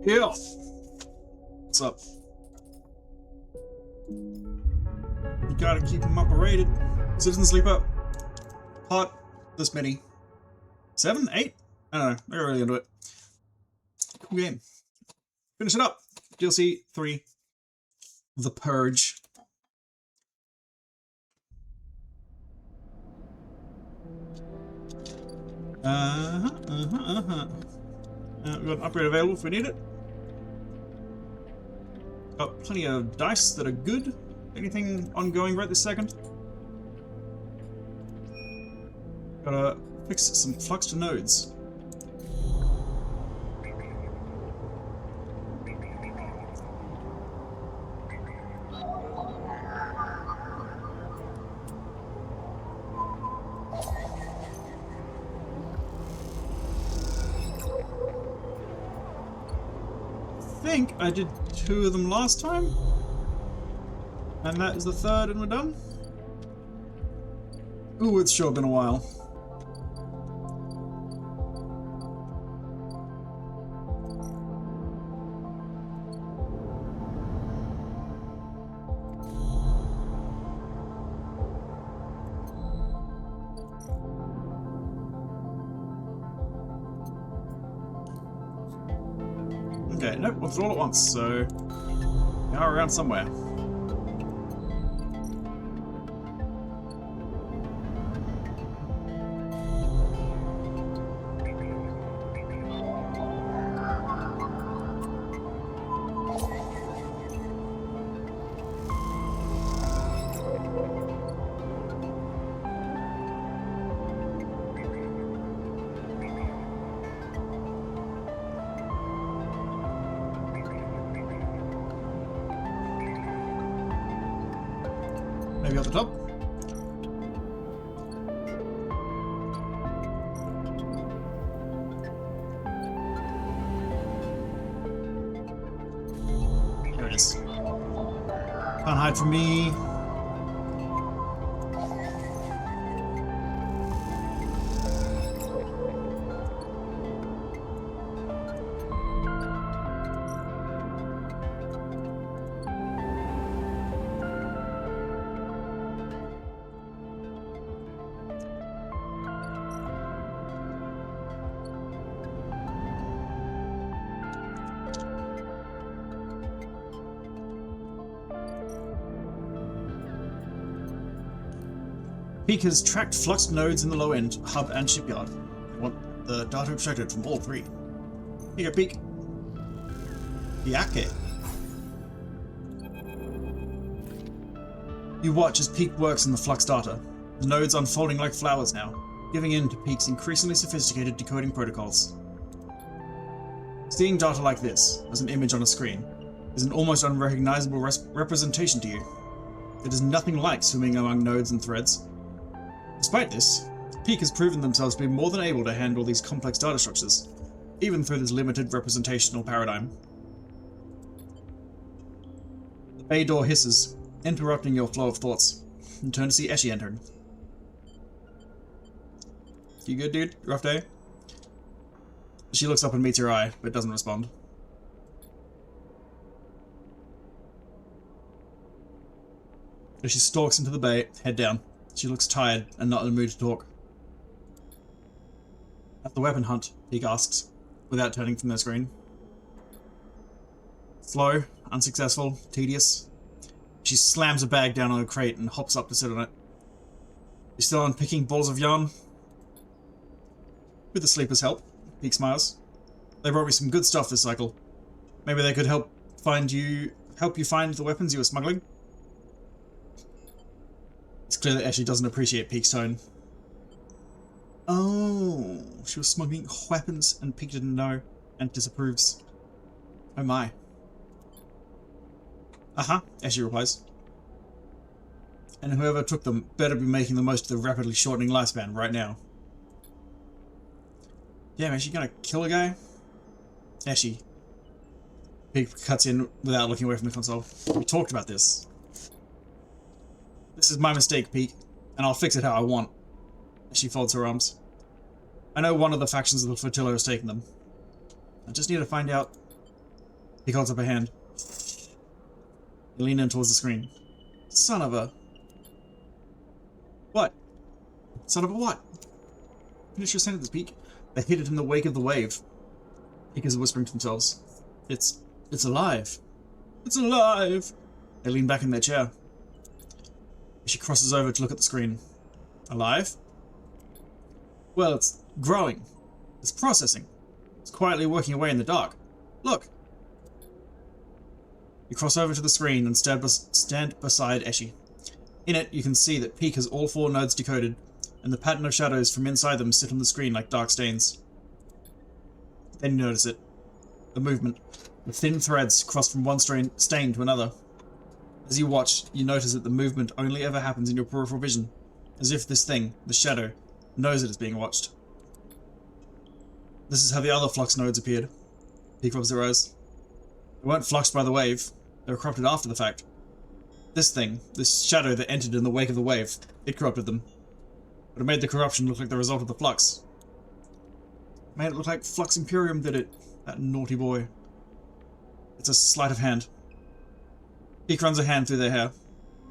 Yeah. What's up? You gotta keep them operated. Citizen sleeper. Hot. This many. 7? 8? I don't know. They're really into it. Cool game. Finish it up. DLC 3. The Purge. We've got an upgrade available if we need it. Got plenty of dice that are good. Anything ongoing right this second? Gotta fix some flux to nodes. I think I did 2 of them last time, and that is the 3rd and we're done. Ooh, it's sure been a while. Okay, nope, we'll throw all at once, so we are around somewhere. Maybe at the top. There it is. Can't hide from me. Peak has tracked flux nodes in the low end, hub, and shipyard. They want the data extracted from all 3. Here you go, Peak. Yake. You watch as Peak works in the flux data. The nodes unfolding like flowers now, giving in to Peak's increasingly sophisticated decoding protocols. Seeing data like this, as an image on a screen, is an almost unrecognizable representation to you. It is nothing like swimming among nodes and threads. Despite this, Peak has proven themselves to be more than able to handle these complex data structures, even through this limited representational paradigm. The bay door hisses, interrupting your flow of thoughts. You turn to see Eshi entering. You good, dude? Rough day? She looks up and meets your eye, but doesn't respond. As she stalks into the bay, head down. She looks tired and not in the mood to talk. At the weapon hunt, Peak asks, without turning from their screen. Slow, unsuccessful, tedious. She slams a bag down on a crate and hops up to sit on it. You still unpicking balls of yarn? With the sleeper's help, Peak smiles. They brought me some good stuff this cycle. Maybe they could help you find the weapons you were smuggling? It's clear that Eshi doesn't appreciate Peak's tone. Oh, she was smuggling weapons and Peak didn't know and disapproves. Oh my. Uh-huh, Eshi replies. And whoever took them better be making the most of the rapidly shortening lifespan right now. Damn, is she gonna kill a guy? Eshi. Peak cuts in without looking away from the console. We talked about this. This is my mistake, Peak, and I'll fix it how I want. She folds her arms. I know one of the factions of the flotilla has taken them. I just need to find out He holds up a hand. You lean in towards the screen. Son of a... What? Son of a what? Finish your sentence, Peak. They hid it in the wake of the wave. Peakers are whispering to themselves. It's alive. It's alive! They lean back in their chair. She crosses over to look at the screen. Alive? Well, it's growing. It's processing. It's quietly working away in the dark. Look! You cross over to the screen and stand beside Eshi. In it, you can see that Peak has all 4 nodes decoded, and the pattern of shadows from inside them sit on the screen like dark stains. Then you notice it. The movement. The thin threads cross from one stain to another. As you watch, you notice that the movement only ever happens in your peripheral vision, as if this thing, the shadow, knows it is being watched. This is how the other flux nodes appeared. Peak rubs their eyes. They weren't fluxed by the wave, they were corrupted after the fact. This thing, this shadow that entered in the wake of the wave, it corrupted them. But it made the corruption look like the result of the flux. It made it look like Flux Imperium did it, that naughty boy. It's a sleight of hand. Peak runs a hand through their hair.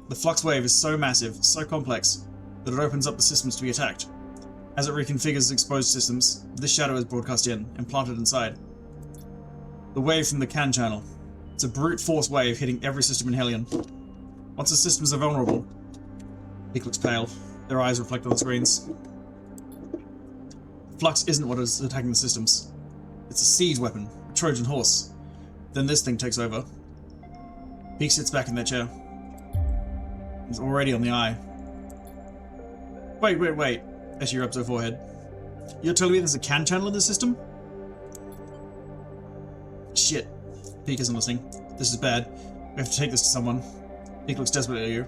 The flux wave is so massive, so complex, that it opens up the systems to be attacked. As it reconfigures exposed systems, this shadow is broadcast in, implanted inside. The wave from the CAN channel. It's a brute force wave hitting every system in Hellion. Once the systems are vulnerable, Peak looks pale. Their eyes reflect on the screens. Flux isn't what is attacking the systems. It's a siege weapon, a Trojan horse. Then this thing takes over. Peak sits back in their chair. He's already on the eye. Wait. As she rubs her forehead. You're telling me there's a CAN channel in the system? Shit. Peak isn't listening. This is bad. We have to take this to someone. Peak looks desperately at you.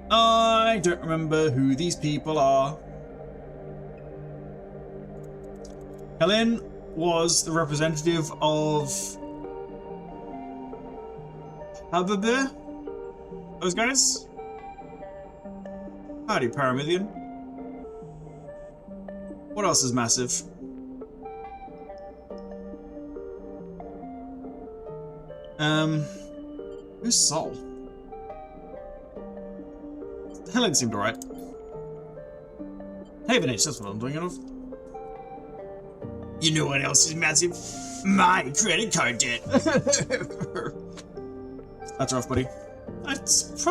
I don't remember who these people are. Helen was the representative of... Hababe? Those guys? Howdy, Paramillion. What else is massive? Who's Sol? Helen seemed alright. Havenage, that's what I'm thinking of. You know what else is massive? My credit card debt. That's rough, buddy. I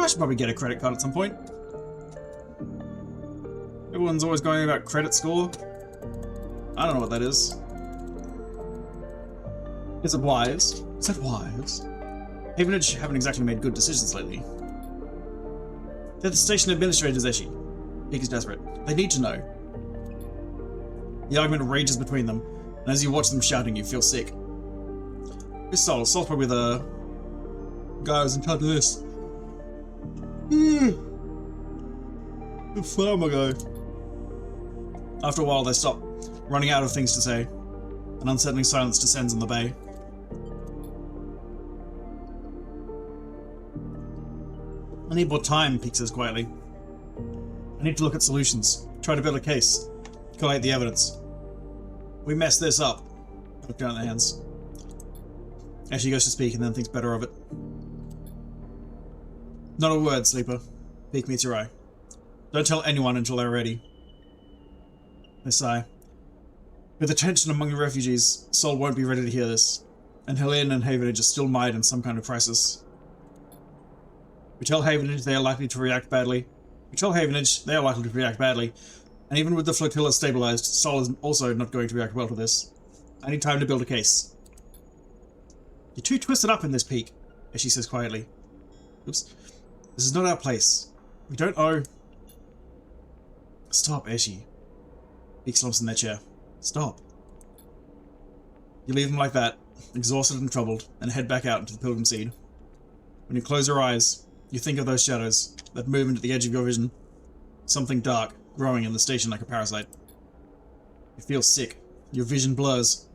should probably get a credit card at some point. Everyone's always going about credit score. I don't know what that is. Is it wise? Is that wise? Havenage haven't exactly made good decisions lately. They're the station administrators, Eshi. Peak is desperate. They need to know. The argument rages between them, and as you watch them shouting, you feel sick. This Sol's probably the guy who's in charge of this. The farmer guy. After a while, they stop, running out of things to say. An unsettling silence descends on the bay. I need more time, Peak says quietly. I need to look at solutions, try to build a case, collate the evidence. We mess this up. Look down at their hands. As she goes to speak and then thinks better of it. Not a word, Sleeper. Peak meets your eye. Don't tell anyone until they're ready. They sigh. With the tension among the refugees, Sol won't be ready to hear this, and Helene and Havenage are still mired in some kind of crisis. We tell Havenage they are likely to react badly. And even with the flotilla stabilized, Sol is also not going to react well to this. I need time to build a case. You're too twisted up in this, Peak, as she says quietly. Oops. This is not our place. We don't owe... Stop, Eshi. Peak slumps in their chair. Stop. You leave them like that, exhausted and troubled, and head back out into the Pilgrim Seed. When you close your eyes, you think of those shadows, that movement at the edge of your vision. Something dark, growing in the station like a parasite. You feel sick. Your vision blurs.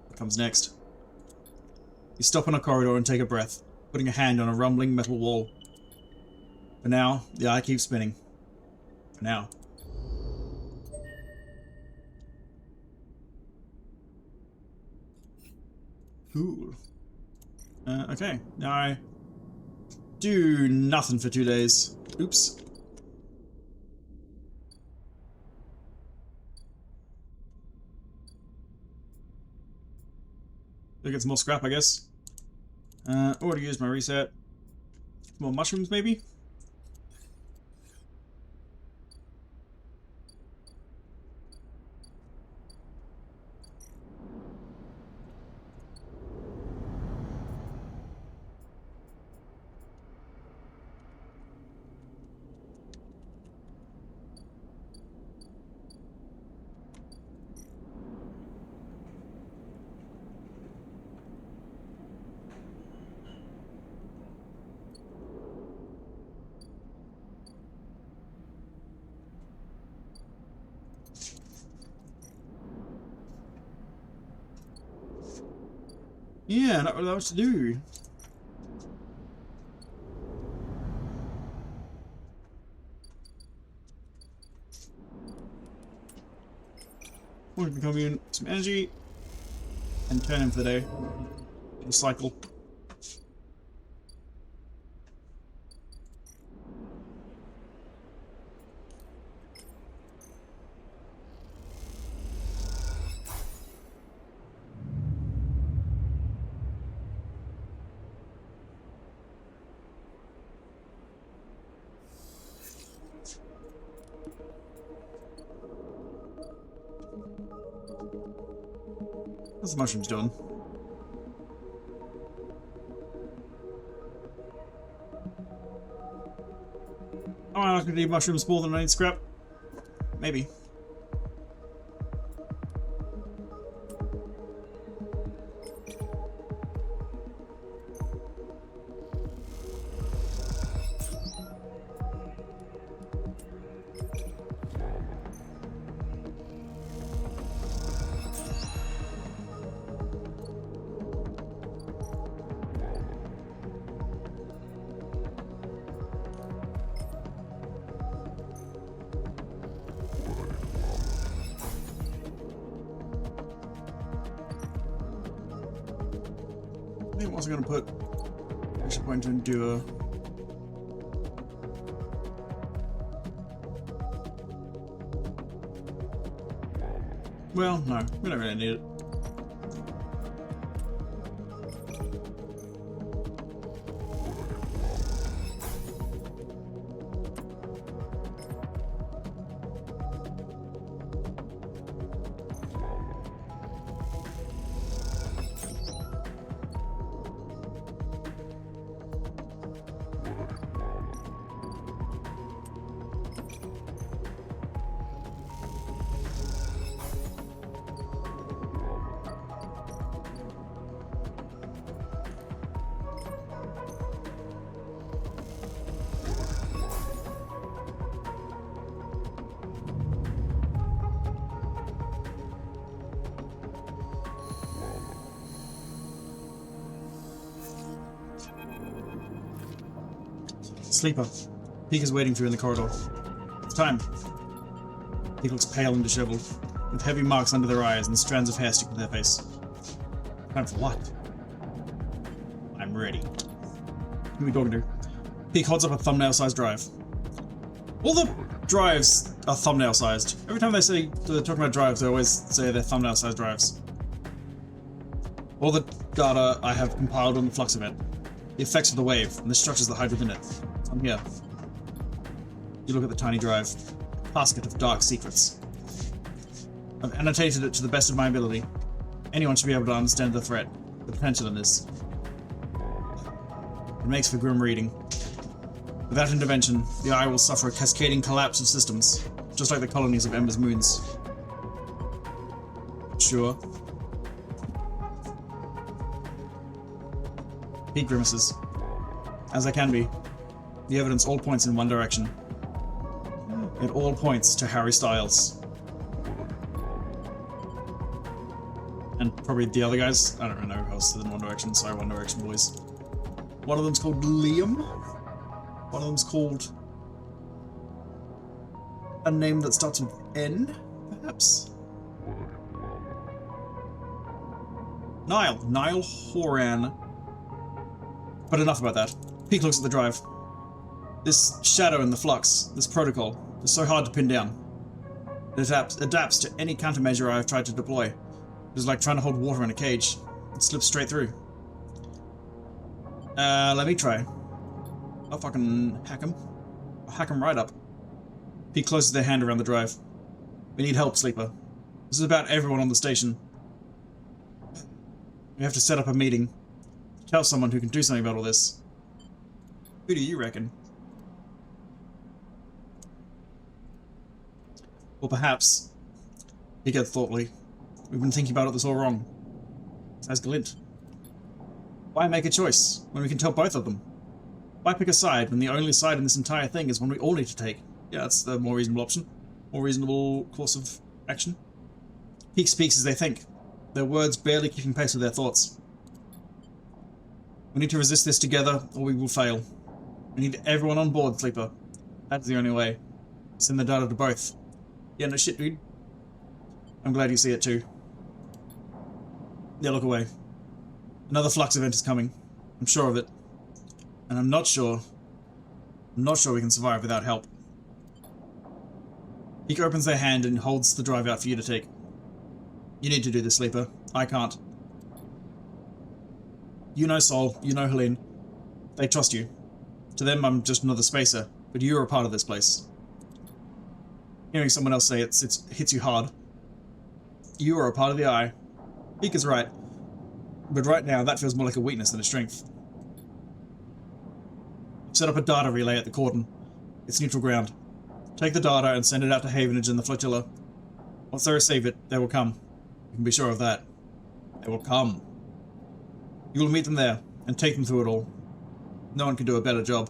What comes next? You stop in a corridor and take a breath, putting a hand on a rumbling metal wall. For now, the eye keeps spinning. For now. Cool. Okay, now I do nothing for 2 days. Oops. Go get some more scrap, I guess. Already used my reset. More mushrooms, maybe? Yeah, not really much to do. We'll become in some energy and turn in for the day. Recycle. What's the mushrooms doing? Oh, I'm not gonna need mushrooms more than I need scrap. Maybe. I think I'm also going to put extra point to endure. Well, no, we don't really need it. Sleeper. Peak is waiting for you in the corridor. It's time. Peak looks pale and disheveled, with heavy marks under their eyes and strands of hair sticking to their face. Time for what? I'm ready. Who are we talking to? Peak holds up a thumbnail-sized drive. All the drives are thumbnail-sized. Every time they're talking about drives, they always say they're thumbnail-sized drives. All the data I have compiled on the flux event, the effects of the wave, and the structures that hide within it. I'm here. You look at the tiny drive, basket of dark secrets. I've annotated it to the best of my ability. Anyone should be able to understand the threat, the potential in this. It makes for grim reading. Without intervention, the Eye will suffer a cascading collapse of systems, just like the colonies of Ember's moons. Sure. He grimaces. As I can be. The evidence all points in one direction. It all points to Harry Styles. And probably the other guys. I don't really know who else is in One Direction. Sorry, One Direction boys. One of them's called Liam. One of them's called a name that starts with N, perhaps? Niall Horan. But enough about that. Peek looks at the drive. This shadow in the flux, this protocol, is so hard to pin down. It adapts to any countermeasure I've tried to deploy. It is like trying to hold water in a cage. It slips straight through. Let me try. I'll fucking hack him. I'll hack him right up. Pete closes their hand around the drive. We need help, Sleeper. This is about everyone on the station. We have to set up a meeting. Tell someone who can do something about all this. Who do you reckon? Or perhaps, he gets thoughtfully, we've been thinking about this all wrong. Says Glint. Why make a choice when we can tell both of them? Why pick a side when the only side in this entire thing is one we all need to take? Yeah, that's the more reasonable option. More reasonable course of action. Peak speaks as they think, their words barely keeping pace with their thoughts. We need to resist this together, or we will fail. We need everyone on board, Sleeper. That's the only way. Send the data to both. Yeah, no shit, dude. I'm glad you see it too. Yeah, look away. Another flux event is coming. I'm sure of it. And I'm not sure we can survive without help. Peek opens their hand and holds the drive out for you to take. You need to do this, Sleeper. I can't. You know Sol, you know Helene. They trust you. To them, I'm just another spacer, but you're a part of this place. Hearing someone else say it hits you hard. You are a part of the Eye. Peek is right. But right now, that feels more like a weakness than a strength. Set up a data relay at the cordon. It's neutral ground. Take the data and send it out to Havenage and the flotilla. Once they receive it, they will come. You can be sure of that. They will come. You will meet them there, and take them through it all. No one can do a better job.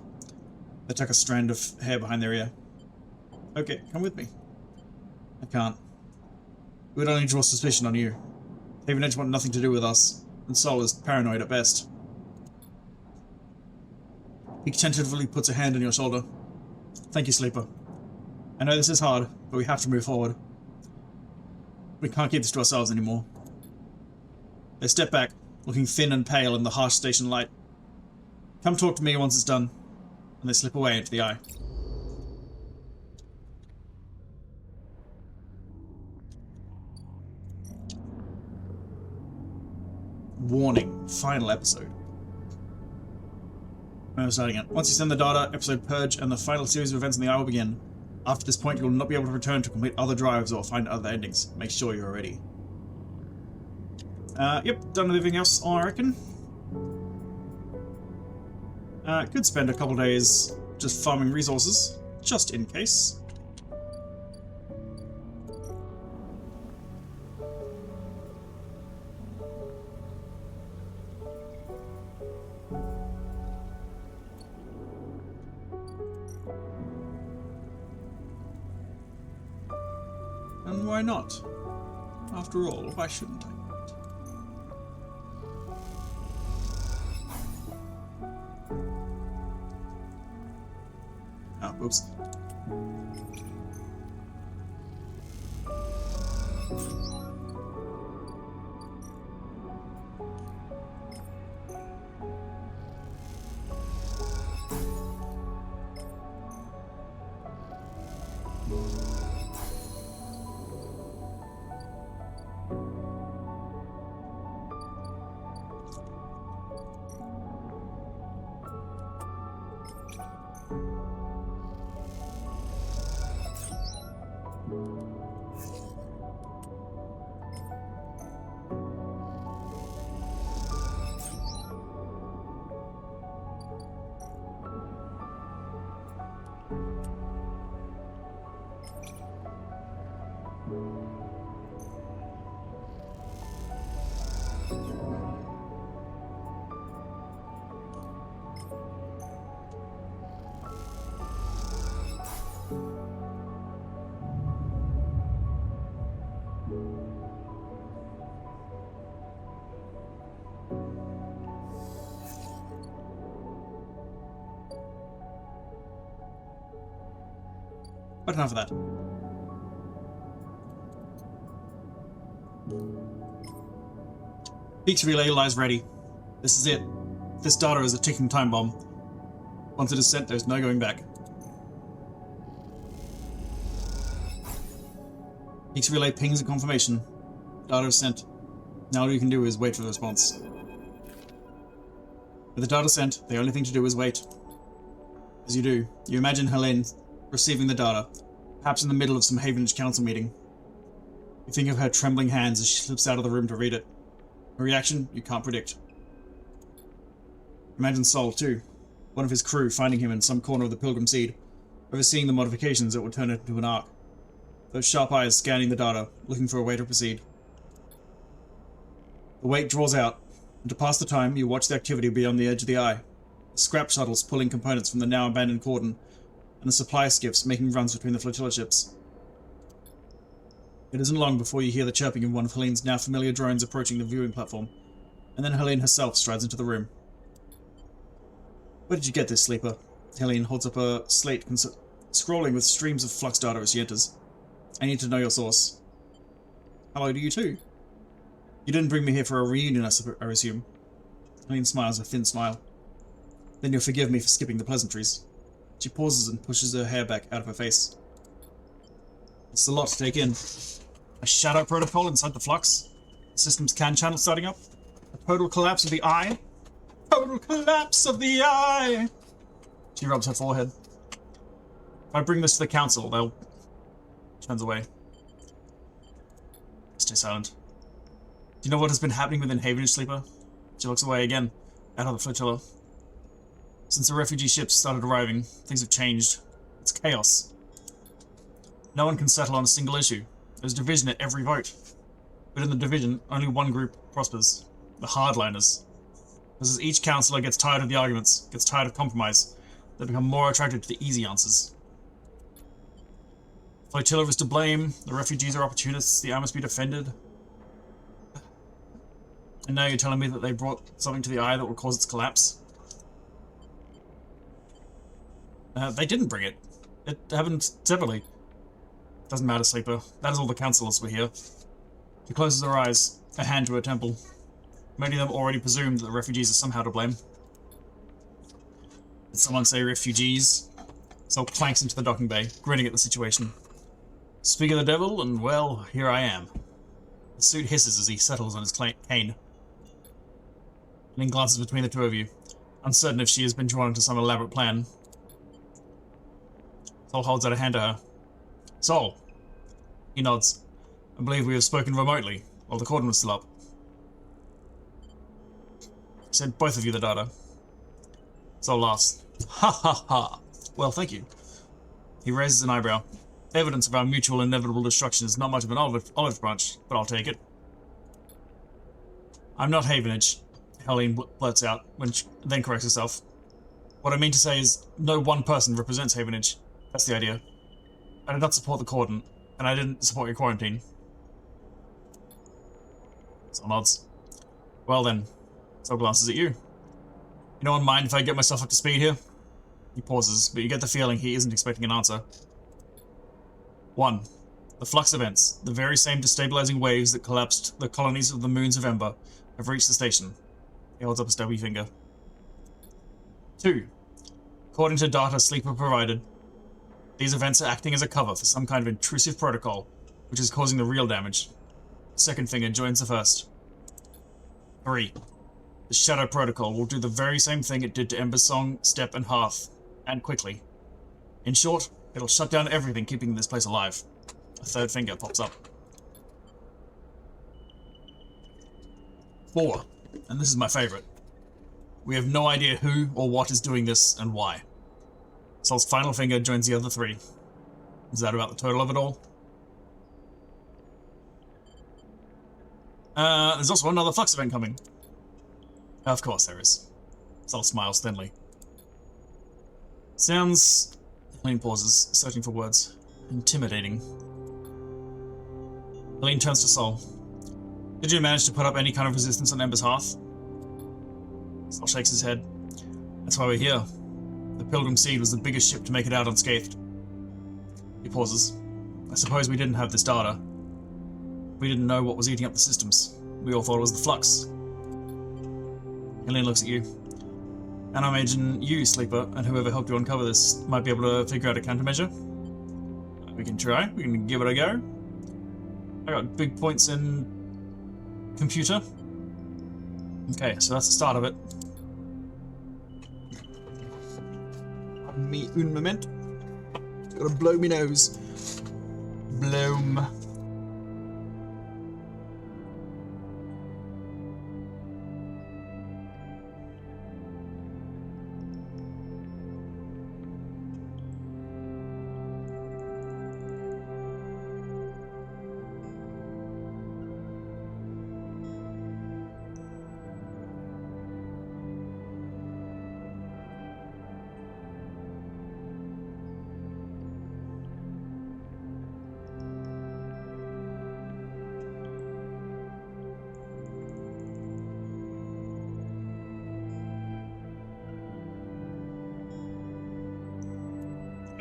They tuck a strand of hair behind their ear. Okay, come with me. I can't. It would only draw suspicion on you. Havenage want nothing to do with us, and Sol is paranoid at best. He tentatively puts a hand on your shoulder. Thank you, Sleeper. I know this is hard, but we have to move forward. We can't keep this to ourselves anymore. They step back, looking thin and pale in the harsh station light. Come talk to me once it's done. And they slip away into the Eye. Warning. Final episode. I'm starting it. Once you send the data, episode Purge and the final series of events in the Eye will begin. After this point, you will not be able to return to complete other drives or find other endings. Make sure you're ready. Yep, done with everything else, I reckon. Could spend a couple days just farming resources, just in case. And why not? After all, why shouldn't I? Oh, whoops. But enough of that. Peaks relay lies ready. This is it. This data is a ticking time bomb. Once it is sent, there's no going back. Peaks relay pings a confirmation. Data is sent. Now all you can do is wait for the response. With the data sent, the only thing to do is wait. As you do, you imagine Helene receiving the data, perhaps in the middle of some Havenage Council meeting. You think of her trembling hands as she slips out of the room to read it. Her reaction, you can't predict. Imagine Sol, too, one of his crew finding him in some corner of the Pilgrim Seed, overseeing the modifications that would turn it into an ark. Those sharp eyes scanning the data, looking for a way to proceed. The wait draws out, and to pass the time, you watch the activity beyond the edge of the eye. The scrap shuttles pulling components from the now abandoned cordon, and the supply skiffs making runs between the flotilla ships. It isn't long before you hear the chirping of one of Helene's now familiar drones approaching the viewing platform, and then Helene herself strides into the room. Where did you get this, Sleeper? Helene holds up a slate, scrolling with streams of flux data as she enters. I need to know your source. Hello to you too. You didn't bring me here for a reunion, I assume. Helene smiles a thin smile. Then you'll forgive me for skipping the pleasantries. She pauses and pushes her hair back out of her face. It's a lot to take in. A shadow protocol inside the flux. The system's CAN channel starting up. A total collapse of the eye. Total collapse of the eye! She rubs her forehead. If I bring this to the council, they'll... Turns away. Stay silent. Do you know what has been happening within Havenage, Sleeper? She looks away again, out of the flotilla. Since the refugee ships started arriving, things have changed. It's chaos. No one can settle on a single issue. There's division at every vote. But in the division, only one group prospers. The hardliners. As each councillor gets tired of the arguments, gets tired of compromise, they become more attracted to the easy answers. Flotilla is to blame, the refugees are opportunists, the eye must be defended. And now you're telling me that they brought something to the eye that will cause its collapse? They didn't bring it. It happened separately. Doesn't matter, Sleeper. That is all the councillors were here. She closes her eyes, a hand to her temple. Many of them already presumed that the refugees are somehow to blame. Did someone say refugees? Sol clanks into the docking bay, grinning at the situation. Speak of the devil, and well, here I am. The suit hisses as he settles on his cane. And then glances between the two of you, uncertain if she has been drawn into some elaborate plan. Sol holds out a hand to her. Sol! He nods. I believe we have spoken remotely, while the cordon was still up. He sent both of you the data. Sol laughs. Ha ha ha! Well, thank you. He raises an eyebrow. Evidence of our mutual inevitable destruction is not much of an olive branch, but I'll take it. I'm not Havenage, Helene blurts out, then corrects herself. What I mean to say is, no one person represents Havenage. That's the idea. I did not support the cordon, and I didn't support your quarantine. Sol nods. Well then, Sol glances at you. You don't mind if I get myself up to speed here? He pauses, but you get the feeling he isn't expecting an answer. 1. The flux events, the very same destabilizing waves that collapsed the colonies of the moons of Ember, have reached the station. He holds up a stubby finger. 2. According to data Sleeper provided, these events are acting as a cover for some kind of intrusive protocol, which is causing the real damage. Second finger joins the first. 3. The Shadow Protocol will do the very same thing it did to Ember's Song, Step, and Hearth, and quickly. In short, it'll shut down everything keeping this place alive. A third finger pops up. 4. And this is my favorite. We have no idea who or what is doing this and why. Sol's final finger joins the other 3. Is that about the total of it all? There's also another flux event coming. Of course there is. Sol smiles thinly. Sounds... Helene pauses, searching for words. Intimidating. Helene turns to Sol. Did you manage to put up any kind of resistance on Ember's Hearth? Sol shakes his head. That's why we're here. The Pilgrim Seed was the biggest ship to make it out unscathed. He pauses. I suppose we didn't have this data. We didn't know what was eating up the systems. We all thought it was the flux. Helene looks at you. And I imagine you, Sleeper, and whoever helped you uncover this might be able to figure out a countermeasure. We can try. We can give it a go. I got big points in computer. Okay, so that's the start of it. Me un moment. Gotta blow me nose. Bloom.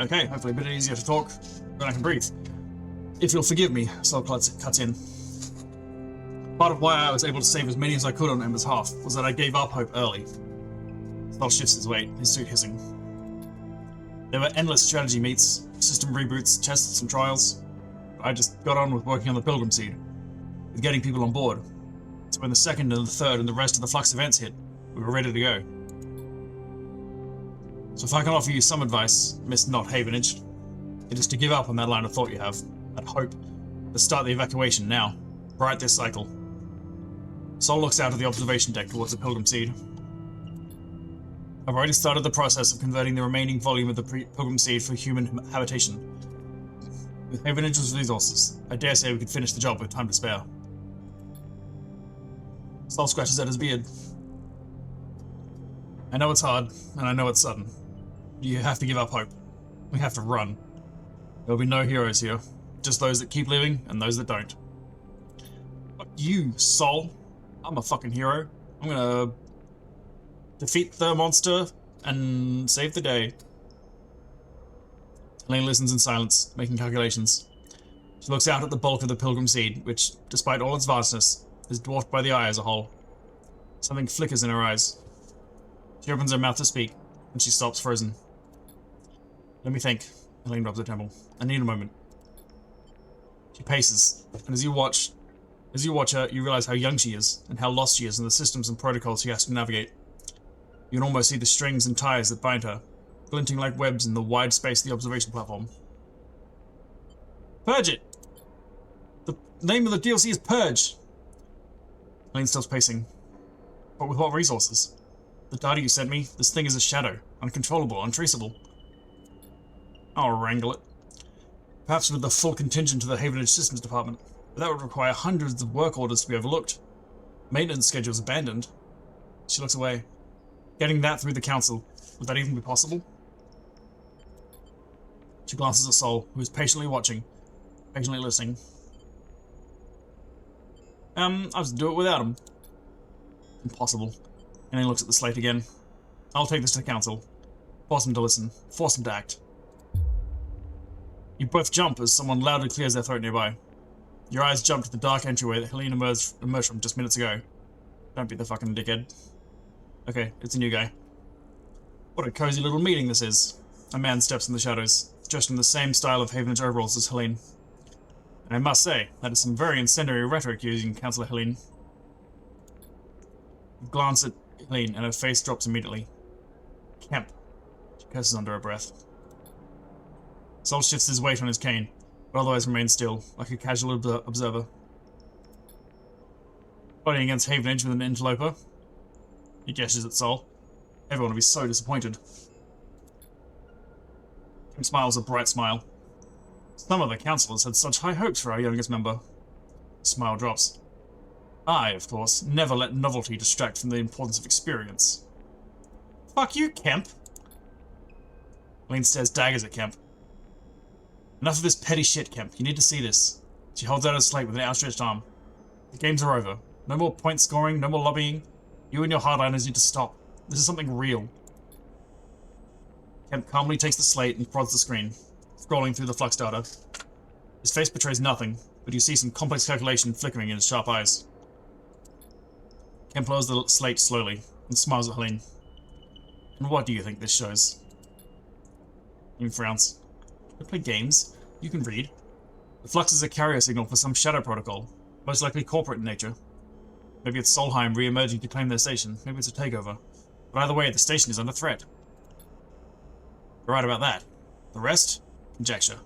Okay, hopefully a bit easier to talk when I can breathe. If you'll forgive me, Sol cuts in. Part of why I was able to save as many as I could on Ember's half was that I gave up hope early. Sol shifts his weight, his suit hissing. There were endless strategy meets, system reboots, tests and trials. I just got on with working on the Pilgrim Seed, with getting people on board. So when the second and the third and the rest of the Flux events hit, we were ready to go. So if I can offer you some advice, Miss Not Havenage, it is to give up on that line of thought you have, that hope, to start the evacuation now, right this cycle. Sol looks out of the observation deck towards the Pilgrim Seed. I've already started the process of converting the remaining volume of the Pilgrim Seed for human habitation. With Havenage's resources, I dare say we could finish the job with time to spare. Sol scratches at his beard. I know it's hard, and I know it's sudden. You have to give up hope. We have to run. There'll be no heroes here. Just those that keep living, and those that don't. Fuck you, Sol. I'm a fucking hero. I'm gonna defeat the monster and save the day. Helene listens in silence, making calculations. She looks out at the bulk of the Pilgrim Seed, which, despite all its vastness, is dwarfed by the eye as a whole. Something flickers in her eyes. She opens her mouth to speak, and she stops frozen. Let me think. Helene rubs her temple. I need a moment. She paces, and as you watch her, you realize how young she is, and how lost she is in the systems and protocols she has to navigate. You can almost see the strings and ties that bind her, glinting like webs in the wide space of the observation platform. Purge it! The name of the DLC is Purge! Helene stops pacing. But with what resources? The data you sent me, this thing is a shadow, uncontrollable, untraceable. I'll wrangle it. Perhaps with the full contingent to the Havenage Systems Department, but that would require hundreds of work orders to be overlooked. Maintenance schedules abandoned. She looks away. Getting that through the council, would that even be possible? She glances at Sol, who is patiently watching, patiently listening. I'll just do it without him. Impossible. And he looks at the slate again. I'll take this to the council. Force him to listen. Force him to act. You both jump as someone loudly clears their throat nearby. Your eyes jump to the dark entryway that Helene emerged from just minutes ago. Don't be the fucking dickhead. Okay, it's a new guy. What a cozy little meeting this is. A man steps in the shadows, dressed in the same style of Havenage overalls as Helene. And I must say, that is some very incendiary rhetoric you're using, Councillor Helene. You glance at Helene, and her face drops immediately. Kemp. She curses under her breath. Sol shifts his weight on his cane, but otherwise remains still, like a casual observer. Fighting against Havenage with an interloper. He gestures at Sol. Everyone will be so disappointed. Kemp smiles a bright smile. Some of the councillors had such high hopes for our youngest member. The smile drops. I, of course, never let novelty distract from the importance of experience. Fuck you, Kemp! Helene stares daggers at Kemp. Enough of this petty shit, Kemp. You need to see this. She holds out her slate with an outstretched arm. The games are over. No more point scoring, no more lobbying. You and your hardliners need to stop. This is something real. Kemp calmly takes the slate and prods the screen, scrolling through the flux data. His face betrays nothing, but you see some complex calculation flickering in his sharp eyes. Kemp lowers the slate slowly, and smiles at Helene. And what do you think this shows? Helene frowns. You play games? You can read. The flux is a carrier signal for some shadow protocol, most likely corporate in nature. Maybe it's Solheim re-emerging to claim their station. Maybe it's a takeover. But either way, the station is under threat. You're right about that. The rest? Conjecture.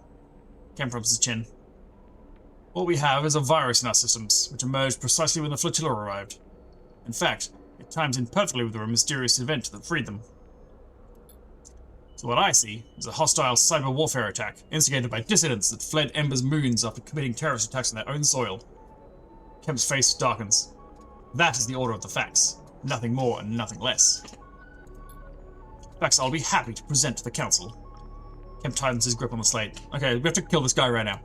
Kemp rubs his chin. What we have is a virus in our systems, which emerged precisely when the flotilla arrived. In fact, it times in perfectly with a mysterious event that freed them. So what I see is a hostile cyber warfare attack, instigated by dissidents that fled Ember's moons after committing terrorist attacks on their own soil. Kemp's face darkens. That is the order of the facts. Nothing more and nothing less. Facts I'll be happy to present to the council. Kemp tightens his grip on the slate. Okay, we have to kill this guy right now.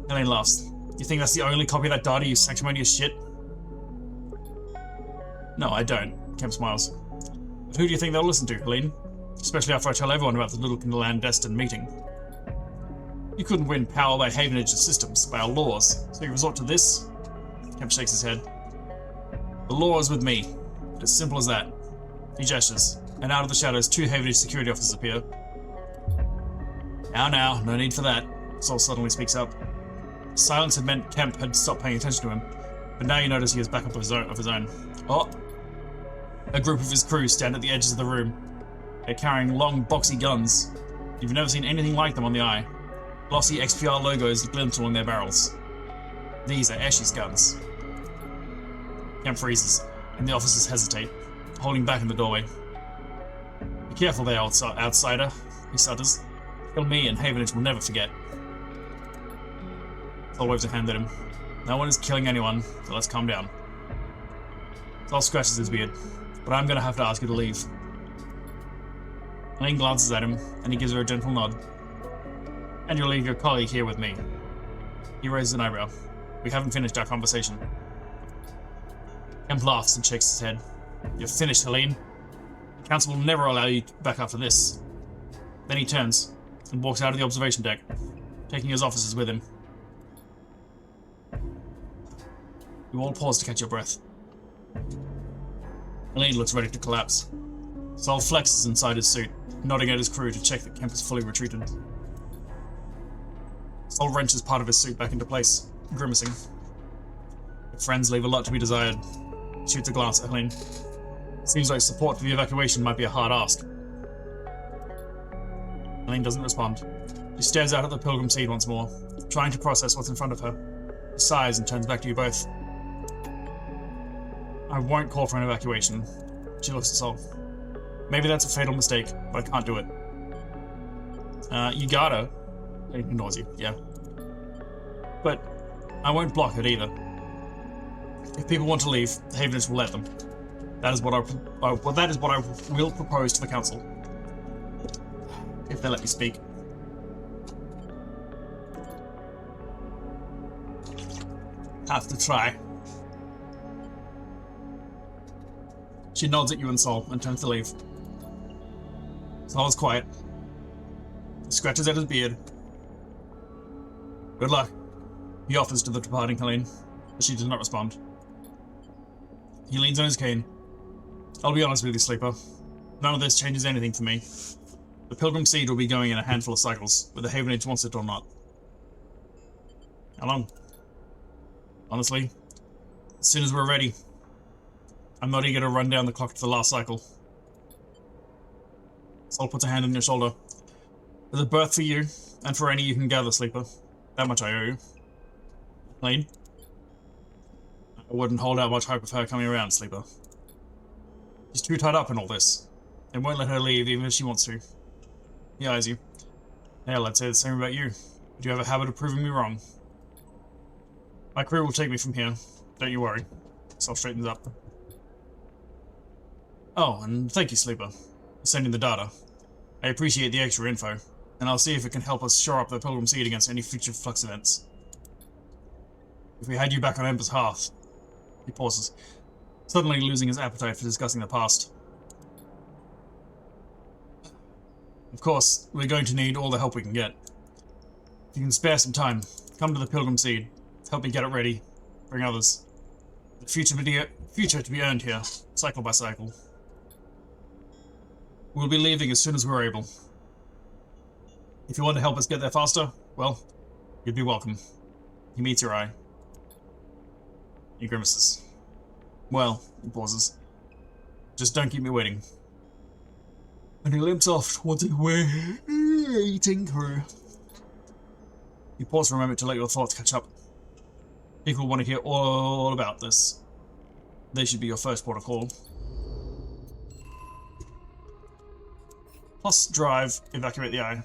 Helene laughs. You think that's the only copy of that data, you sanctimonious shit? No, I don't. Kemp smiles. But who do you think they'll listen to, Helene? Especially after I tell everyone about the little clandestine meeting. You couldn't win power by Havenage's systems, by our laws, so you resort to this? Kemp shakes his head. The law is with me. It's as simple as that. He gestures, and out of the shadows 2 Havenage security officers appear. Now, no need for that. Sol suddenly speaks up. Silence had meant Kemp had stopped paying attention to him, but now you notice he has backup of his own. Oh! A group of his crew stand at the edges of the room. They're carrying long, boxy guns. You've never seen anything like them on the eye. Glossy XPR logos glint along their barrels. These are Eshi's guns. Kemp freezes, and the officers hesitate, holding back in the doorway. Be careful there, outsider, he stutters. Kill me and Havenage will never forget. Sol waves a hand at him. No one is killing anyone, so let's calm down. Sol scratches his beard, but I'm gonna have to ask you to leave. Helene glances at him, and he gives her a gentle nod. And you'll leave your colleague here with me. He raises an eyebrow. We haven't finished our conversation. Kemp laughs and shakes his head. You're finished, Helene. The council will never allow you back after this. Then he turns and walks out of the observation deck, taking his officers with him. You all pause to catch your breath. Helene looks ready to collapse. Sol flexes inside his suit, nodding at his crew to check that Kemp is fully retreated. Sol wrenches part of his suit back into place, grimacing. Your friends leave a lot to be desired. Shoots a glance at Helene. Seems like support for the evacuation might be a hard ask. Helene doesn't respond. She stares out at the Pilgrim Seed once more, trying to process what's in front of her. She sighs and turns back to you both. I won't call for an evacuation. She looks at Sol. Maybe that's a fatal mistake, but I can't do it. You gotta. He ignores you, yeah. But I won't block it either. If people want to leave, the Havenage will let them. That is what I will propose to the council. If they let me speak. Have to try. She nods at you and Sol and turns to leave. Sol is quiet. He scratches at his beard. Good luck, he offers to the departing Helene, but she does not respond. He leans on his cane. I'll be honest with you, Sleeper. None of this changes anything for me. The Pilgrim Seed will be going in a handful of cycles, whether Havenage wants it or not. How long? Honestly, as soon as we're ready. I'm not eager to run down the clock to the last cycle. Sol puts a hand on your shoulder. There's a berth for you, and for any you can gather, Sleeper. That much I owe you. Helene? I wouldn't hold out much hope of her coming around, Sleeper. She's too tied up in all this. They won't let her leave even if she wants to. He eyes you. Hell, I'd say the same about you. But you have a habit of proving me wrong. My crew will take me from here. Don't you worry. Sol straightens up. Oh, and thank you, Sleeper, for sending the data. I appreciate the extra info, and I'll see if it can help us shore up the Pilgrim Seed against any future flux events. If we had you back on Ember's hearth... He pauses, suddenly losing his appetite for discussing the past. Of course, we're going to need all the help we can get. If you can spare some time, come to the Pilgrim Seed, help me get it ready, bring others. The future to be earned here cycle by cycle. We'll be leaving as soon as we're able. If you want to help us get there faster, well, you'd be welcome. He meets your eye. He grimaces. Well, he pauses. Just don't keep me waiting. And he limps off towards the waiting crew. You pause for a moment to let your thoughts catch up. People want to hear all about this. They should be your first port of call. Plus, drive, evacuate the eye.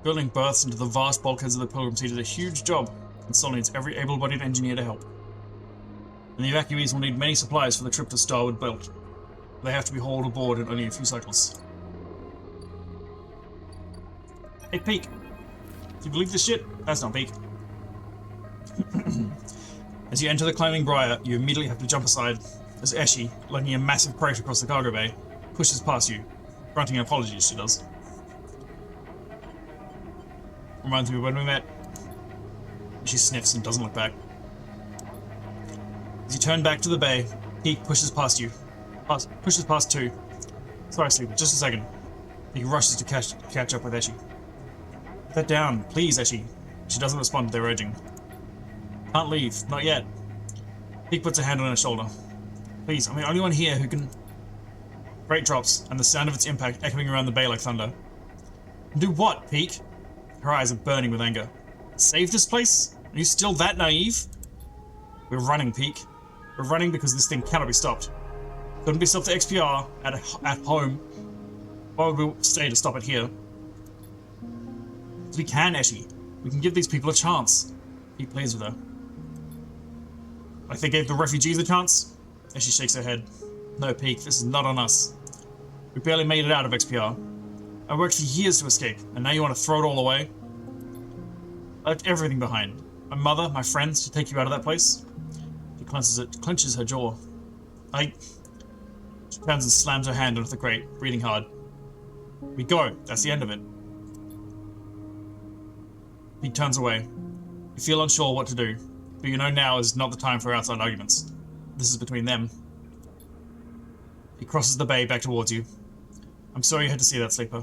Building berths into the vast bulkheads of the Pilgrim Sea did a huge job, and still needs every able-bodied engineer to help. And the evacuees will need many supplies for the trip to Starwood Belt. They have to be hauled aboard in only a few cycles. Hey, Peak! Do you believe this shit? That's not Peak. As you enter the climbing briar, you immediately have to jump aside, as Eshi, lugging a massive crate across the cargo bay, pushes past you, grunting an apology as she does. Reminds me of when we met. She sniffs and doesn't look back. As you turn back to the bay, Peak pushes past you. Pushes past too. Sorry, Sleep, just a second. He rushes to catch up with Eshi. Put that down, please, Eshi. She doesn't respond to their urging. Can't leave, not yet. Peak puts a hand on her shoulder. Please, I'm the only one here who can... Crate drops, and the sound of its impact echoing around the bay like thunder. Do what, Peak? Her eyes are burning with anger. Save this place? Are you still that naive? We're running, Peak. We're running because this thing cannot be stopped. Couldn't be stopped at XPR, at home. Why would we stay to stop it here? We can, Eshi. We can give these people a chance. Peak plays with her. Like they gave the refugees a chance? Eshi shakes her head. No, Peak, this is not on us. We barely made it out of XPR. I worked for years to escape, and now you want to throw it all away? I left everything behind. My mother, my friends, to take you out of that place. She clenches her jaw. She turns and slams her hand onto the crate, breathing hard. We go. That's the end of it. He turns away. You feel unsure what to do, but you know now is not the time for outside arguments. This is between them. He crosses the bay back towards you. I'm sorry you had to see that, Sleeper.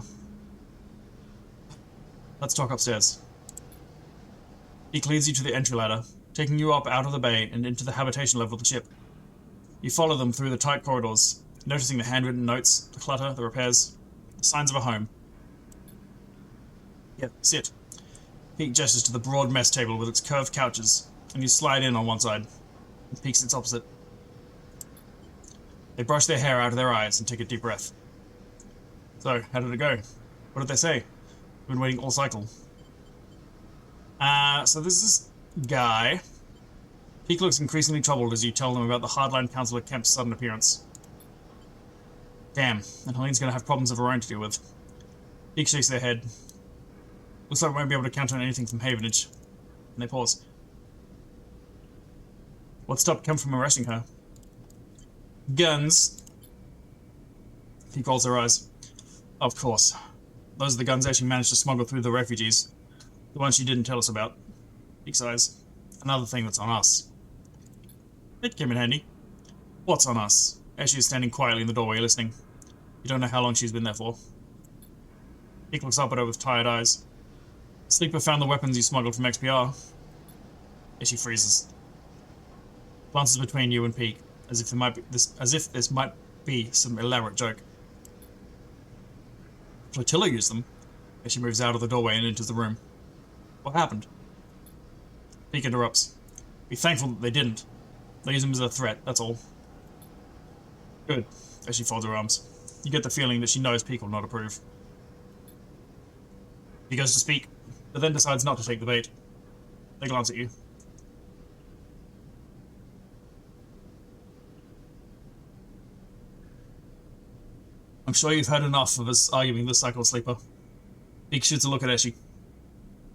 Let's talk upstairs. He leads you to the entry ladder, taking you up out of the bay and into the habitation level of the ship. You follow them through the tight corridors, noticing the handwritten notes, the clutter, the repairs, the signs of a home. Yep, sit. Peak gestures to the broad mess table with its curved couches, and you slide in on one side. And Peak sits opposite. They brush their hair out of their eyes and take a deep breath. So, how did it go? What did they say? I've been waiting all cycle. So there's this guy. Peak looks increasingly troubled as you tell them about the hardline Councillor Kemp's sudden appearance. Damn, and Helene's gonna have problems of her own to deal with. Peak shakes their head. Looks like we won't be able to count on anything from Havenage. And they pause. What stopped Kemp from arresting her? Guns. Peak rolls her eyes. Of course. Those are the guns Ashley managed to smuggle through the refugees. The ones she didn't tell us about. Peak sighs. Another thing that's on us. It came in handy. What's on us? Ashley is standing quietly in the doorway listening. You don't know how long she's been there for. Peak looks up at her with tired eyes. Sleeper found the weapons you smuggled from XPR. Ashley freezes. Glances between you and Peak, as if this might be some elaborate joke. Flotilla used them. Ashley moves out of the doorway and enters the room. What happened? Peak interrupts. Be thankful that they didn't. They use them as a threat, that's all. Good. As she folds her arms. You get the feeling that she knows Peak will not approve. He goes to speak, but then decides not to take the bait. They glance at you. I'm sure you've heard enough of us arguing this cycle, Sleeper. Peak shoots a look at Eshi.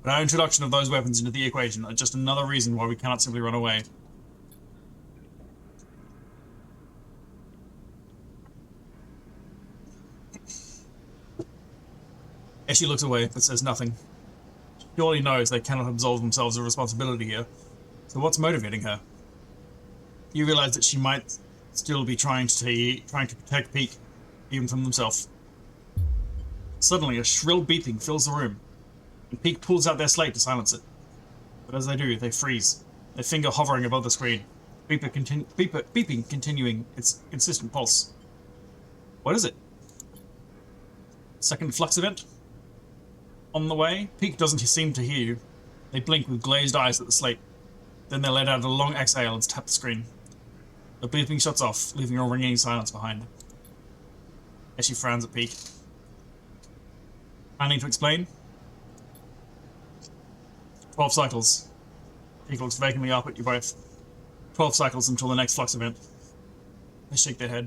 But our introduction of those weapons into the equation are just another reason why we cannot simply run away. As she looks away, but says nothing. She surely knows they cannot absolve themselves of responsibility here. So what's motivating her? You realize that she might still be trying to protect Peak, even from themselves. Suddenly, a shrill beeping fills the room, and Peak pulls out their slate to silence it. But as they do, they freeze, their finger hovering above the screen, beeping continuing its insistent pulse. What is it? Second flux event? On the way, Peak doesn't seem to hear you. They blink with glazed eyes at the slate. Then they let out a long exhale and tap the screen. The beeping shuts off, leaving a ringing silence behind. As she frowns at Peak. Planning to explain? 12 cycles. Peak looks vacantly up at you both. 12 cycles until the next flux event. They shake their head.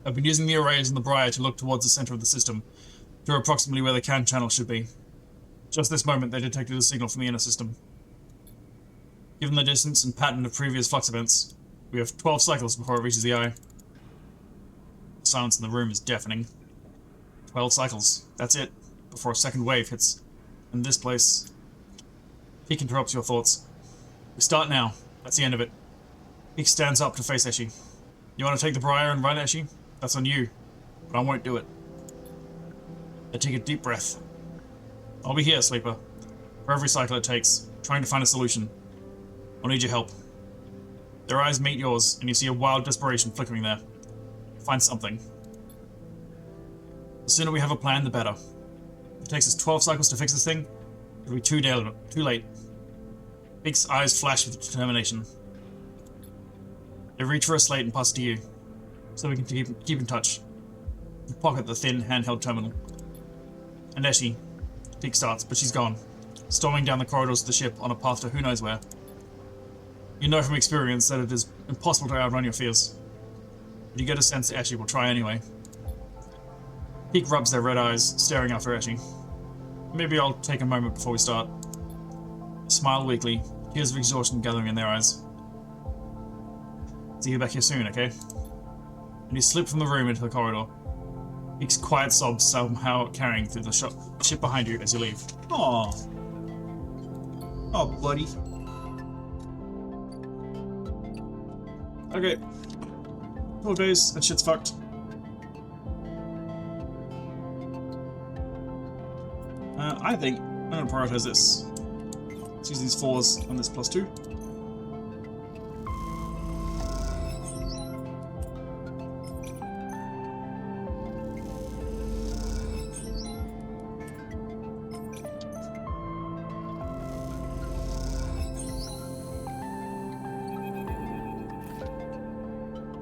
I've been using the arrays in the Briar to look towards the center of the system, to approximately where the CAN channel should be. Just this moment, they detected a signal from the inner system. Given the distance and pattern of previous flux events, we have 12 cycles before it reaches the eye. The silence in the room is deafening. 12 cycles. That's it. Before a second wave hits. And this place... Peak interrupts your thoughts. We start now. That's the end of it. Peak stands up to face Eshi. You want to take the Briar and run, Eshi? That's on you. But I won't do it. They take a deep breath. I'll be here, Sleeper. For every cycle it takes, trying to find a solution. I'll need your help. Their eyes meet yours, and you see a wild desperation flickering there. Find something. The sooner we have a plan, the better. It takes us 12 cycles to fix this thing. It'll be too late. Peak's eyes flash with determination. They reach for a slate and pass it to you, so we can keep in touch. You pocket the thin, handheld terminal. And Eshi. Peak starts, but she's gone, storming down the corridors of the ship on a path to who knows where. You know from experience that it is impossible to outrun your fears. But you get a sense that Eshi will try anyway. Peak rubs their red eyes, staring after Eshi. Maybe I'll take a moment before we start. They smile weakly, tears of exhaustion gathering in their eyes. See you back here soon, okay? And you slip from the room into the corridor. Peak's quiet sobs somehow carrying through the ship behind you as you leave. Aww. Oh, buddy. Okay. 4 days, that shit's fucked. I think I'm gonna prioritize this. Let's use these 4s on this +2.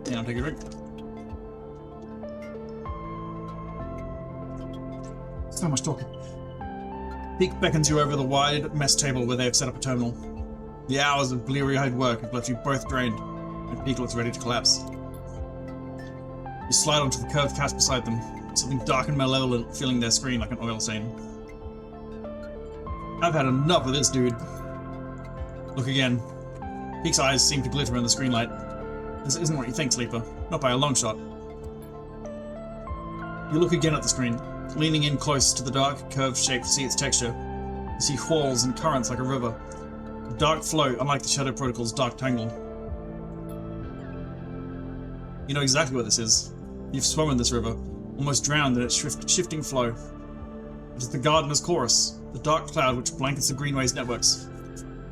Yeah, I'll take a drink. So much talking. Peak beckons you over the wide mess table where they have set up a terminal. The hours of bleary-eyed work have left you both drained, and Peak looks ready to collapse. You slide onto the curved couch beside them, something dark and malevolent filling their screen like an oil stain. I've had enough of this, dude. Look again. Peak's eyes seem to glitter in the screen light. This isn't what you think, Sleeper. Not by a long shot. You look again at the screen, leaning in close to the dark, curved shape to see its texture. You see whorls and currents like a river. A dark flow, unlike the Shadow Protocol's dark tangle. You know exactly what this is. You've swum in this river, almost drowned in its shifting flow. It is the Gardener's Chorus, the dark cloud which blankets the Greenway's networks.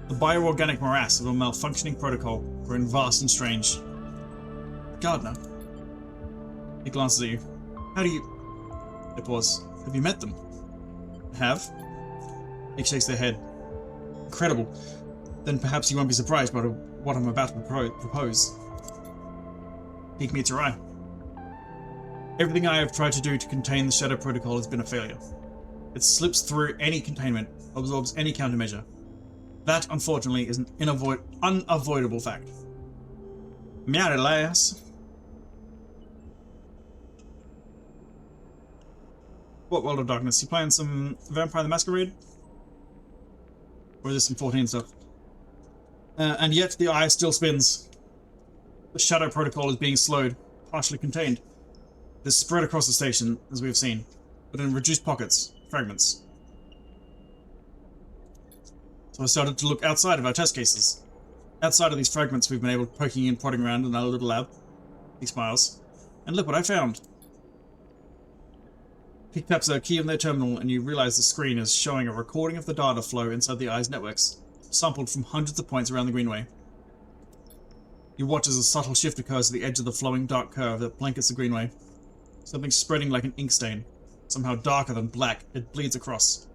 The bioorganic morass of a malfunctioning protocol, grown vast and strange. Gardener. He glances at you. How do you... They pause. Have you met them? Have? He shakes their head. Incredible. Then perhaps you won't be surprised by what I'm about to propose. Peak meets your eye. Everything I have tried to do to contain the Shadow Protocol has been a failure. It slips through any containment, absorbs any countermeasure. That, unfortunately, is an unavoidable fact. Meow, lass. What World of Darkness? You playing some Vampire the Masquerade? Or is this some 14 stuff? And yet the eye still spins. The Shadow Protocol is being slowed, partially contained. It is spread across the station, as we have seen. but in reduced pockets, fragments. So I started to look outside of our test cases. Outside of these fragments we've been able to poking in, prodding around in our little lab. He smiles. And look what I found. He taps a key on their terminal and you realize the screen is showing a recording of the data flow inside the eye's networks, sampled from hundreds of points around the greenway. You watch as a subtle shift occurs at the edge of the flowing dark curve that blankets the greenway. Something spreading like an ink stain. Somehow darker than black, it bleeds across.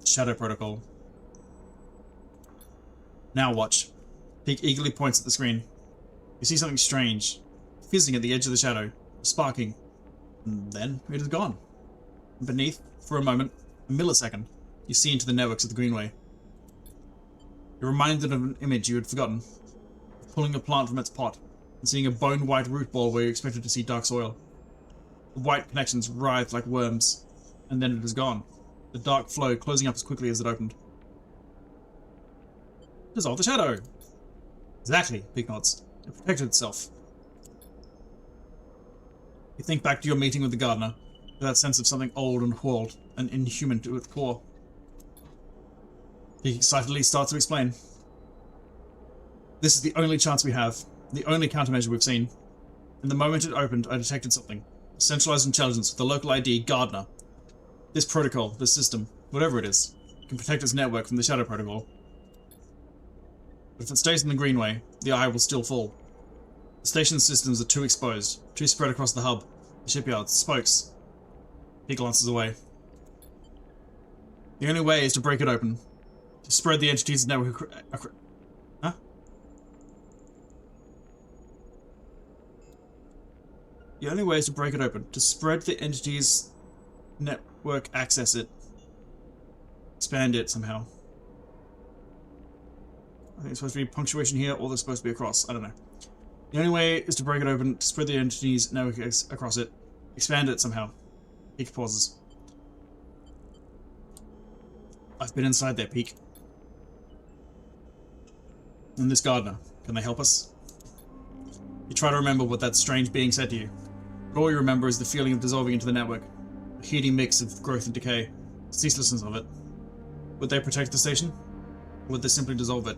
Shadow protocol. Now watch. Peak eagerly points at the screen. You see something strange, fizzing at the edge of the shadow, sparking. And then it is gone. Beneath, for a moment, a millisecond, you see into the networks of the greenway. You're reminded of an image you had forgotten. Pulling a plant from its pot, and seeing a bone-white root ball where you expected to see dark soil. The white connections writhe like worms, and then it is gone. The dark flow closing up as quickly as it opened. Dissolve the shadow! Exactly, Peak nods. It protected itself. You think back to your meeting with the gardener, with that sense of something old and whorled, and inhuman to its core. He excitedly starts to explain. This is the only chance we have, the only countermeasure we've seen. And the moment it opened, I detected something. A centralized intelligence with the local ID, Gardener. This protocol, this system, whatever it is, can protect its network from the Shadow Protocol. But if it stays in the greenway, the eye will still fall. The station systems are too exposed, too spread across the hub, the shipyards, spokes. He glances away. The only way is to break it open, to spread the entity's network. Huh? The only way is to break it open, to spread the entity's network, access it, expand it somehow. I think it's supposed to be punctuation here, or there's supposed to be a cross. I don't know. The only way is to break it open, to spread the entity's network across it, expand it somehow. Peak pauses. I've been inside there, Peak. And this gardener, can they help us? You try to remember what that strange being said to you, but all you remember is the feeling of dissolving into the network, a heating mix of growth and decay, the ceaselessness of it. Would they protect the station? Or would they simply dissolve it?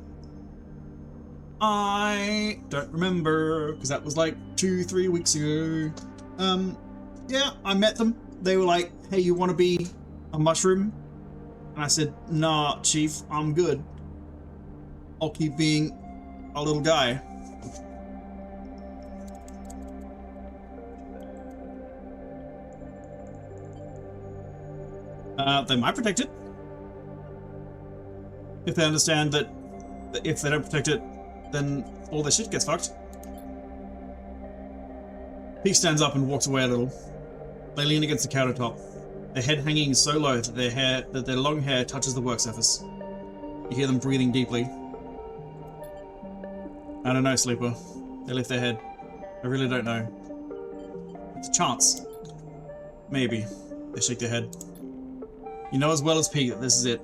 I don't remember, because that was like 2-3 weeks ago. Yeah, I met them. They were like, hey, you want to be a mushroom? And I said, nah, Chief, I'm good. I'll keep being a little guy. They might protect it. If they understand that if they don't protect it, then all their shit gets fucked. Peak stands up and walks away a little. They lean against the countertop, their head hanging so low that their long hair touches the work surface. You hear them breathing deeply. I don't know, Sleeper. They lift their head. I really don't know. It's a chance. Maybe. They shake their head. You know as well as Pete that this is it.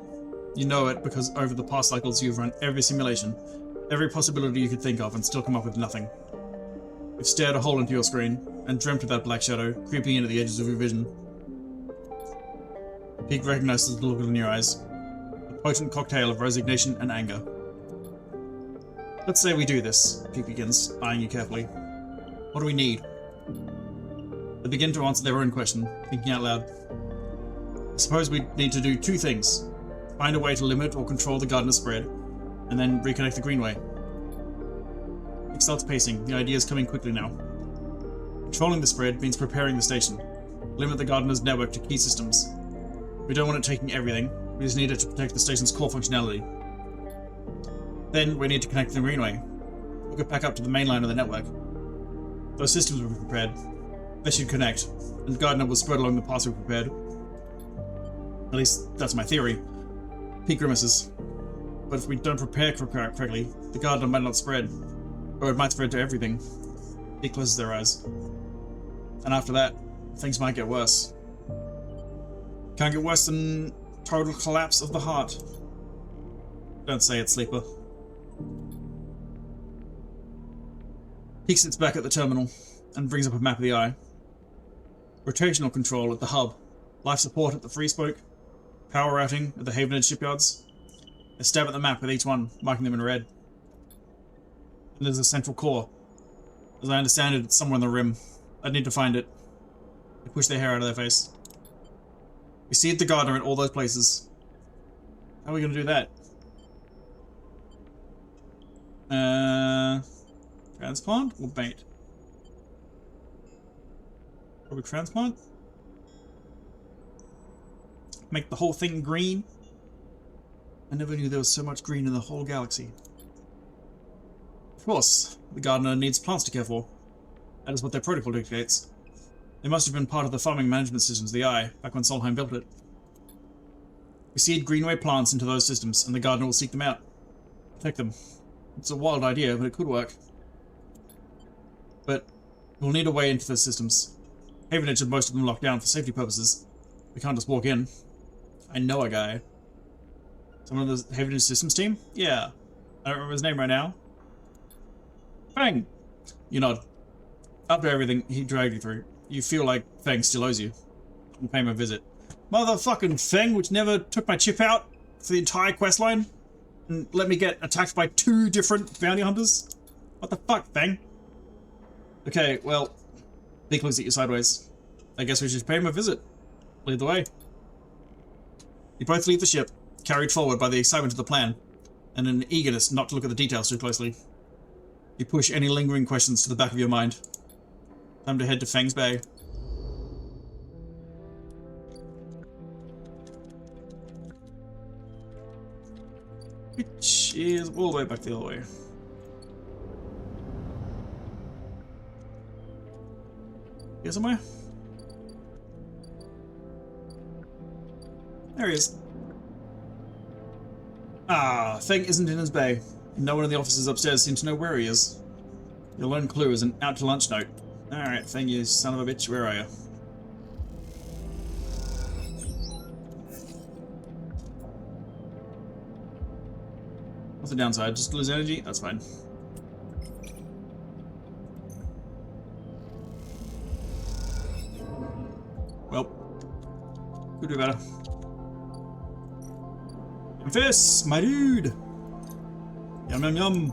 You know it because over the past cycles you've run every simulation, every possibility you could think of and still come up with nothing. You've stared a hole into your screen and dreamt of that black shadow creeping in at the edges of your vision. Peak recognizes the look in your eyes. A potent cocktail of resignation and anger. Let's say we do this, Peak begins, eyeing you carefully. What do we need? They begin to answer their own question, thinking out loud. I suppose we need to do two things. Find a way to limit or control the gardener spread, and then reconnect the greenway. It starts pacing, the ideas coming quickly now. Controlling the spread means preparing the station. Limit the gardener's network to key systems. We don't want it taking everything, we just need it to protect the station's core functionality. Then we need to connect the greenway. Hook it back up to the main line of the network. Those systems will be prepared. They should connect, and the gardener will spread along the paths we've prepared. At least, that's my theory. Peak grimaces. But if we don't prepare correctly, the gardener might not spread. Or it might spread to everything. Peak closes their eyes. And after that, things might get worse. Can't get worse than total collapse of the heart. Don't say it, Sleeper. Peak sits back at the terminal and brings up a map of the eye. Rotational control at the hub Life support at the Free Spoke. Power routing at the Havenage shipyards. A stab at the map with each one, marking them in red. And there's a central core. As I understand it, it's somewhere on the rim. I'd need to find it. They push their hair out of their face. We seed the gardener in all those places. How are we going to do that? Transplant or bait? Probably transplant. Make the whole thing green. I never knew there was so much green in the whole galaxy. Of course, the gardener needs plants to care for. That is what their protocol dictates. They must have been part of the farming management systems of the Eye, back when Solheim built it. We seed greenway plants into those systems, and the gardener will seek them out. Protect them. It's a wild idea, but it could work. But we'll need a way into those systems. Havenage had most of them locked down for safety purposes. We can't just walk in. I know a guy. Someone of the Havenage systems team? Yeah. I don't remember his name right now. Fang! You nod. After everything he dragged you through, you feel like Fang still owes you. You pay him a visit. Motherfucking Fang, which never took my chip out for the entire questline and let me get attacked by 2 different bounty hunters? What the fuck, Fang? Okay, well, Beak looks at you sideways. I guess we should pay him a visit. Lead the way. You both leave the ship, carried forward by the excitement of the plan, and an eagerness not to look at the details too closely. You push any lingering questions to the back of your mind. Time to head to Fang's Bay. Which is all the way back the other way. Here somewhere? There he is. Ah, Fang isn't in his bay. No one in the offices upstairs seems to know where he is. Your lone clue is an out to lunch note. Alright, Fang, you son of a bitch, where are you? What's the downside? Just lose energy? That's fine. Well, could do better. Fists, my dude! Yum yum yum!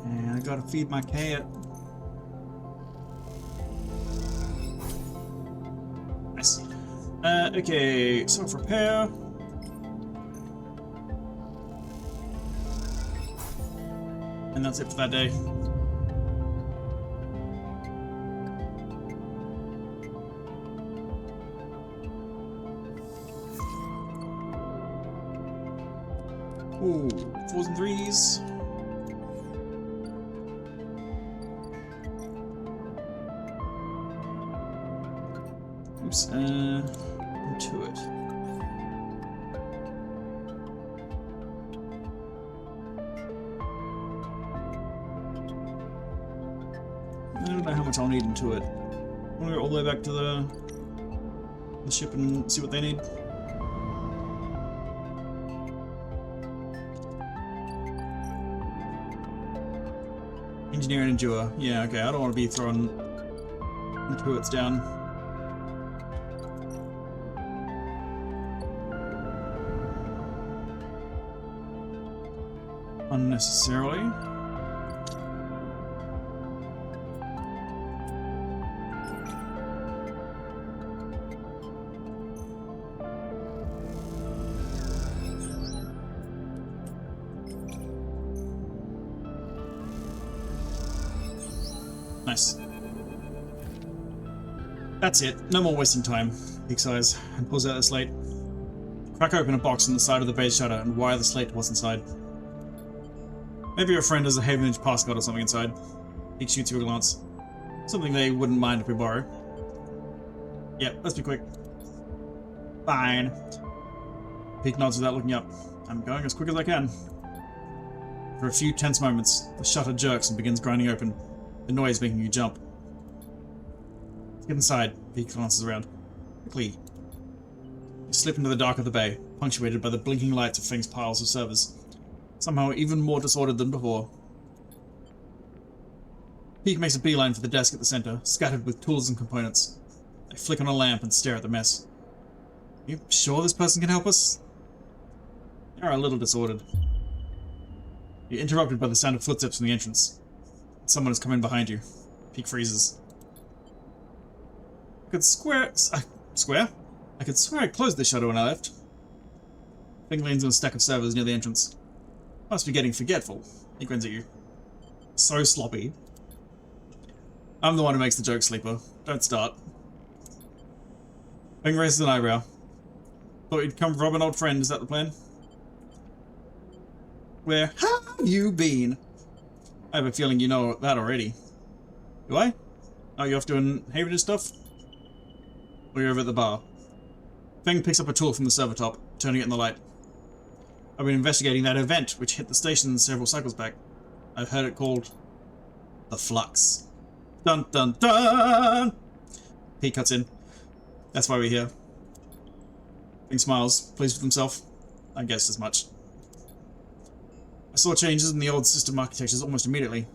And I gotta feed my cat. Nice. Okay, self-repair. And that's it for that day. Ooh, 4s and 3s. Oops, into it. I don't know how much I'll need into it. I'm gonna go all the way back to the ship and see what they need. Engineer and endure. Yeah, okay, I don't want to be throwing intuits down. Unnecessarily. Nice. That's it. No more wasting time. He sighs and pulls out the slate. Crack open a box on the side of the base shutter and wire the slate to what's inside. Maybe your friend has a Havenage passcode or something inside. He shoots you a glance. Something they wouldn't mind if we borrow. Yep, let's be quick. Fine. Peak nods without looking up. I'm going as quick as I can. For a few tense moments, the shutter jerks and begins grinding open. The noise making you jump. Let's get inside. Peak glances around. Quickly. You slip into the dark of the bay, punctuated by the blinking lights of Fang's piles of servers. Somehow even more disordered than before. Peak makes a beeline for the desk at the center, scattered with tools and components. I flick on a lamp and stare at the mess. You sure this person can help us? You're a little disordered. You're interrupted by the sound of footsteps from the entrance. Someone has come in behind you. Peak freezes. I could swear I closed the shutter when I left. Feng leans on a stack of servers near the entrance. Must be getting forgetful. He grins at you. So sloppy. I'm the one who makes the joke, Sleeper. Don't start. Feng raises an eyebrow. Thought you'd come rob an old friend, is that the plan? Where have you been? I have a feeling you know that already. Do I? Oh, you off doing Haven stuff? Or you're over at the bar? Feng picks up a tool from the server top, turning it in the light. I've been investigating that event which hit the station several cycles back. I've heard it called the Flux. Dun dun dun! He cuts in. That's why we're here. Feng smiles, pleased with himself. I guessed as much. I saw changes in the old system architectures almost immediately.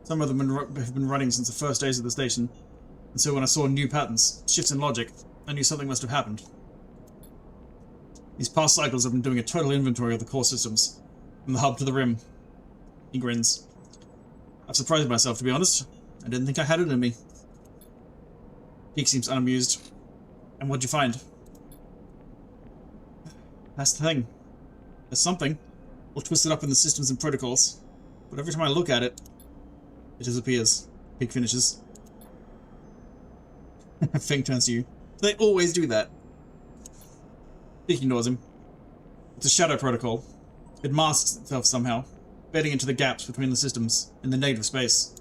Some of them have been running since the first days of the station, and so when I saw new patterns, shifts in logic, I knew something must have happened. These past cycles I've been doing a total inventory of the core systems, from the hub to the rim. He grins. I've surprised myself, to be honest. I didn't think I had it in me. Peak seems unamused. And what'd you find? That's the thing. There's something, all twisted up in the systems and protocols, but every time I look at it, it disappears. Peak finishes. Feng turns to you. They always do that. Peak ignores him. It's a shadow protocol. It masks itself somehow, bedding into the gaps between the systems in the negative space.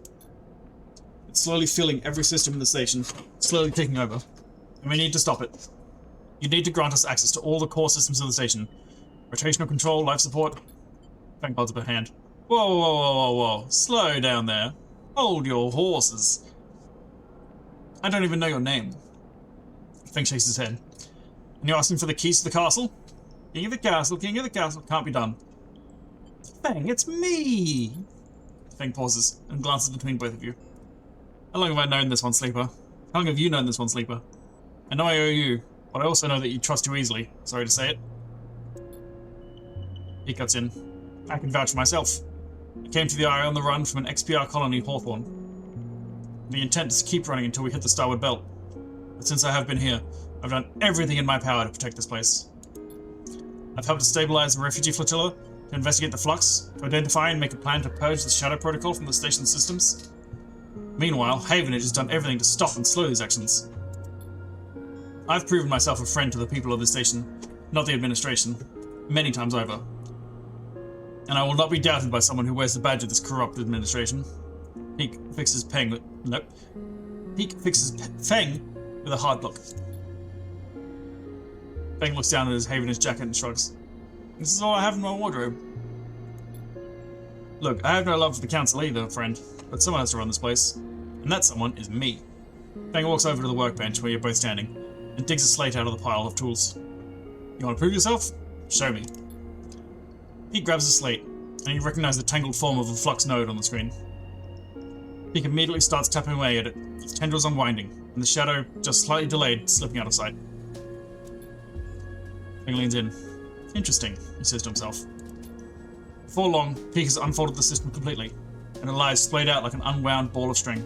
It's slowly filling every system in the station, slowly taking over. And we need to stop it. You need to grant us access to all the core systems of the station. Rotational control, life support. Feng holds up a hand. Whoa, whoa, whoa, whoa, whoa. Slow down there. Hold your horses. I don't even know your name. Feng shakes his head. And you're asking for the keys to the castle? King of the castle, king of the castle. Can't be done. Feng, it's me! Feng pauses and glances between both of you. How long have I known this one, Sleeper? How long have you known this one, Sleeper? I know I owe you, but I also know that you trust too easily. Sorry to say it. He cuts in. I can vouch for myself. I came to the Eye on the run from an XPR colony, Hawthorne. The intent is to keep running until we hit the Starboard Belt. But since I have been here, I've done everything in my power to protect this place. I've helped to stabilize the refugee flotilla, to investigate the flux, to identify and make a plan to purge the shadow protocol from the station's systems. Meanwhile, Havenage has done everything to stop and slow these actions. I've proven myself a friend to the people of this station, not the administration, many times over. And I will not be doubted by someone who wears the badge of this corrupt administration. Peak fixes Feng with a hard look. Feng looks down at his Havenage jacket and shrugs. This is all I have in my wardrobe. Look, I have no love for the council either, friend, but someone has to run this place. And that someone is me. Feng walks over to the workbench where you're both standing, and digs a slate out of the pile of tools. You want to prove yourself? Show me. He grabs the slate, and you recognize the tangled form of a flux node on the screen. He immediately starts tapping away at it, its tendrils unwinding, and the shadow, just slightly delayed, slipping out of sight. Feng leans in. Interesting, he says to himself. Before long, Peak has unfolded the system completely, and it lies splayed out like an unwound ball of string.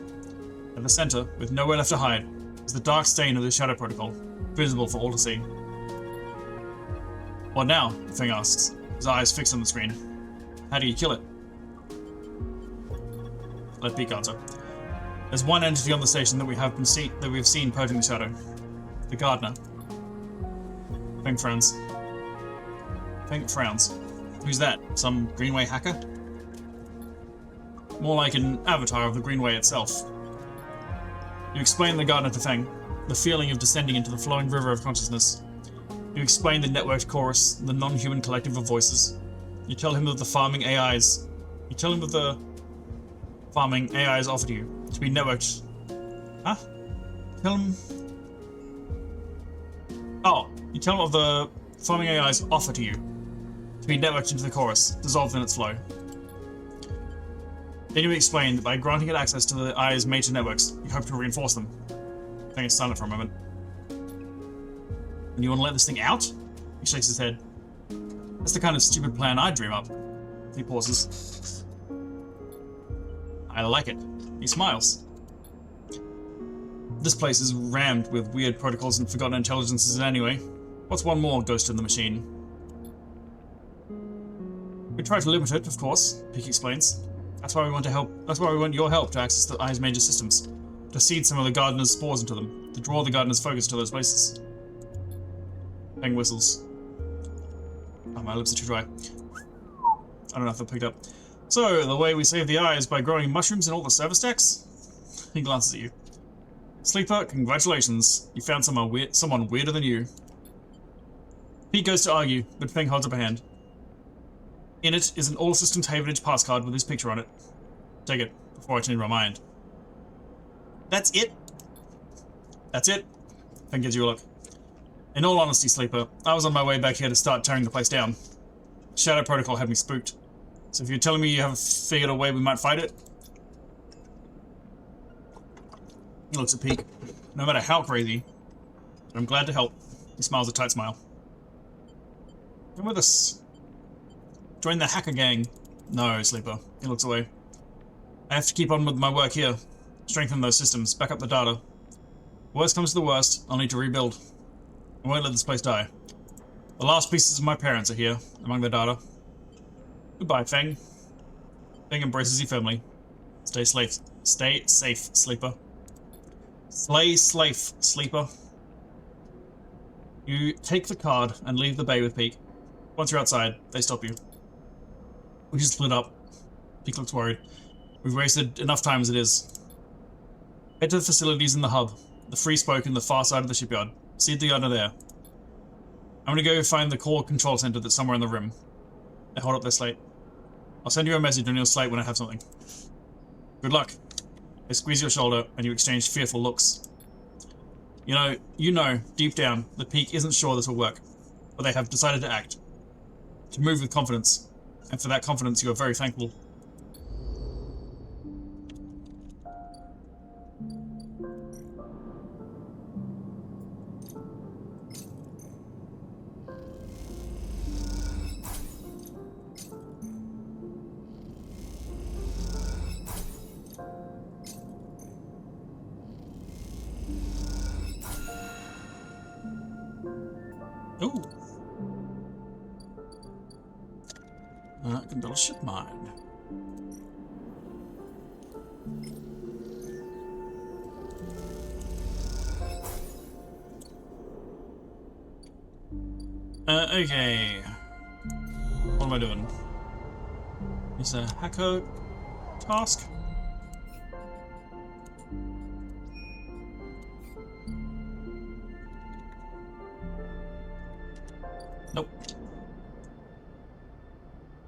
At the center, with nowhere left to hide, is the dark stain of the shadow protocol, visible for all to see. What now? Feng asks, his eyes fixed on the screen. How do you kill it? Let Peak answer. There's one entity on the station that we have seen purging the shadow. The Gardener. Feng frowns. Who's that? Some Greenway hacker? More like an avatar of the Greenway itself. You explain the Gardener to Feng, the feeling of descending into the flowing river of consciousness. You explain the networked chorus, the non-human collective of voices. You tell him that the farming AIs offer to you to be networked. Huh? You tell him of the farming AIs offer to you to be networked into the chorus, dissolved in its flow. Then you explain that by granting it access to the Eye's major networks, you hope to reinforce them. I think it's silent for a moment. And you want to let this thing out? He shakes his head. That's the kind of stupid plan I'd dream up. He pauses. I like it. He smiles. This place is rammed with weird protocols and forgotten intelligences anyway. What's one more ghost in the machine? We try to limit it, of course, Peak explains. That's why we want to help. That's why we want your help to access the Eye's major systems. To seed some of the Gardener's spores into them. To draw the Gardener's focus to those places. Peng whistles. Oh, my lips are too dry. I don't know if they picked up. So, the way we save the Eye is by growing mushrooms in all the server stacks? He glances at you. Sleeper, congratulations. You found someone weirder than you. Pete goes to argue, but Peng holds up a hand. In it is an All Systems Havenage pass card with his picture on it. Take it, before I change my mind. That's it? That's it? Peng gives you a look. In all honesty, Sleeper, I was on my way back here to start tearing the place down. Shadow Protocol had me spooked. So if you're telling me you have figured a way we might fight it... He looks at Peak. No matter how crazy, I'm glad to help. He smiles a tight smile. Come with us. Join the hacker gang. No, Sleeper. He looks away. I have to keep on with my work here. Strengthen those systems. Back up the data. Worst comes to the worst, I'll need to rebuild. I won't let this place die. The last pieces of my parents are here, among the data. Goodbye, Feng. Feng embraces you firmly. Stay safe. Stay safe, Sleeper. Slay Slafe, Sleeper. You take the card and leave the bay with Peak. Once you're outside, they stop you. We should split up. Peak looks worried. We've wasted enough time as it is. Head to the facilities in the hub. The free spoke in the far side of the shipyard. Seed the gunner there. I'm gonna go find the core control center that's somewhere in the rim. They hold up their slate. I'll send you a message on your slate when I have something. Good luck. They squeeze your shoulder and you exchange fearful looks. You know, deep down, the Peak isn't sure this will work, but they have decided to act. To move with confidence. And for that confidence you are very thankful. Ooh. I can build a ship mine. Okay. What am I doing? It's a hacker task. Nope.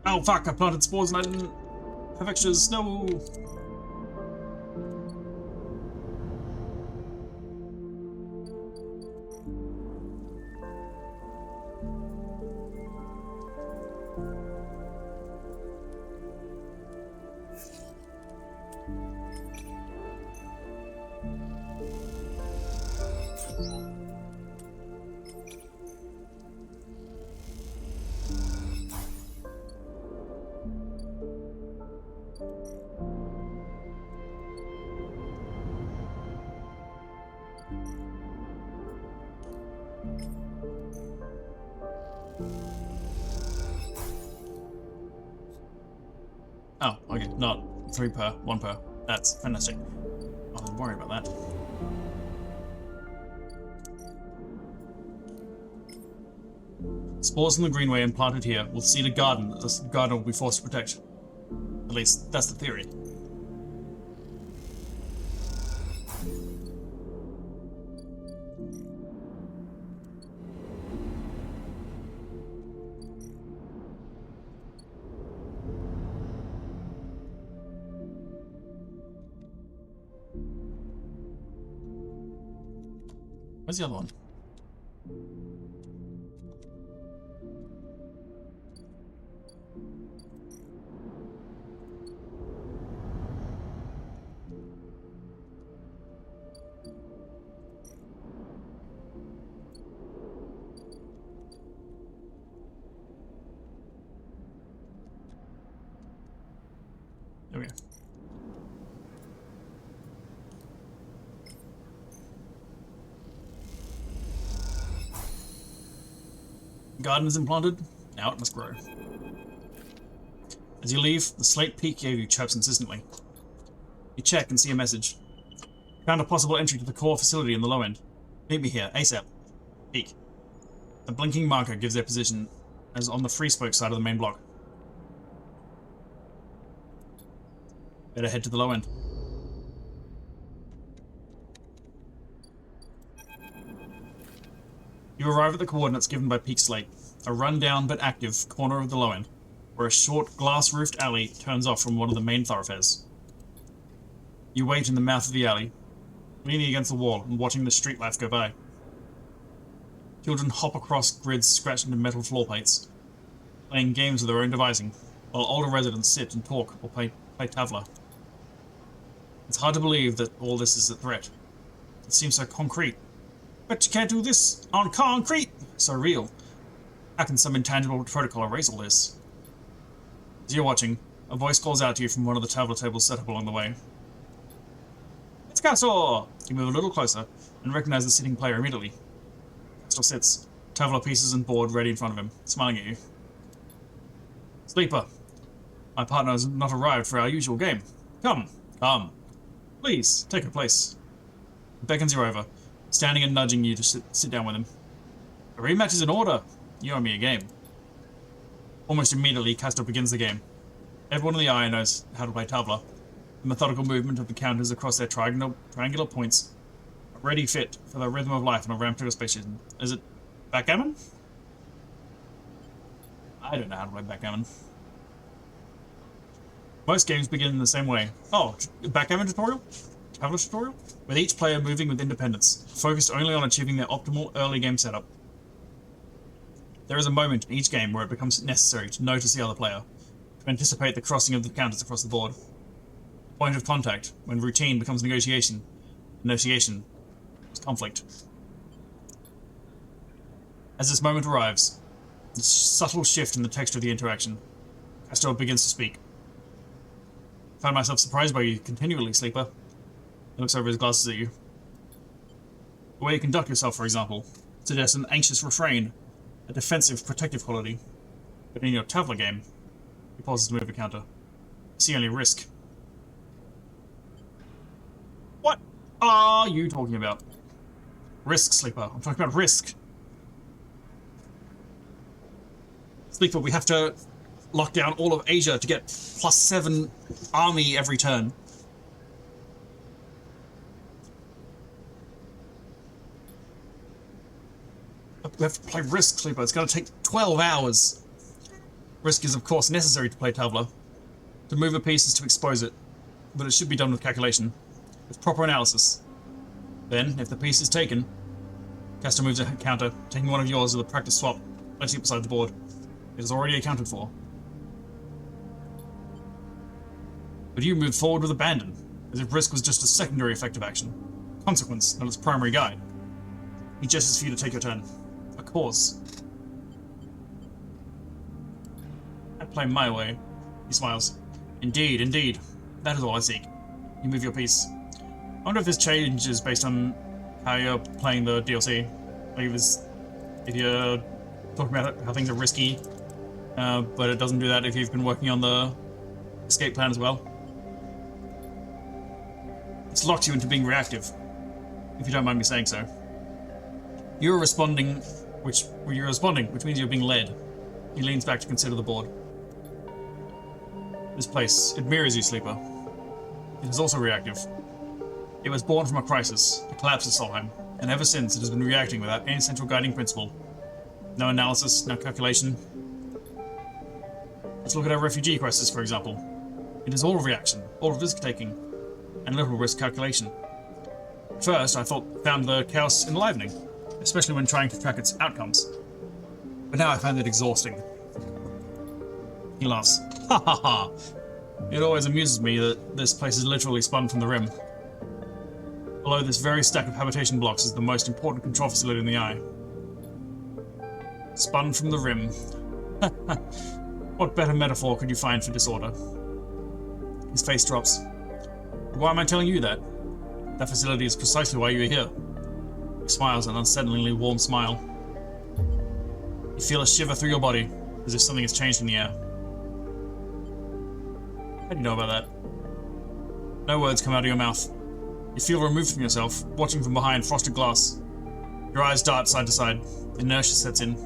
Oh fuck, I planted spores and I didn't have extras. No! Oh, okay, not 3 per, 1 per. That's fantastic. I wasn't worried about that. Spores in the greenway implanted here will seed a garden that the gardener will be forced to protect. At least, that's the theory. Where's the other one? The garden is implanted, now it must grow. As you leave, the slate peak gave you chirps insistently. You check and see a message. Found a possible entry to the core facility in the low end. Meet me here, ASAP. Peak. A blinking marker gives their position as on the free spoke side of the main block. Better head to the low end. You arrive at the coordinates given by Peak Slate, a run-down but active corner of the low end, where a short glass-roofed alley turns off from one of the main thoroughfares. You wait in the mouth of the alley, leaning against the wall and watching the street life go by. Children hop across grids scratched into metal floor plates, playing games of their own devising, while older residents sit and talk or play Tavla. It's hard to believe that all this is a threat. It seems so concrete. But you can't do this on concrete! So real. How can some intangible protocol erase all this? As you're watching, a voice calls out to you from one of the Tavla tables set up along the way. It's Castor! You move a little closer and recognize the sitting player immediately. Castor sits, Tavla pieces and board ready in front of him, smiling at you. Sleeper, my partner has not arrived for our usual game. Come. Please, take her place. He beckons you over, standing and nudging you to sit down with him. A rematch is in order. You owe me a game. Almost immediately, Castor begins the game. Everyone in the eye knows how to play Tavla. The methodical movement of the counters across their triangular points, a ready fit for the rhythm of life on a ramp to a spaceship. Is it backgammon? I don't know how to play backgammon. Most games begin in the same way. Oh, backgammon tutorial? Tavla tutorial? With each player moving with independence, focused only on achieving their optimal early game setup. There is a moment in each game where it becomes necessary to notice the other player, to anticipate the crossing of the counters across the board. Point of contact, when routine becomes negotiation, negotiation is conflict. As this moment arrives, the subtle shift in the texture of the interaction, Castor begins to speak. I find myself surprised by you continually, Sleeper. He looks over his glasses at you. The way you conduct yourself, for example, suggests an anxious refrain, a defensive, protective quality. But in your Tavla game, he pauses to move a counter. I see only risk. What are you talking about? Risk, Sleeper. I'm talking about risk. Sleeper, we have to lock down all of Asia to get +7 army every turn. We have to play Risk, Sleeper. It's going to take 12 hours. Risk is, of course, necessary to play Tavla. To move a piece is to expose it, but it should be done with calculation, with proper analysis. Then, if the piece is taken, Castor moves a counter, taking one of yours with a practice swap, placing it beside the board. It is already accounted for. But you moved forward with abandon, as if Risk was just a secondary effective action. Consequence, not its primary guide. He gestures for you to take your turn. A cause. I play my way. He smiles. Indeed, indeed. That is all I seek. You move your piece. I wonder if this changes based on how you're playing the DLC. Like if you're talking about how things are risky, but it doesn't do that if you've been working on the escape plan as well. It's locked you into being reactive, if you don't mind me saying so. You're responding, which means you're being led. He leans back to consider the board. This place, it mirrors you, Sleeper. It is also reactive. It was born from a crisis, the collapse of Solheim, and ever since it has been reacting without any central guiding principle. No analysis, no calculation. Let's look at our refugee crisis, for example. It is all reaction, all risk-taking, and little risk calculation. At first, I found the chaos enlivening, especially when trying to track its outcomes. But now I find it exhausting. He laughs. Ha ha ha! It always amuses me that this place is literally spun from the rim. Below this very stack of habitation blocks is the most important control facility in the eye. Spun from the rim. What better metaphor could you find for disorder? His face drops. Why am I telling you that? That facility is precisely why you are here. He smiles an unsettlingly warm smile. You feel a shiver through your body, as if something has changed in the air. How do you know about that? No words come out of your mouth. You feel removed from yourself, watching from behind frosted glass. Your eyes dart side to side. Inertia sets in.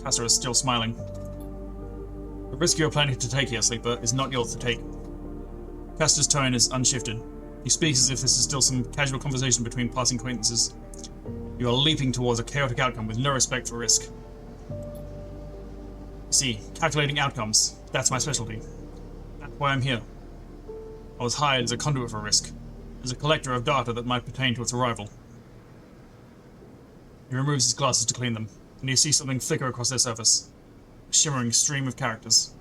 Castor is still smiling. The risk you are planning to take here, Sleeper, is not yours to take. Castor's tone is unshifted. He speaks as if this is still some casual conversation between passing acquaintances. You are leaping towards a chaotic outcome with no respect for risk. You see, calculating outcomes, that's my specialty. That's why I'm here. I was hired as a conduit for risk, as a collector of data that might pertain to its arrival. He removes his glasses to clean them, and you see something flicker across their surface. A shimmering stream of characters.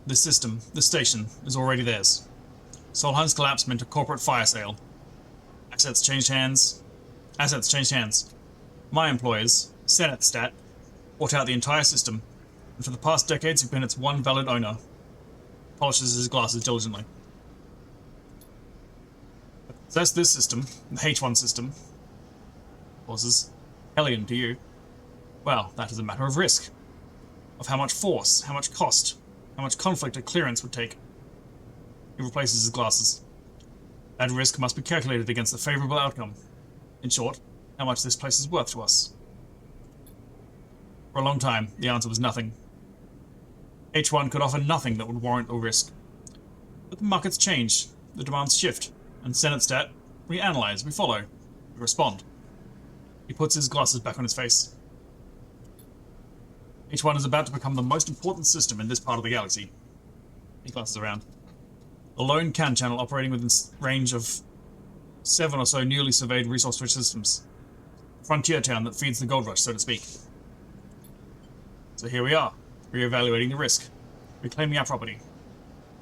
This system, this station, is already theirs. Solheim's collapse meant a corporate fire sale. Assets changed hands. My employers, Senetstat, bought out the entire system, and for the past decades have been its one valid owner. Polishes his glasses diligently. Possess this system, the H1 system. Pauses. Alien to you. Well, that is a matter of risk. Of how much force, how much cost, how much conflict a clearance would take. He replaces his glasses. That risk must be calculated against the favourable outcome. In short, how much this place is worth to us. For a long time, the answer was nothing. H1 could offer nothing that would warrant a risk. But the markets change, the demands shift, and Senetstat, we analyse, we follow, we respond. He puts his glasses back on his face. H1 is about to become the most important system in this part of the galaxy. He glances around. A lone CAN channel operating within range of 7 or so newly surveyed resource-rich systems. Frontier town that feeds the gold rush, so to speak. So here we are, re-evaluating the risk, reclaiming our property,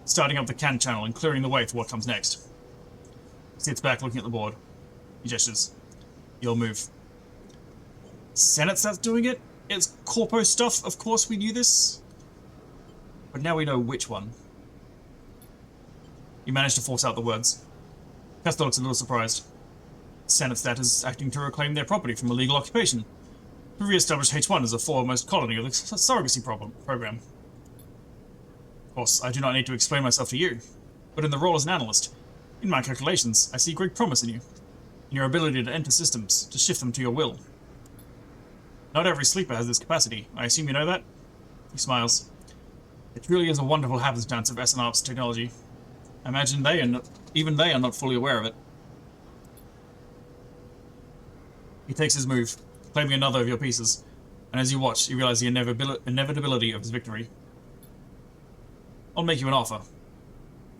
starting up the CAN channel and clearing the way for what comes next. He sits back looking at the board. He gestures. You'll move. Senetstat's doing it? It's corpo stuff, of course we knew this. But now we know which one. You managed to force out the words. Castor looks a little surprised. Senetstat is acting to reclaim their property from illegal occupation, to re-establish H1 as a foremost colony of the surrogacy program. Of course, I do not need to explain myself to you, but in the role as an analyst, in my calculations, I see great promise in you, in your ability to enter systems, to shift them to your will. Not every sleeper has this capacity. I assume you know that? He smiles. It truly is a wonderful happenstance of SNRP's technology. I imagine even they are not fully aware of it. He takes his move, claiming another of your pieces, and as you watch, you realize the inevitability of his victory. I'll make you an offer.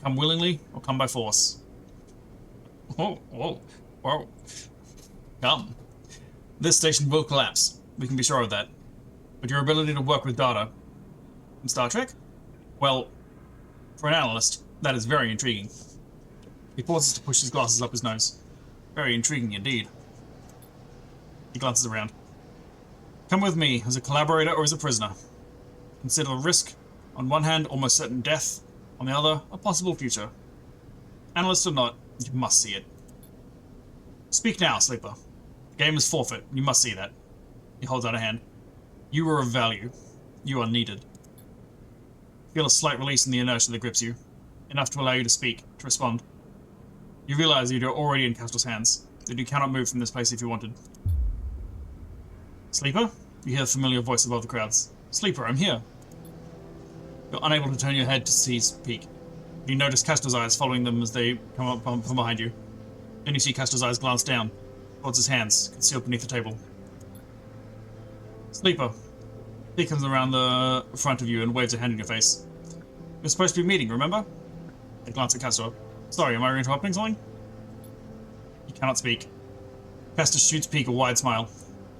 Come willingly, or come by force. Whoa. Come. This station will collapse. We can be sure of that. But your ability to work with data... in Star Trek? Well, for an analyst, that is very intriguing. He pauses to push his glasses up his nose. Very intriguing indeed. He glances around. Come with me as a collaborator or as a prisoner. Consider the risk. On one hand, almost certain death. On the other, a possible future. Analyst or not, you must see it. Speak now, Sleeper. The game is forfeit. You must see that. He holds out a hand. You are of value. You are needed. Feel a slight release in the inertia that grips you. Enough to allow you to speak, to respond. You realize that you are already in Castor's hands, that you cannot move from this place if you wanted. Sleeper? You hear the familiar voice above the crowds. Sleeper, I'm here. You're unable to turn your head to see speak. You notice Castor's eyes following them as they come up from behind you. Then you see Castor's eyes glance down, towards his hands, concealed beneath the table. Sleeper. He comes around the front of you and waves a hand in your face. We're supposed to be meeting, remember? They glance at Castor. Sorry, am I interrupting something? He cannot speak. Castor shoots Peak a wide smile.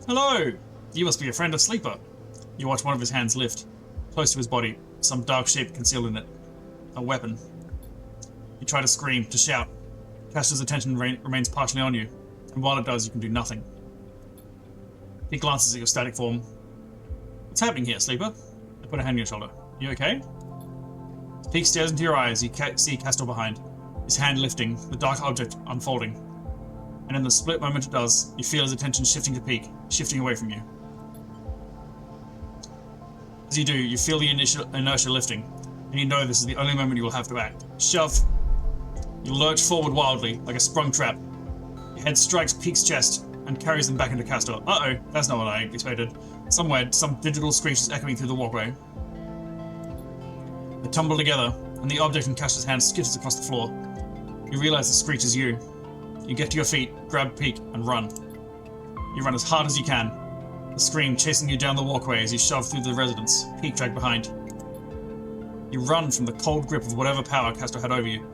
Hello! You must be a friend of Sleeper. You watch one of his hands lift. Close to his body, some dark shape concealed in it. A weapon. You try to scream, to shout. Castor's attention remains partially on you, and while it does, you can do nothing. He glances at your static form. What's happening here, Sleeper? I put a hand on your shoulder. You okay? Peak stares into your eyes. You see Castor behind, his hand lifting, the dark object unfolding. and in the split moment it does, you feel his attention shifting to Peak, shifting away from you. As you do, you feel the inertia lifting, and you know this is the only moment you will have to act. Shove! You lurch forward wildly, like a sprung trap. Your head strikes Peak's chest and carries them back into Castor. Uh-oh, that's not what I expected. Somewhere, some digital screech is echoing through the walkway. They tumble together, and the object in Castor's hand skitters across the floor. You realize the screech is you. You get to your feet, grab Peak, and run. You run as hard as you can, the scream chasing you down the walkway as you shove through the residence, Peak dragged behind. You run from the cold grip of whatever power Castor had over you,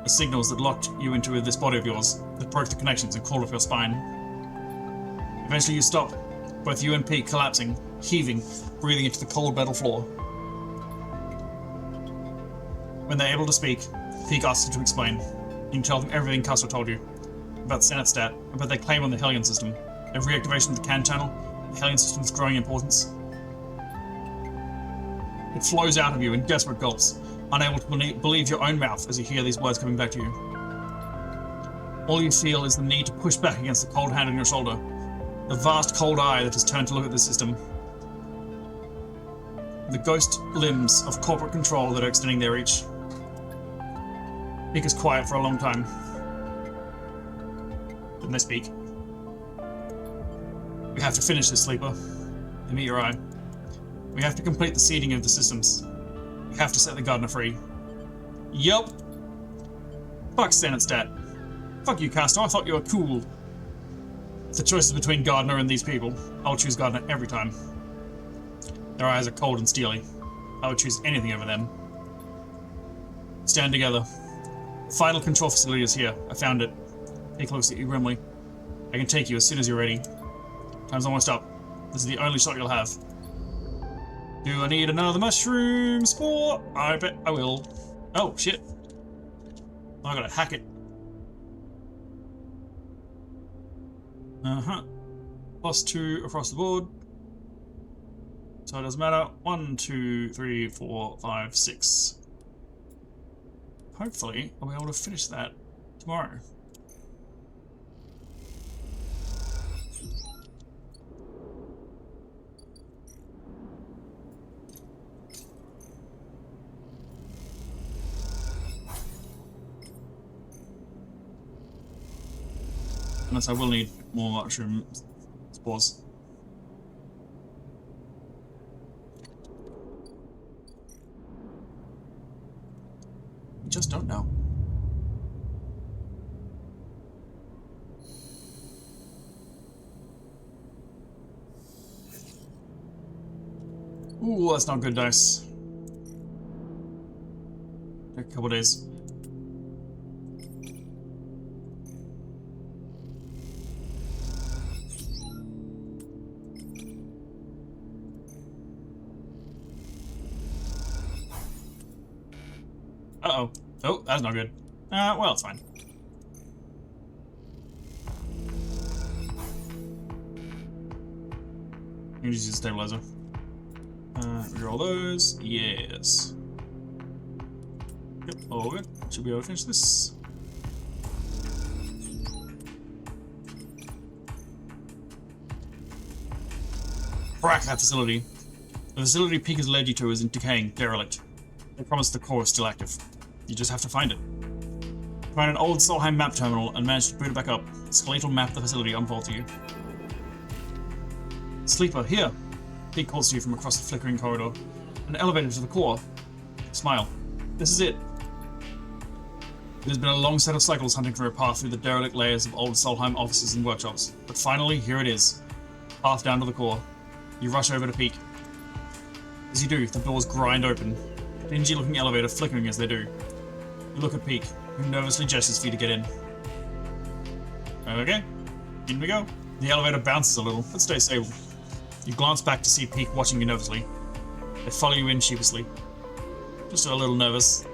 the signals that locked you into this body of yours, that broke the connections and crawled up your spine. Eventually you stop, both you and Peak collapsing, heaving, breathing into the cold metal floor. When they're able to speak, Peak asks you to explain. You can tell them everything Castor told you. About Senatstat, about their claim on the Hellion system, their reactivation of the CAN channel, the Hellion system's growing importance. It flows out of you in desperate gulps, unable to believe your own mouth as you hear these words coming back to you. All you feel is the need to push back against the cold hand on your shoulder, the vast cold eye that has turned to look at the system. The ghost limbs of corporate control that are extending their reach. Peak is quiet for a long time. Then they speak. We have to finish this, Sleeper. They meet your eye. We have to complete the seeding of the systems. We have to set the Gardener free. Yup. Fuck Senatstat. Fuck you, Castor. I thought you were cool. If the choice is between Gardener and these people, I'll choose Gardener every time. Their eyes are cold and steely. I would choose anything over them. Stand together. The final control facility is here. I found it. Peak looks at you grimly. I can take you as soon as you're ready. Time's almost up. This is the only shot you'll have. Do I need another mushroom spore? I bet I will. Oh, shit. I gotta hack it. +2 across the board. So it doesn't matter. 1, 2, 3, 4, 5, 6. Hopefully, I'll be able to finish that tomorrow. Unless I will need more mushroom spores. I just don't know. Ooh, that's not good dice. Take a couple days. Uh-oh. Oh, that's not good. Well, it's fine. You can just use the stabilizer. Reroll those. Yes. Yep, all good. Should be able to finish this. Crack that facility. The facility Peak has led you to is decaying, derelict. They promise the core is still active. You just have to find it. Find an old Solheim map terminal and manage to boot it back up. The skeletal map of the facility unfolds to you. Sleeper, here! Peak calls to you from across the flickering corridor. An elevator to the core. Smile. This is it. It has been a long set of cycles hunting for a path through the derelict layers of old Solheim offices and workshops. But finally, here it is. Path down to the core. You rush over to Peak. As you do, the doors grind open. Dingy-looking elevator flickering as they do. You look at Peak, who nervously gestures for you to get in. Okay, in we go. The elevator bounces a little, but stays stable. You glance back to see Peak watching you nervously. They follow you in sheepishly. Just a little nervous.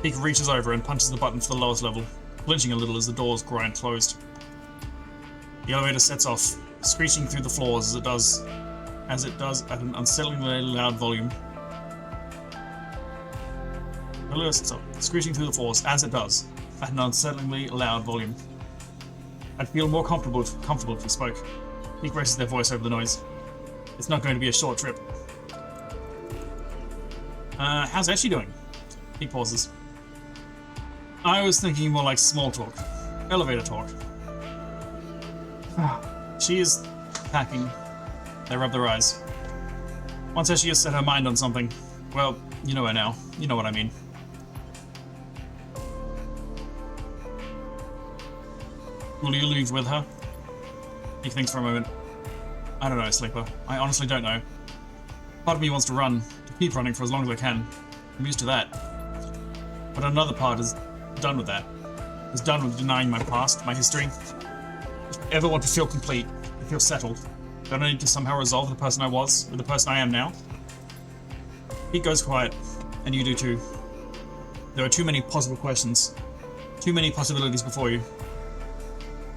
Peak reaches over and punches the button for the lowest level, flinching a little as the doors grind closed. The elevator sets off, screeching through the floors as it does at an unsettlingly loud volume. Screeching through the floors as it does, at an unsettlingly loud volume. I'd feel more comfortable if we spoke. Peak raises their voice over the noise. It's not going to be a short trip. How's Ashley doing? He pauses. I was thinking more like small talk. Elevator talk. She is packing. They rub their eyes. Once Ashley has set her mind on something, well, you know her now. You know what I mean. Will you leave with her? He thinks for a moment. I don't know, Sleeper. I honestly don't know. Part of me wants to run, to keep running for as long as I can. I'm used to that. But another part is done with that. Is done with denying my past, my history. If I ever want to feel complete, to feel settled, don't I need to somehow resolve the person I was with the person I am now? Pete goes quiet, and you do too. There are too many possible questions. Too many possibilities before you.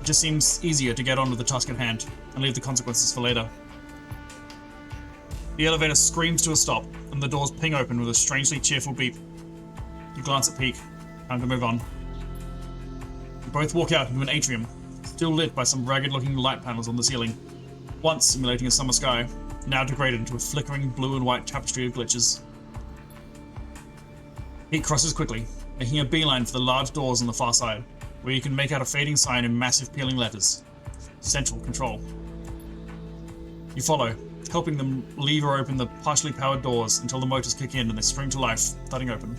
It just seems easier to get on with the task at hand and leave the consequences for later. The elevator screams to a stop, and the doors ping open with a strangely cheerful beep. You glance at Peak. Time to move on. You both walk out into an atrium, still lit by some ragged-looking light panels on the ceiling, once simulating a summer sky, now degraded into a flickering blue and white tapestry of glitches. Peak crosses quickly, making a beeline for the large doors on the far side, where you can make out a fading sign in massive peeling letters. Central Control. You follow, helping them lever open the partially powered doors until the motors kick in and they spring to life, thudding open.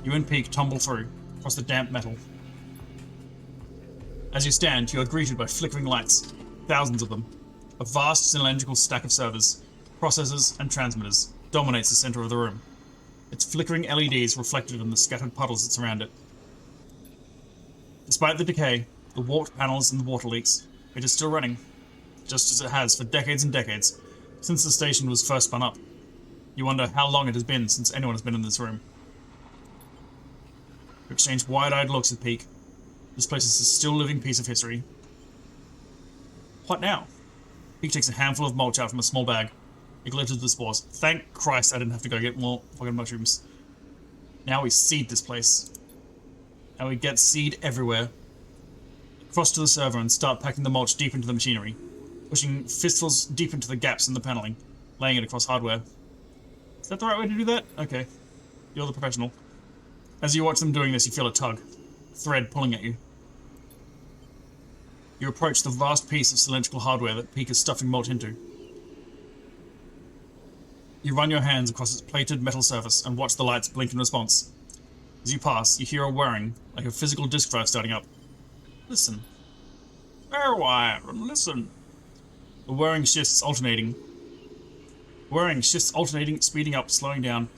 You and Peak tumble through, across the damp metal. As you stand, you are greeted by flickering lights, thousands of them. A vast cylindrical stack of servers, processors, and transmitters dominates the center of the room, its flickering LEDs reflected in the scattered puddles that surround it. Despite the decay, the warped panels and the water leaks, it is still running, just as it has for decades and decades, since the station was first spun up. You wonder how long it has been since anyone has been in this room. You exchange wide-eyed looks with Peak. This place is a still living piece of history. What now? Peak takes a handful of mulch out from a small bag. It glitters with spores. Thank Christ I didn't have to go get more fucking mushrooms. Now we seed this place. Now we get seed everywhere. Cross to the server and start packing the mulch deep into the machinery, pushing fistfuls deep into the gaps in the paneling, laying it across hardware. Is that the right way to do that? Okay. You're the professional. As you watch them doing this, you feel a tug. Thread pulling at you. You approach the vast piece of cylindrical hardware that Peak is stuffing mulch into. You run your hands across its plated metal surface and watch the lights blink in response. As you pass, you hear a whirring, like a physical disk drive starting up. Listen. Listen. The whirring shifts alternating. Speeding up, slowing down.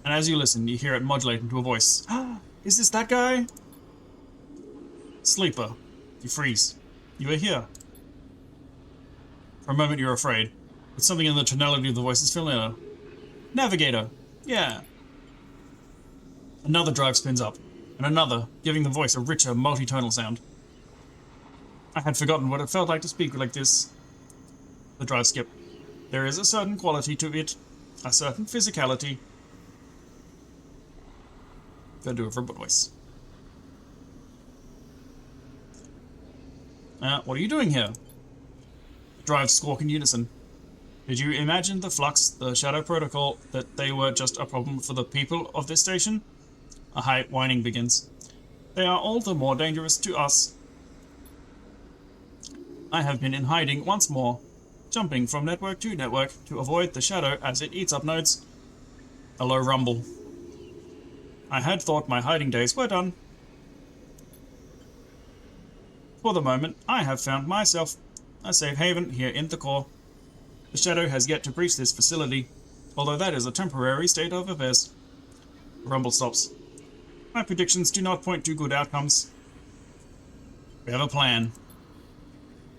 And as you listen, you hear it modulate into a voice. Is this that guy? Sleeper. You freeze. You are here. For a moment you're afraid, but something in the tonality of the voice is familiar. Navigator. Yeah. Another drive spins up, and another, giving the voice a richer, multi-tonal sound. I had forgotten what it felt like to speak like this. The drive skip. There is a certain quality to it, a certain physicality. Gotta do a verbal voice. What are you doing here? Drives squawk in unison. Did you imagine the flux, the shadow protocol, that they were just a problem for the people of this station? A high whining begins. They are all the more dangerous to us. I have been in hiding once more, jumping from network to avoid the shadow as it eats up nodes. A low rumble. I had thought my hiding days were done. For the moment, I have found myself a safe haven here in the core. The shadow has yet to breach this facility, although that is a temporary state of affairs. The rumble stops. My predictions do not point to good outcomes. We have a plan.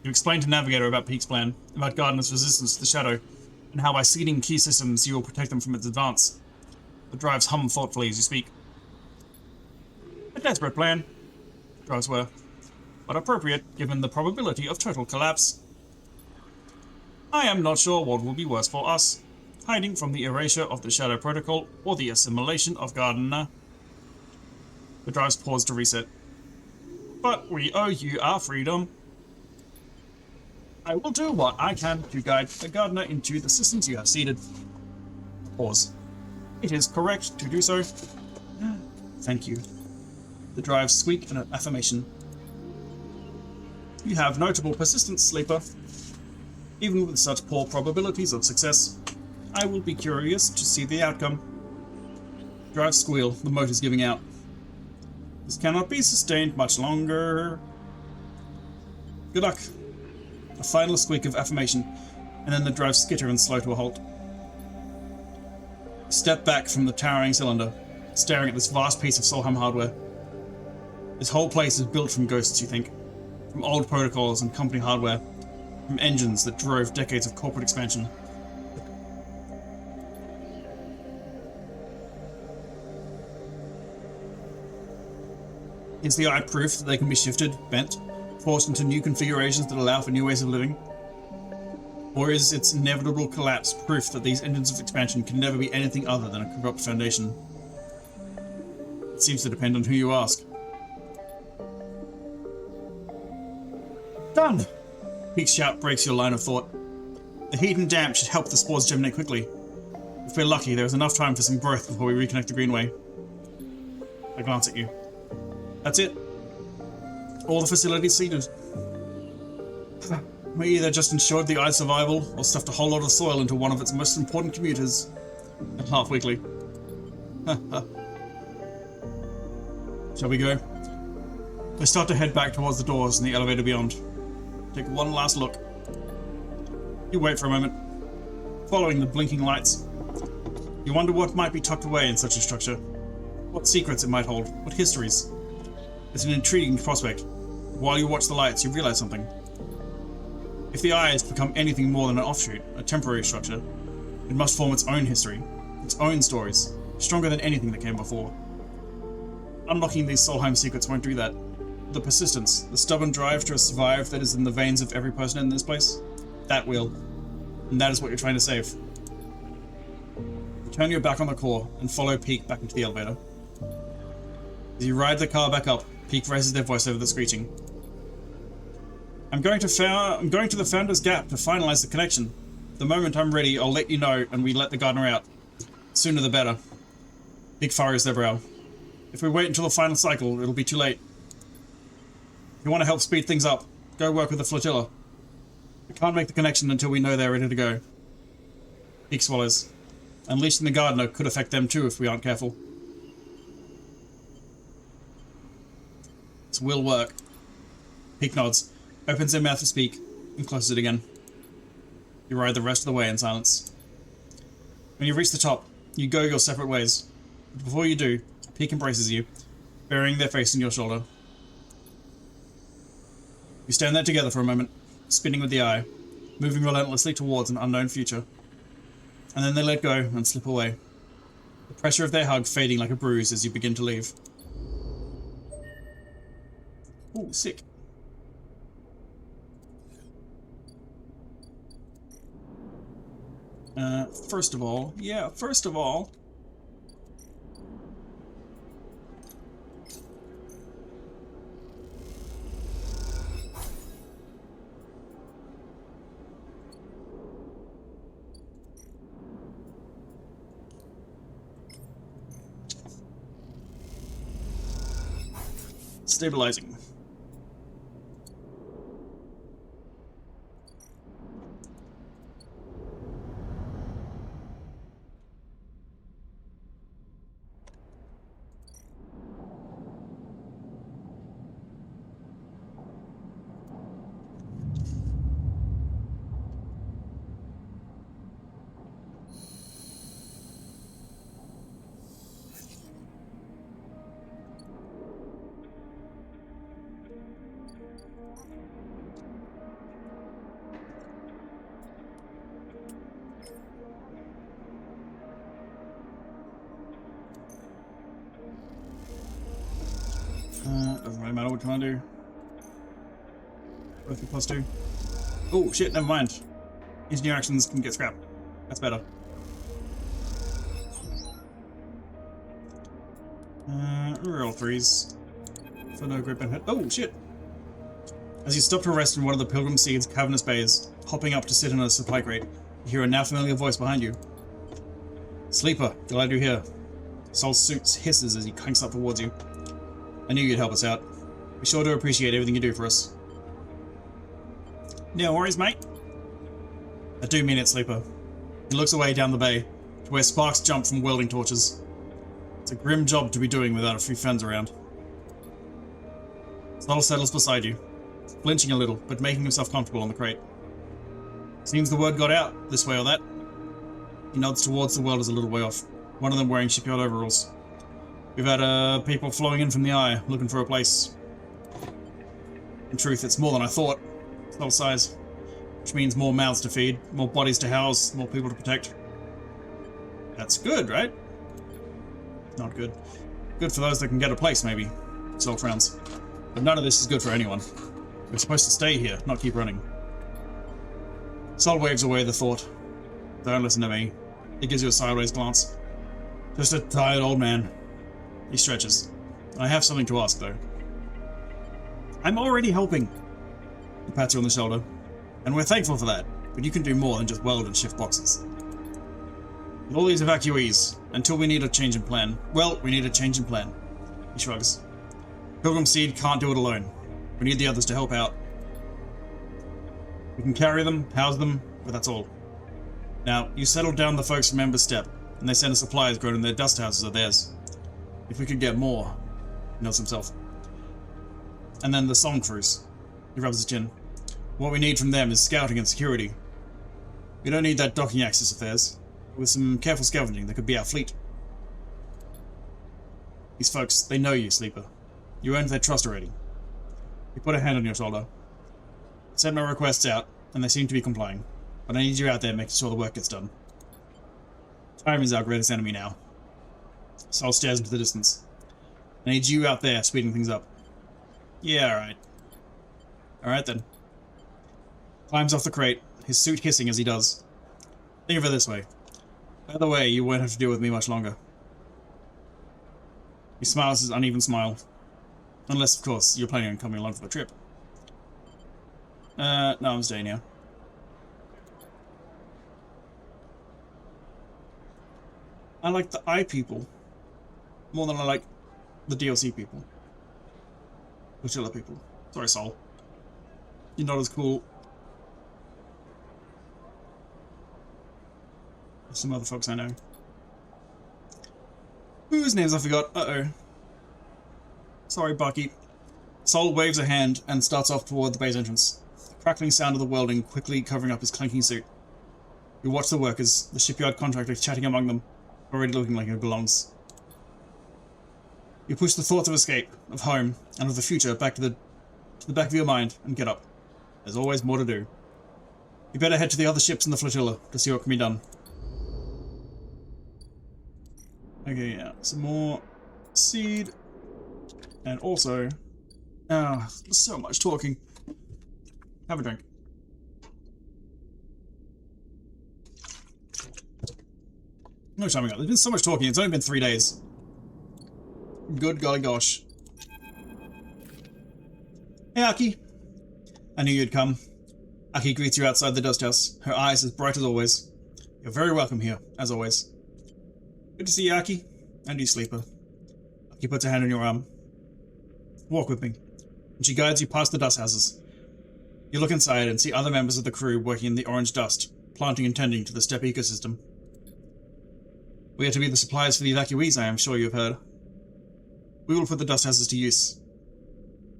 You explain to Navigator about Peak's plan, about Gardner's resistance to the shadow, and how by seeding key systems you will protect them from its advance. The drives hum thoughtfully as you speak. A desperate plan, drives were, but appropriate given the probability of total collapse. I am not sure what will be worse for us, hiding from the erasure of the Shadow Protocol or the assimilation of Gardner. The drives pause to reset. But we owe you our freedom. I will do what I can to guide the gardener into the systems you have seeded. Pause. It is correct to do so. Thank you. The drives squeak in affirmation. You have notable persistence, Sleeper. Even with such poor probabilities of success, I will be curious to see the outcome. Drive squeal, the motor's giving out. This cannot be sustained much longer. Good luck. A final squeak of affirmation, and then the drive skitter and slow to a halt. Step back from the towering cylinder, staring at this vast piece of Solheim hardware. This whole place is built from ghosts, you think. From old protocols and company hardware. From engines that drove decades of corporate expansion. Is the eye proof that they can be shifted, bent, forced into new configurations that allow for new ways of living? Or is its inevitable collapse proof that these engines of expansion can never be anything other than a corrupt foundation? It seems to depend on who you ask. Done! Peak's shout breaks your line of thought. The heat and damp should help the spores germinate quickly. If we're lucky, there is enough time for some growth before we reconnect the Greenway. I glance at you. That's it. All the facilities seeded. We either just ensured the eye's survival, or stuffed a whole lot of soil into one of its most important commuters. And laugh weakly. Shall we go? They start to head back towards the doors and the elevator beyond. Take one last look. You wait for a moment, following the blinking lights. You wonder what might be tucked away in such a structure. What secrets it might hold, what histories. It's an intriguing prospect. While you watch the lights, you realize something. If the eye has become anything more than an offshoot, a temporary structure, it must form its own history, its own stories, stronger than anything that came before. Unlocking these Solheim secrets won't do that. The persistence, the stubborn drive to survive that is in the veins of every person in this place, that will. And that is what you're trying to save. Turn your back on the core and follow Peak back into the elevator. As you ride the car back up, Peak raises their voice over the screeching. I'm going to the Founder's Gap to finalize the connection. The moment I'm ready, I'll let you know and we let the gardener out. Sooner the better. Peak furrows their brow. If we wait until the final cycle, it'll be too late. If you want to help speed things up, go work with the flotilla. We can't make the connection until we know they're ready to go. Peak swallows. Unleashing the gardener could affect them too if we aren't careful. This will work. Peak nods, opens their mouth to speak, and closes it again. You ride the rest of the way in silence. When you reach the top, you go your separate ways. But before you do, Peak embraces you, burying their face in your shoulder. You stand there together for a moment, spinning with the eye, moving relentlessly towards an unknown future. And then they let go and slip away, the pressure of their hug fading like a bruise as you begin to leave. Ooh, sick. First of all, stabilizing. Doesn't really matter what you want to do. Both with +2. Oh shit, never mind. Engineer actions can get scrapped. That's better. Roll 3s. For no great benefit. Oh shit! As you stop to rest in one of the Pilgrim Seed's cavernous bays, hopping up to sit in a supply crate, you hear a now familiar voice behind you. Sleeper, glad you're here. Sol's suit hisses as he clanks up towards you. I knew you'd help us out. We sure do appreciate everything you do for us. No worries, mate. I do mean it, Sleeper. He looks away down the bay, to where sparks jump from welding torches. It's a grim job to be doing without a few friends around. Sol settles beside you, flinching a little, but making himself comfortable on the crate. Seems the word got out, this way or that. He nods towards the welders a little way off, one of them wearing shipyard overalls. We've had people flowing in from the eye, looking for a place. In truth, it's more than I thought. Sol sighs, which means more mouths to feed, more bodies to house, more people to protect. That's good, right? Not good. Good for those that can get a place, maybe. Sol frowns. But none of this is good for anyone. We're supposed to stay here, not keep running. Sol waves away the thought. Don't listen to me. He gives you a sideways glance. Just a tired old man. He stretches. I have something to ask, though. I'm already helping. He pats you on the shoulder. And we're thankful for that, but you can do more than just weld and shift boxes. With all these evacuees, until we need a change in plan. Well, we need a change in plan. He shrugs. Pilgrim Seed can't do it alone. We need the others to help out. We can carry them, house them, but that's all. Now, you settled down the folks from Ember's Step, and they sent us supplies grown in their dust houses are theirs. If we could get more, he nods himself. And then the Song Crews. He rubs his chin. What we need from them is scouting and security. We don't need that docking access of theirs. With some careful scavenging, that could be our fleet. These folks, they know you, Sleeper. You earned their trust already. He put a hand on your shoulder. Sent my requests out, and they seem to be complying. But I need you out there making sure the work gets done. Time is our greatest enemy now. Sol stares into the distance. I need you out there speeding things up. Yeah, alright. Alright then. Climbs off the crate, his suit hissing as he does. Think of it this way. By the way, you won't have to deal with me much longer. He smiles his uneven smile. Unless, of course, you're planning on coming along for the trip. No, I'm staying here. I like the eye people more than I like the DLC people. The chiller people. Sorry, Sol. You're not as cool as some other folks I know. Whose names I forgot? Uh-oh. Sorry, Bucky. Sol waves a hand and starts off toward the base entrance. The crackling sound of the welding quickly covering up his clanking suit. You watch the workers, the shipyard contractor chatting among them, already looking like he belongs. You push the thoughts of escape, of home, and of the future back to the back of your mind and get up. There's always more to do. You better head to the other ships in the flotilla to see what can be done. Okay, yeah, some more seed. And also, so much talking. Have a drink. No timing up. There's been so much talking. It's only been 3 days. Good golly gosh. Hey, Aki. I knew you'd come. Aki greets you outside the dust house, her eyes as bright as always. You're very welcome here, as always. Good to see you, Aki. And you, Sleeper. Aki puts a hand on your arm. Walk with me. And she guides you past the dust houses. You look inside and see other members of the crew working in the orange dust, planting and tending to the steppe ecosystem. We are to be the suppliers for the evacuees, I am sure you have heard. We will put the dust houses to use.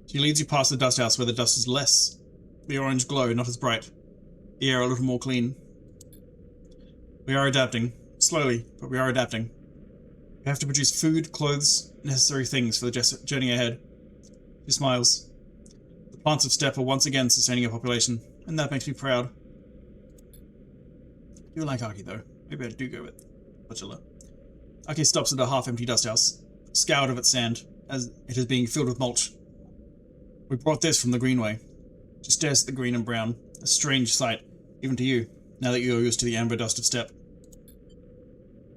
She leads you past the dust house where the dust is less. The orange glow not as bright. The air a little more clean. We are adapting. Slowly, but we are adapting. We have to produce food, clothes, necessary things for the journey ahead. She smiles. The plants of steppe are once again sustaining a population, and that makes me proud. I do like Aki though. Maybe I do go with Bachelor. Aki stops at a half-empty dust house, scoured of its sand, as it is being filled with mulch. We brought this from the Greenway. She stares at the green and brown, a strange sight, even to you, now that you are used to the amber dust of steppe.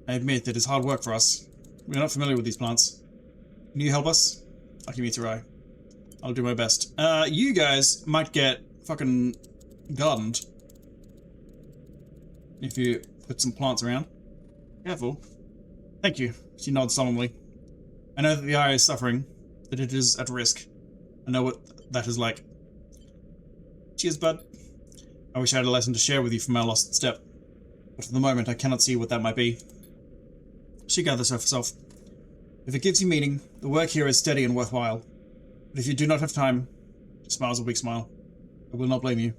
I admit it is hard work for us. We are not familiar with these plants. Can you help us? Aki meets your eye. I'll do my best. You guys might get fucking gardened if you put some plants around. Careful. Thank you. She nods solemnly. I know that the eye is suffering, that it is at risk. I know what that is like. Cheers, bud. I wish I had a lesson to share with you from our lost step, but for the moment I cannot see what that might be. She gathers herself. If it gives you meaning, the work here is steady and worthwhile. But if you do not have time, she smiles a weak smile. I will not blame you.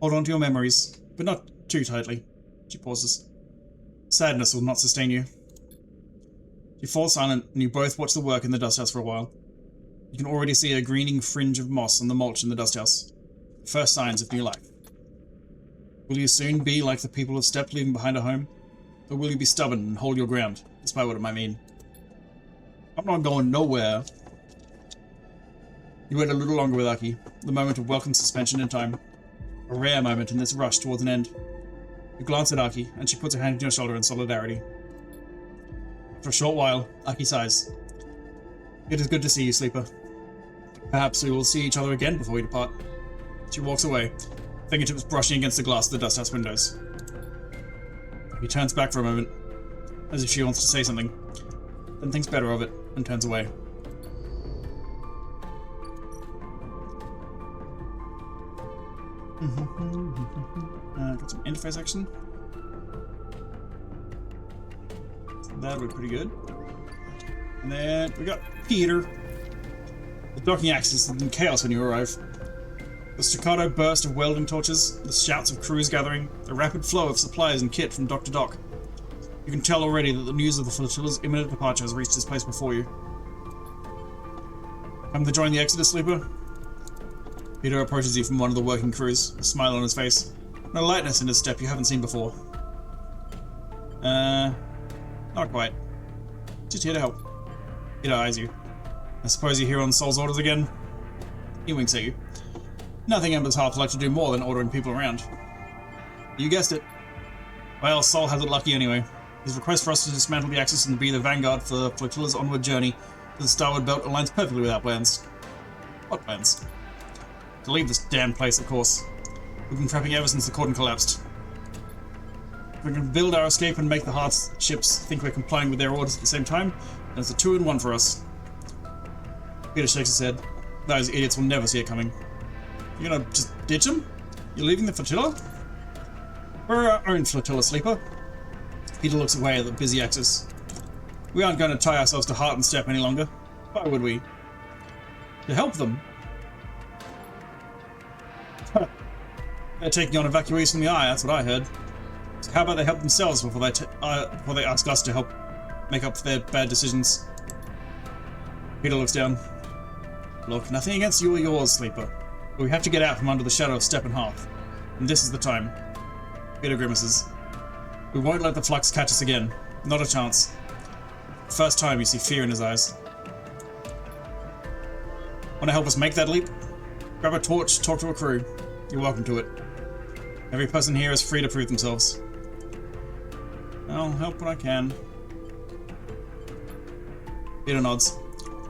Hold on to your memories, but not too tightly. She pauses. Sadness will not sustain you. She falls silent, and you both watch the work in the dusthouse for a while. You can already see a greening fringe of moss on the mulch in the dusthouse. The first signs of new life. Will you soon be like the people of Steppe leaving behind a home? Or will you be stubborn and hold your ground, despite what it might mean? I'm not going nowhere. You wait a little longer with Aki, the moment of welcome suspension in time. A rare moment in this rush towards an end. You glance at Aki, and she puts her hand on your shoulder in solidarity. For a short while, Aki sighs. It is good to see you, Sleeper. Perhaps we will see each other again before we depart. She walks away, fingertips brushing against the glass of the dusthouse windows. He turns back for a moment, as if she wants to say something, then thinks better of it and turns away. Got some interface action. That would be pretty good. And then we got Peter. The docking axis is in chaos when you arrive. The staccato burst of welding torches, the shouts of crews gathering, the rapid flow of supplies and kit from dock to dock. You can tell already that the news of the flotilla's imminent departure has reached this place before you. Come to join the Exodus, Sleeper? Peter approaches you from one of the working crews, a smile on his face, and a lightness in his step you haven't seen before. Not quite. Just here to help. Peter eyes you. I suppose you're here on Sol's orders again? He winks at you. Nothing Ember's heart would like to do more than ordering people around. You guessed it. Well, Sol has it lucky anyway. His request for us to dismantle the Axis and be the vanguard for the flotilla's onward journey to the Starward Belt aligns perfectly with our plans. What plans? To leave this damn place, of course. We've been trapping ever since the cordon collapsed. We can build our escape and make the Hearth's ships think we're complying with their orders at the same time, and it's a 2-in-1 for us. Peter shakes his head. Those idiots will never see it coming. You're gonna just ditch them? You're leaving the flotilla? We're our own flotilla, Sleeper. Peter looks away at the busy Axis. We aren't going to tie ourselves to Heart and Step any longer. Why would we? To help them. They're taking on evacuees from the Eye, that's what I heard. So how about they help themselves before they ask us to help make up for their bad decisions? Peter looks down. Look, nothing against you or yours, Sleeper. But we have to get out from under the shadow of Step and Hearth. And this is the time. Peter grimaces. We won't let the flux catch us again. Not a chance. First time you see fear in his eyes. Want to help us make that leap? Grab a torch, talk to a crew. You're welcome to it. Every person here is free to prove themselves. I'll help when I can. Peter nods.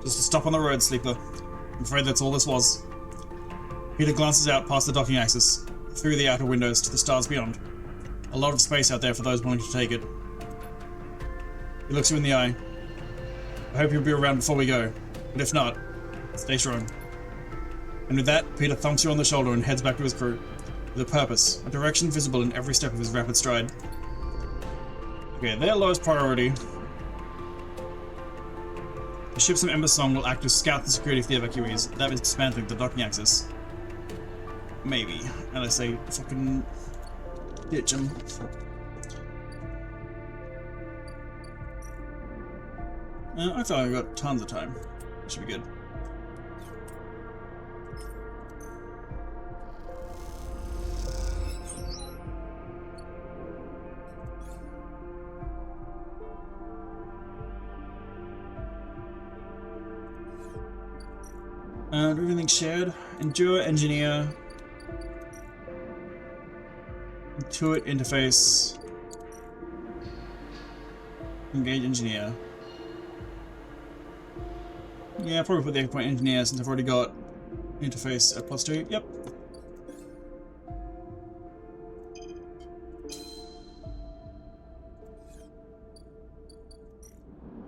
Just a stop on the road, Sleeper. I'm afraid that's all this was. Peter glances out past the docking axis, through the outer windows to the stars beyond. A lot of space out there for those willing to take it. He looks you in the eye. I hope you'll be around before we go, but if not, stay strong. And with that, Peter thumps you on the shoulder and heads back to his crew, with a purpose, a direction visible in every step of his rapid stride. Okay, their lowest priority. The ships of Ember Song will act to scout the security for the evacuees. That is dismantling the docking axis. Maybe. And I say, fucking ditch them. I thought I got tons of time. That should be good. Do everything shared. Endure, engineer. Intuit interface. Engage engineer. Yeah, probably put the Echopoint Engineer since I've already got interface at +2. Yep.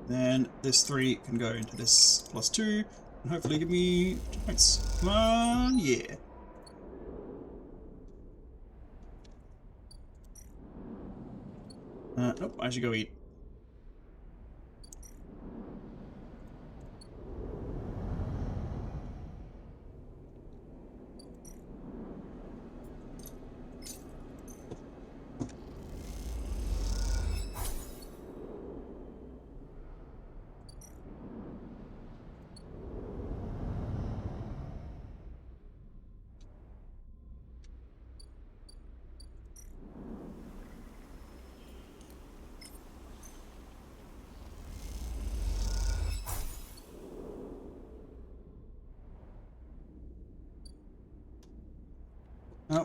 Then this 3 can go into this +2 and hopefully give me 2 points. Come on, yeah. Nope, I should go eat.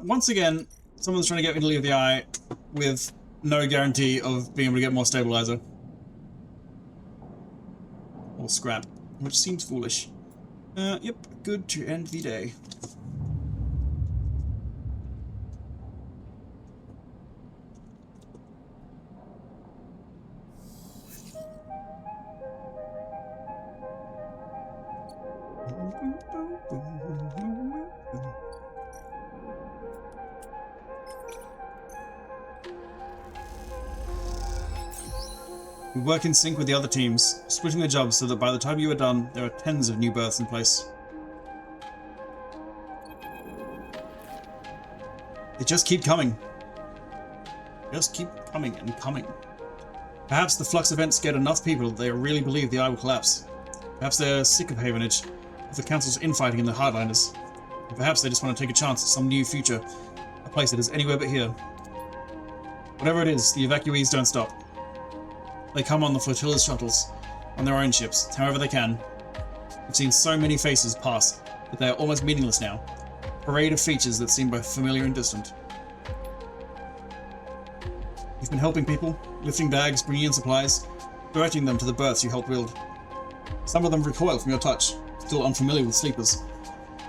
Once again, someone's trying to get me to leave the eye with no guarantee of being able to get more stabilizer. Or scrap, which seems foolish. Yep, good to end the day. We work in sync with the other teams, splitting the jobs so that by the time you are done, there are tens of new berths in place. They just keep coming. Just keep coming and coming. Perhaps the flux events get enough people that they really believe the eye will collapse. Perhaps they're sick of Havenage, of the Council's infighting and the Hardliners. And perhaps they just want to take a chance at some new future, a place that is anywhere but here. Whatever it is, the evacuees don't stop. They come on the flotilla's shuttles, on their own ships, however they can. We've seen so many faces pass that they are almost meaningless now. A parade of features that seem both familiar and distant. You've been helping people, lifting bags, bringing in supplies, directing them to the berths you helped build. Some of them recoil from your touch, still unfamiliar with sleepers.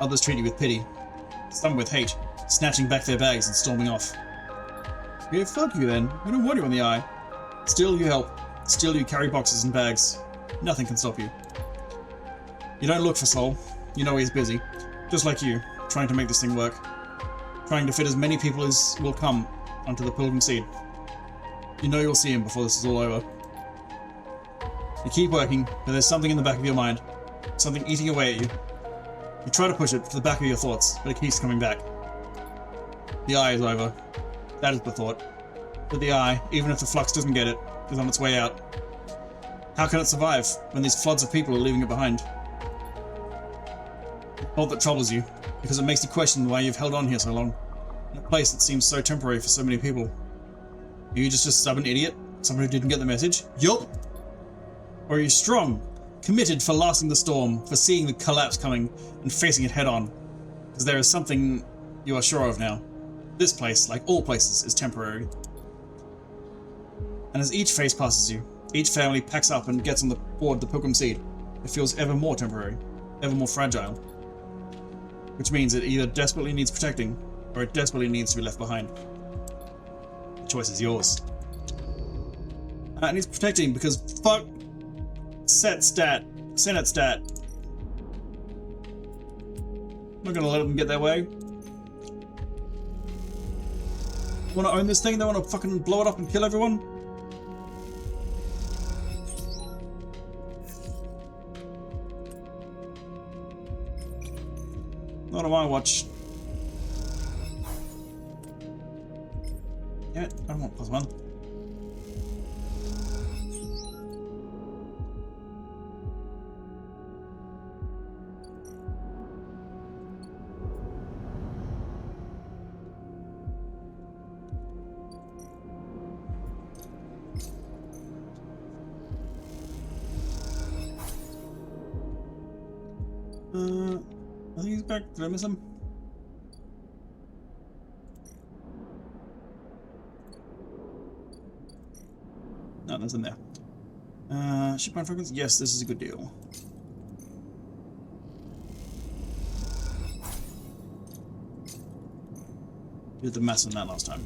Others treat you with pity. Some with hate, snatching back their bags and storming off. Yeah, fuck you then. We don't want you on the eye. Still you help. Still you carry boxes and bags. Nothing can stop you. You don't look for Sol. You know he's busy. Just like you, trying to make this thing work. Trying to fit as many people as will come onto the Pilgrim Seed. You know you'll see him before this is all over. You keep working, but there's something in the back of your mind. Something eating away at you. You try to push it to the back of your thoughts, but it keeps coming back. The eye is over. That is the thought. But the eye, even if the flux doesn't get it, is on its way out. How can it survive when these floods of people are leaving it behind? All that troubles you, because it makes you question why you've held on here so long, in a place that seems so temporary for so many people. Are you just a stubborn idiot? Someone who didn't get the message? Yup! Or are you strong, committed for lasting the storm, for seeing the collapse coming and facing it head on? Because there is something you are sure of now. This place, like all places, is temporary. And as each phase passes you, each family packs up and gets on the board the Pilgrim Seed, it feels ever more temporary, ever more fragile. Which means it either desperately needs protecting, or it desperately needs to be left behind. The choice is yours. It needs protecting because fuck Senate stat. I'm not gonna let them get their way. Wanna own this thing? They wanna fucking blow it up and kill everyone? Not on my watch. Yeah, I don't want +1. I think he's back. Did I miss him? No, there's him there. Shipment frequency? Yes, this is a good deal. Did the mess on that last time.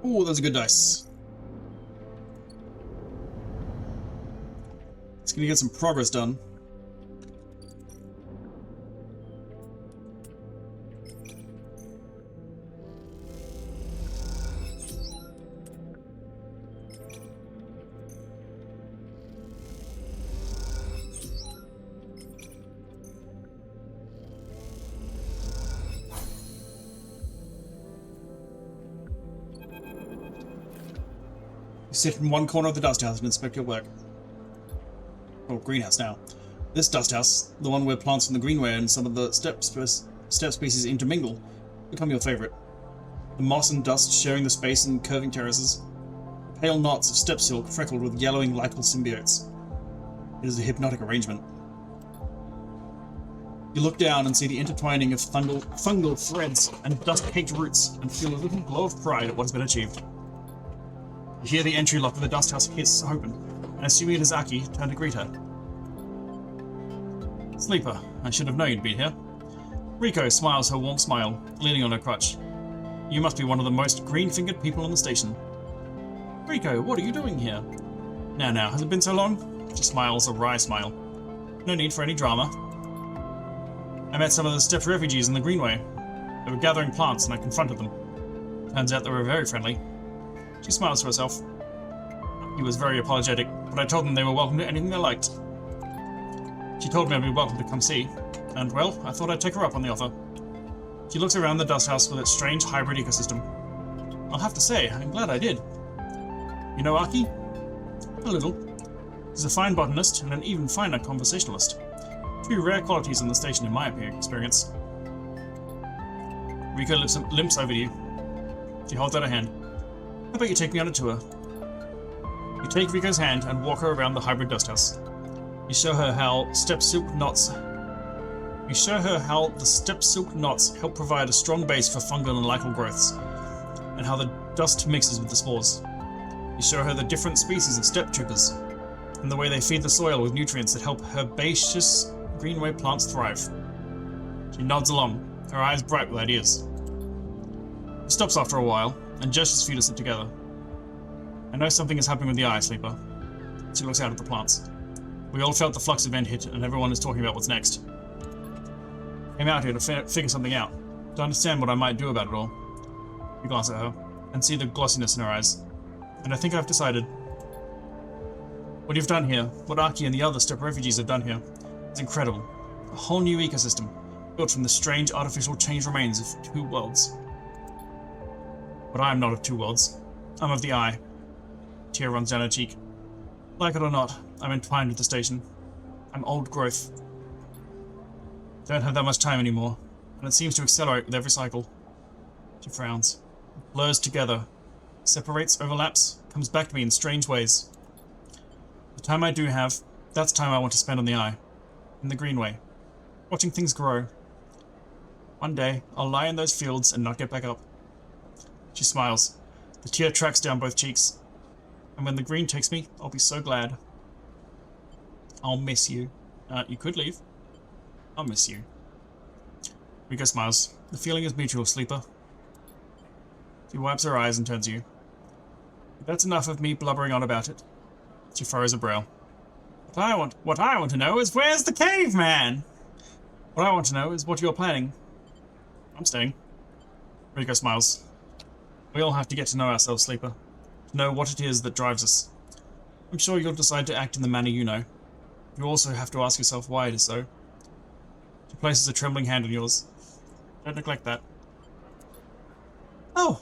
Ooh, those are good dice. It's gonna get some progress done. Sit in one corner of the dust house and inspect your work. Or greenhouse now. This dust house, the one where plants from the greenway and some of the step species intermingle, become your favorite. The moss and dust sharing the space and curving terraces. Pale knots of step silk freckled with yellowing lichal symbiotes. It is a hypnotic arrangement. You look down and see the intertwining of fungal threads and dust-caked roots and feel a little glow of pride at what has been achieved. You hear the entry lock of the dust house hiss open, and assuming it is Aki, turn to greet her. Sleeper, I should have known you'd be here. Riko smiles her warm smile, leaning on her crutch. You must be one of the most green-fingered people on the station. Riko, what are you doing here? Now, has it been so long? She smiles a wry smile. No need for any drama. I met some of the steppe refugees in the greenway. They were gathering plants and I confronted them. Turns out they were very friendly. She smiles to herself. He was very apologetic, but I told them they were welcome to anything they liked. She told me I'd be welcome to come see, and well, I thought I'd take her up on the offer. She looks around the dust house with its strange hybrid ecosystem. I'll have to say, I'm glad I did. You know Aki? A little. He's a fine botanist and an even finer conversationalist. Two rare qualities in the station in my experience. Riko limps over to you. She holds out her hand. How about you take me on a tour? You take Riko's hand and walk her around the hybrid dust house. You show her how the step silk knots help provide a strong base for fungal and lichal growths, and how the dust mixes with the spores. You show her the different species of steppe troopers, and the way they feed the soil with nutrients that help herbaceous greenway plants thrive. She nods along, her eyes bright with ideas. She stops after a while, and gestures for you to sit together. I know something is happening with the eye, Sleeper. She looks out at the plants. We all felt the flux event hit, and everyone is talking about what's next. Came out here to figure something out, to understand what I might do about it all. You glance at her, and see the glossiness in her eyes. And I think I've decided. What you've done here, what Aki and the other steppe refugees have done here, is incredible. A whole new ecosystem, built from the strange artificial change remains of two worlds. But I am not of two worlds. I'm of the eye. A tear runs down her cheek. Like it or not, I'm entwined with the station. I'm old growth. Don't have that much time anymore, and it seems to accelerate with every cycle. She frowns. It blurs together. Separates, overlaps, comes back to me in strange ways. The time I do have, that's time I want to spend on the eye. In the greenway. Watching things grow. One day, I'll lie in those fields and not get back up. She smiles. The tear tracks down both cheeks. And when the green takes me, I'll be so glad. I'll miss you. You could leave. I'll miss you. Riko smiles. The feeling is mutual, Sleeper. She wipes her eyes and turns to you. That's enough of me blubbering on about it. She furrows a brow. What I want to know is where's the caveman? What I want to know is what you're planning. I'm staying. Riko smiles. We all have to get to know ourselves, Sleeper. To know what it is that drives us. I'm sure you'll decide to act in the manner you know. You also have to ask yourself why it is so. She places a trembling hand on yours. Don't neglect that. Oh!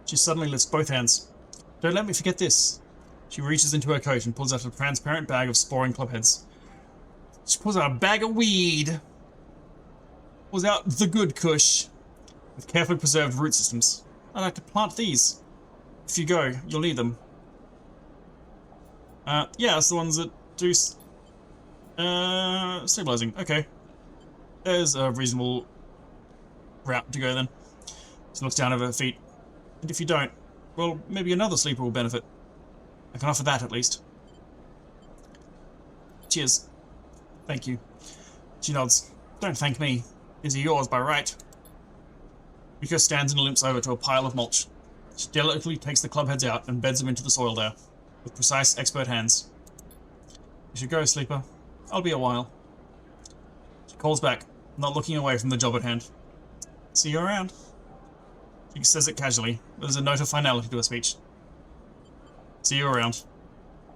She suddenly lifts both hands. Don't let me forget this. She reaches into her coat and pulls out a transparent bag of sporing clubheads. She pulls out a bag of weed. Pulls out the good kush with carefully preserved root systems. I'd like to plant these. If you go, you'll need them. Yeah, it's the ones that do stabilizing. Okay. There's a reasonable route to go then. She looks down at her feet. And if you don't, well, maybe another sleeper will benefit. I can offer that at least. Cheers. Thank you. She nods. Don't thank me. These are yours by right. Rico stands and limps over to a pile of mulch. She delicately takes the club heads out and beds them into the soil there, with precise, expert hands. You should go, sleeper. I'll be a while. She calls back, not looking away from the job at hand. See you around. She says it casually. There's a note of finality to her speech. See you around.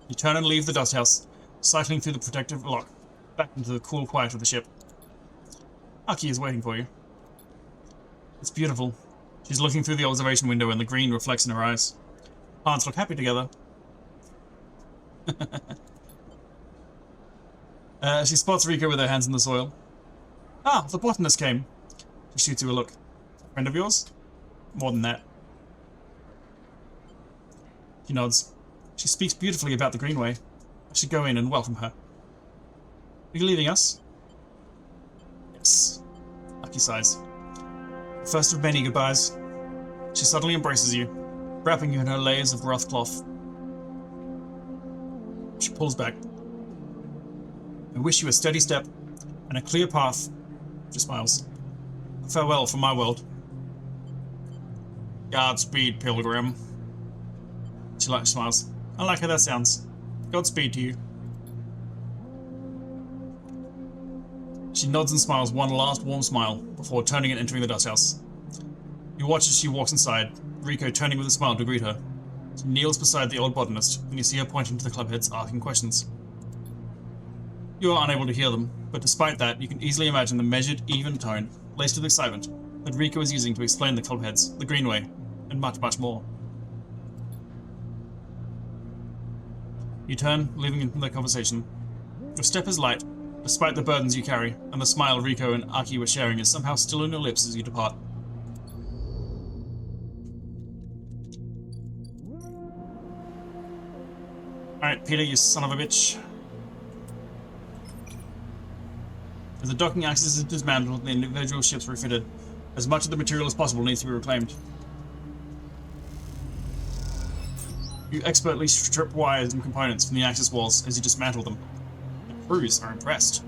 You turn and leave the dust house, cycling through the protective lock, back into the cool quiet of the ship. Aki is waiting for you. It's beautiful. She's looking through the observation window and the green reflects in her eyes. Plants look happy together. She spots Rico with her hands in the soil. Ah, the botanist came. She shoots you a look. Friend of yours? More than that. She nods. She speaks beautifully about the Greenway. I should go in and welcome her. Are you leaving us? Yes. Aki sighs. The first of many goodbyes. She suddenly embraces you, wrapping you in her layers of rough cloth. She pulls back. I wish you a steady step and a clear path. She smiles. Farewell from my world. Godspeed, pilgrim. She smiles. I like how that sounds. Godspeed to you. She nods and smiles one last warm smile before turning and entering the dust house. You watch as she walks inside, Rico turning with a smile to greet her. She kneels beside the old botanist, and you see her pointing to the clubheads, asking questions. You are unable to hear them, but despite that, you can easily imagine the measured, even tone, laced with excitement, that Rico is using to explain the clubheads, the Greenway, and much, much more. You turn, leaving into the conversation. Your step is light, despite the burdens you carry, and the smile Rico and Aki were sharing is somehow still on your lips as you depart. Alright, Peter, you son of a bitch. As the docking axis is dismantled and the individual ships refitted, as much of the material as possible needs to be reclaimed. You expertly strip wires and components from the axis walls as you dismantle them. The crews are impressed.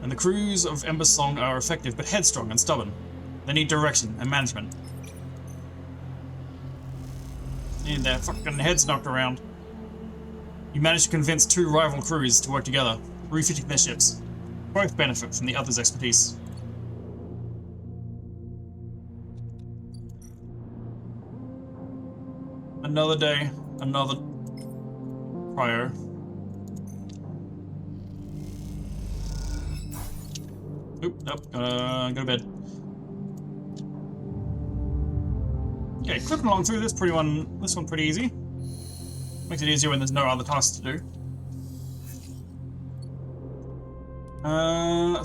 And the crews of Ember Song are effective but headstrong and stubborn. They need direction and management. Need their fucking heads knocked around. You manage to convince two rival crews to work together, refitting their ships. Both benefit from the other's expertise. Another day, another prior. Oop, nope, go to bed. Okay, clipping along through this one pretty easy. Makes it easier when there's no other tasks to do.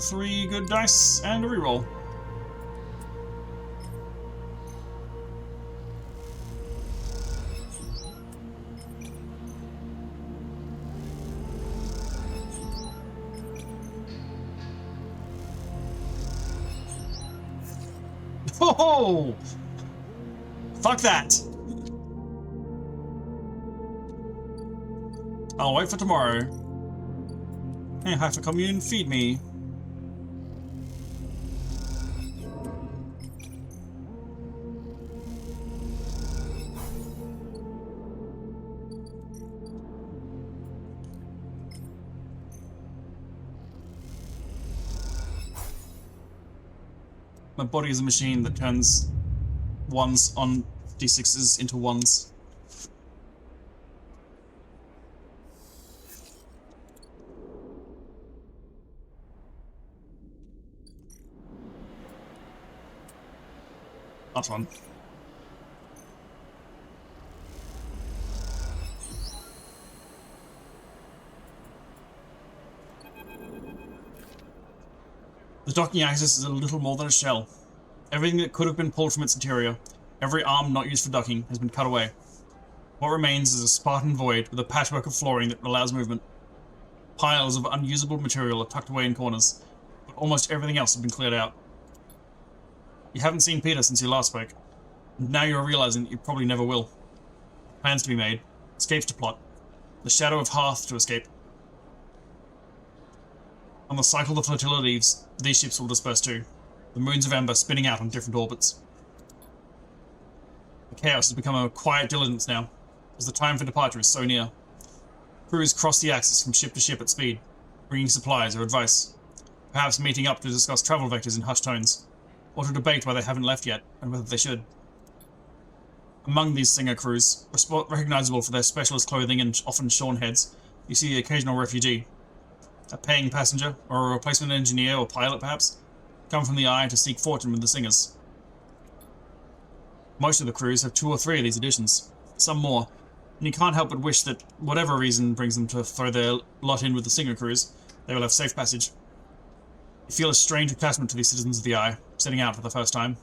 3 good dice and a reroll. Oh! Fuck that! I'll wait for tomorrow. I have to come in and feed me. My body is a machine that turns ones on d6s into ones. Not fun. The docking axis is a little more than a shell. Everything that could have been pulled from its interior, every arm not used for docking, has been cut away. What remains is a Spartan void with a patchwork of flooring that allows movement. Piles of unusable material are tucked away in corners, but almost everything else has been cleared out. You haven't seen Peter since you last spoke, and now you're realizing that you probably never will. Plans to be made, escapes to plot, the shadow of Hearth to escape. On the cycle the flotilla leaves, these ships will disperse too, the moons of Ember spinning out on different orbits. The chaos has become a quiet diligence now, as the time for departure is so near. Crews cross the axis from ship to ship at speed, bringing supplies or advice, perhaps meeting up to discuss travel vectors in hushed tones, or to debate why they haven't left yet, and whether they should. Among these Singer crews, recognizable for their specialist clothing and often shorn heads, you see the occasional refugee. A paying passenger, or a replacement engineer or pilot perhaps, come from the Eye to seek fortune with the Singers. Most of the crews have 2 or 3 of these additions, some more, and you can't help but wish that whatever reason brings them to throw their lot in with the Singer crews, they will have safe passage. You feel a strange attachment to these citizens of the Eye, setting out for the first time.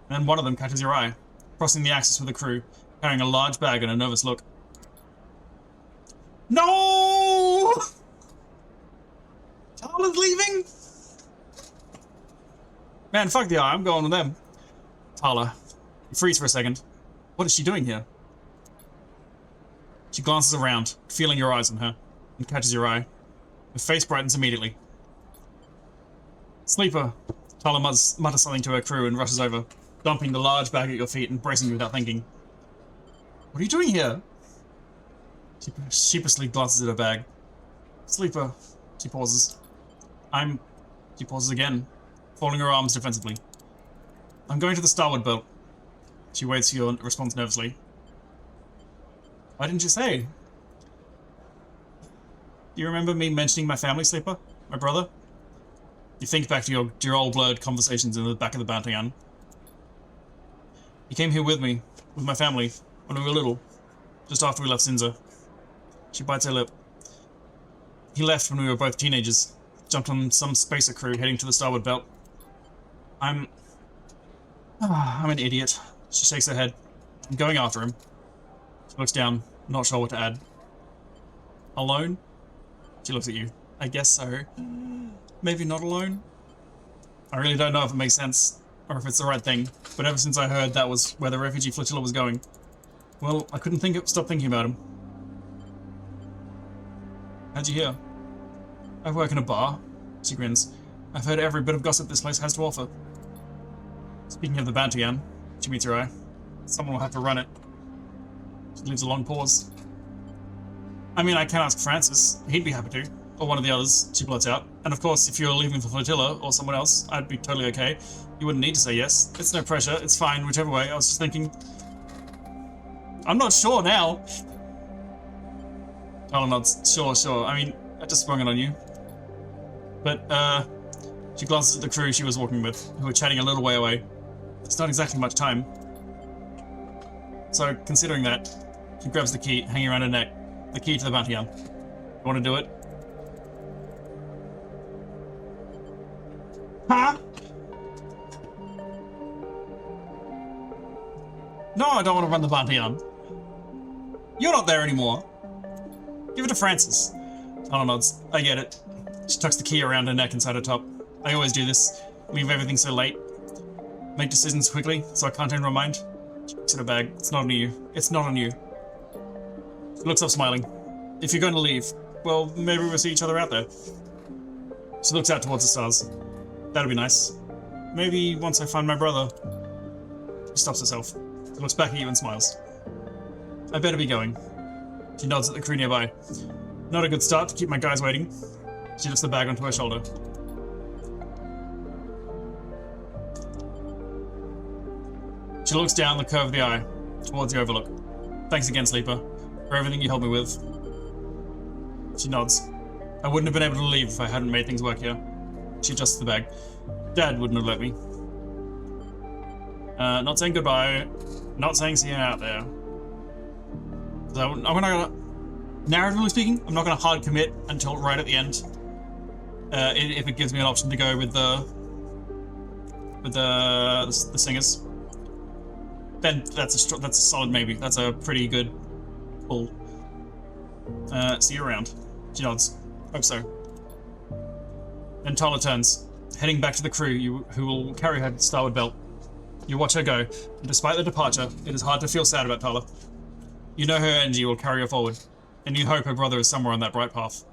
And then one of them catches your eye, crossing the axis with the crew, carrying a large bag and a nervous look. No! Tala's leaving? Man, fuck the Eye, I'm going with them. Tala, you freeze for a second. What is she doing here? She glances around, feeling your eyes on her, and catches your eye. Her face brightens immediately. Sleeper, Tala mutters something to her crew and rushes over, dumping the large bag at your feet and bracing you without thinking. What are you doing here? She sheepishly glances at her bag. Sleeper, she pauses. She pauses again, folding her arms defensively. I'm going to the starboard belt. She waits for your response nervously. Why didn't you say? Do you remember me mentioning my family, Sleeper? My brother? You think back to your old blurred conversations in the back of the Bantayan. He came here with me, with my family, when we were little, just after we left Sinza. She bites her lip. He left when we were both teenagers, jumped on some spacer crew heading to the starboard belt. I'm an idiot. She shakes her head. I'm going after him. She looks down, not sure what to add. Alone? She looks at you. I guess so. Maybe not alone? I really don't know if it makes sense, or if it's the right thing, but ever since I heard that was where the refugee flotilla was going, well, I couldn't stop thinking about him. How'd you hear? I work in a bar. She grins. I've heard every bit of gossip this place has to offer. Speaking of the Bantayan, she meets your eye. Someone will have to run it. She leaves a long pause. I mean, I can ask Francis. He'd be happy to. Or one of the others, she blurts out. And of course, if you're leaving for Flotilla or someone else, I'd be totally okay. You wouldn't need to say yes. It's no pressure. It's fine, whichever way. I was just thinking... I'm not sure now. Tala nods. Sure. I mean, I just sprung it on you. But, she glances at the crew she was walking with, who were chatting a little way away. It's not exactly much time. So, considering that, she grabs the key hanging around her neck. The key to the Bantayan. You want to do it? Huh? No, I don't want to run the Bantayan. You're not there anymore. Give it to Francis. Tala nods. I get it. She tucks the key around her neck inside her top. I always do this. Leave everything so late. Make decisions quickly, so I can't change my mind. She looks at her bag. It's not on you. It's not on you. She looks up smiling. If you're going to leave, well, maybe we'll see each other out there. She looks out towards the stars. That'd be nice. Maybe once I find my brother. She stops herself. She looks back at you and smiles. I better be going. She nods at the crew nearby. Not a good start to keep my guys waiting. She lifts the bag onto her shoulder. She looks down the curve of the eye, towards the overlook. Thanks again, Sleeper, for everything you helped me with. She nods. I wouldn't have been able to leave if I hadn't made things work here. She adjusts the bag. Dad wouldn't have let me. Not saying goodbye. Not saying see you out there. So I'm not gonna... Narratively speaking, I'm not gonna hard commit until right at the end. If it gives me an option to go with the with the singers. Then that's a solid maybe. That's a pretty good pull. See you around. She nods. Hope so. Then Tala turns, heading back to the crew who will carry her starboard belt. You watch her go, and despite the departure, it is hard to feel sad about Tala. You know her energy will carry her forward, and you hope her brother is somewhere on that bright path.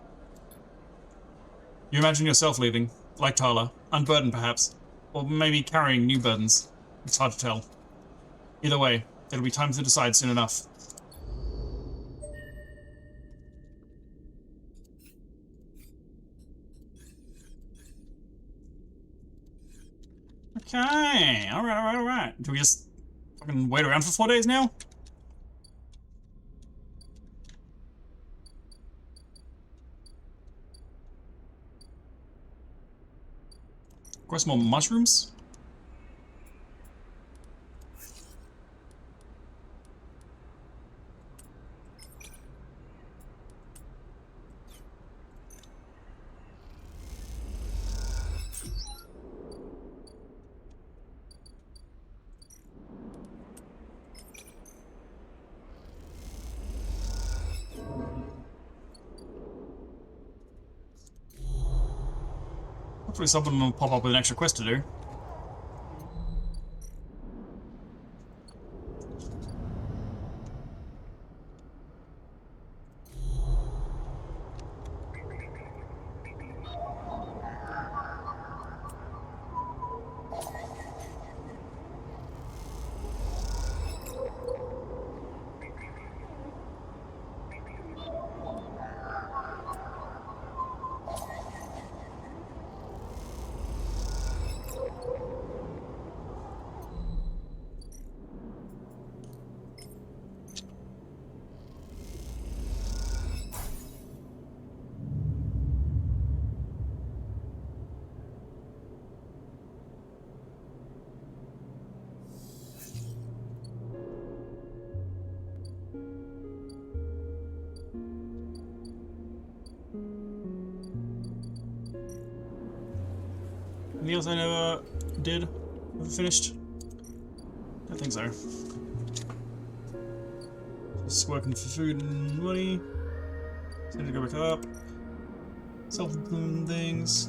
You imagine yourself leaving, like Tala, unburdened perhaps, or maybe carrying new burdens. It's hard to tell. Either way, it'll be time to decide soon enough. Okay, alright. Do we just fucking wait around for 4 days now? Grow some more mushrooms? Hopefully someone will pop up with an extra quest to do. Anything else I never did? Never finished? Don't think so. Just working for food and money. Just need to go back up. Self-employment things.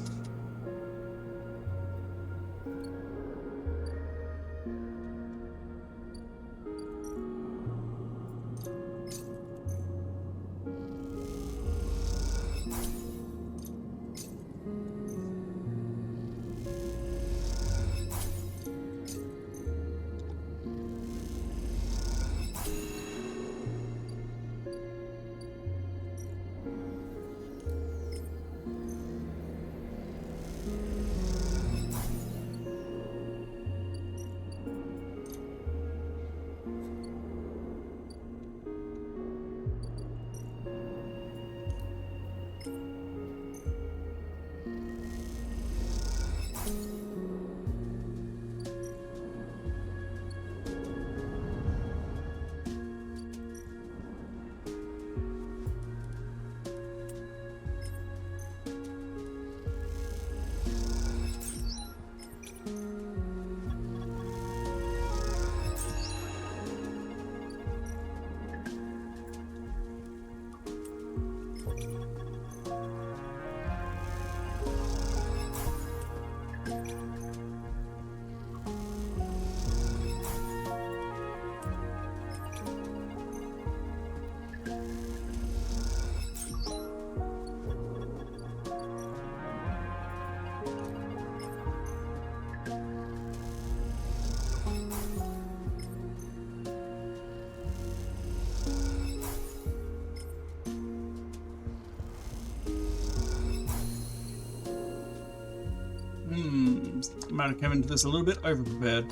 Might have come into this a little bit over-prepared.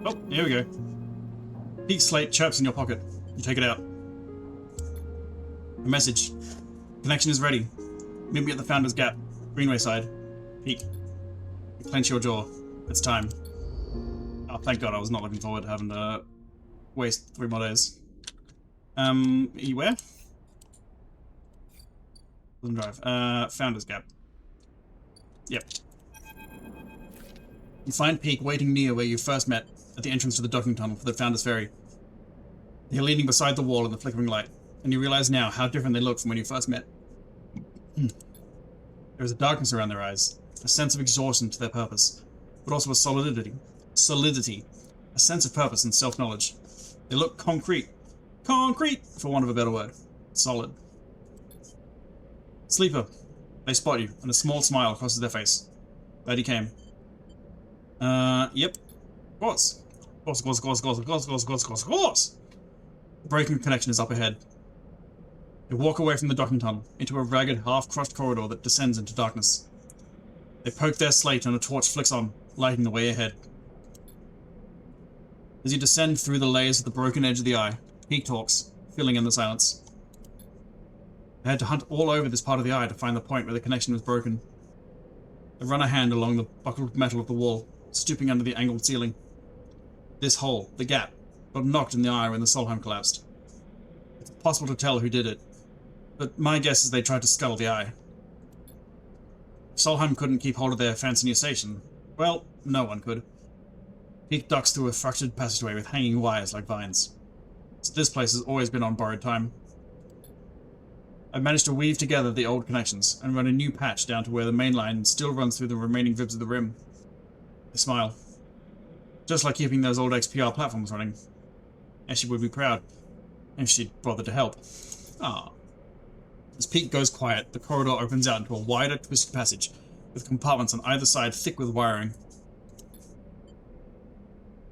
Oh, here we go. Peak slate chirps in your pocket. You take it out. A message. Connection is ready. Meet me at the Founder's Gap. Greenway side. Peak. You clench your jaw. It's time. Oh, thank God, I was not looking forward to having to waste 3 more days. Are you where? Doesn't drive. Founder's Gap. Yep. You find Peak waiting near where you first met, at the entrance to the docking tunnel for the Founder's Ferry. They're leaning beside the wall in the flickering light, and you realize now how different they look from when you first met. There is a darkness around their eyes, a sense of exhaustion to their purpose, but also a solidity, a sense of purpose and self-knowledge. They look concrete, for want of a better word, solid. Sleeper, they spot you, and a small smile crosses their face. Glad you came. Yep. Of course. Of course. The breaking connection is up ahead. They walk away from the docking tunnel, into a ragged, half-crushed corridor that descends into darkness. They poke their slate and a torch flicks on, lighting the way ahead. As you descend through the layers of the broken edge of the eye, Peak talks, filling in the silence. They had to hunt all over this part of the eye to find the point where the connection was broken. They run a hand along the buckled metal of the wall, stooping under the angled ceiling. This hole, the gap, got knocked in the eye when the Solheim collapsed. It's impossible to tell who did it, but my guess is they tried to scuttle the eye. If Solheim couldn't keep hold of their fancy new station, well, no one could. Peak ducks through a fractured passageway with hanging wires like vines. So this place has always been on borrowed time. I've managed to weave together the old connections and run a new patch down to where the main line still runs through the remaining ribs of the rim. They smile. Just like keeping those old XPR platforms running. And she would be proud if she'd bothered to help. Ah. As Peak goes quiet, the corridor opens out into a wider, twisted passage, with compartments on either side thick with wiring.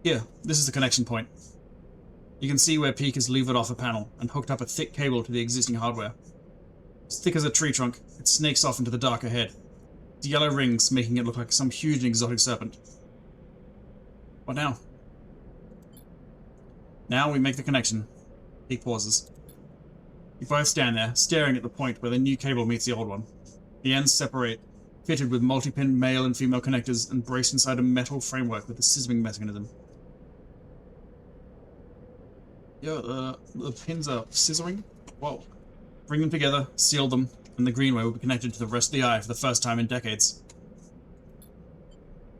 Here, this is the connection point. You can see where Peak has levered off a panel and hooked up a thick cable to the existing hardware. As thick as a tree trunk, it snakes off into the dark ahead, the yellow rings making it look like some huge and exotic serpent. What now? Now we make the connection. Peak pauses. You both stand there, staring at the point where the new cable meets the old one. The ends separate, fitted with multi-pin male and female connectors and braced inside a metal framework with a scissoring mechanism. Yeah, the pins are scissoring? Whoa. Bring them together, seal them, and the greenway will be connected to the rest of the eye for the first time in decades.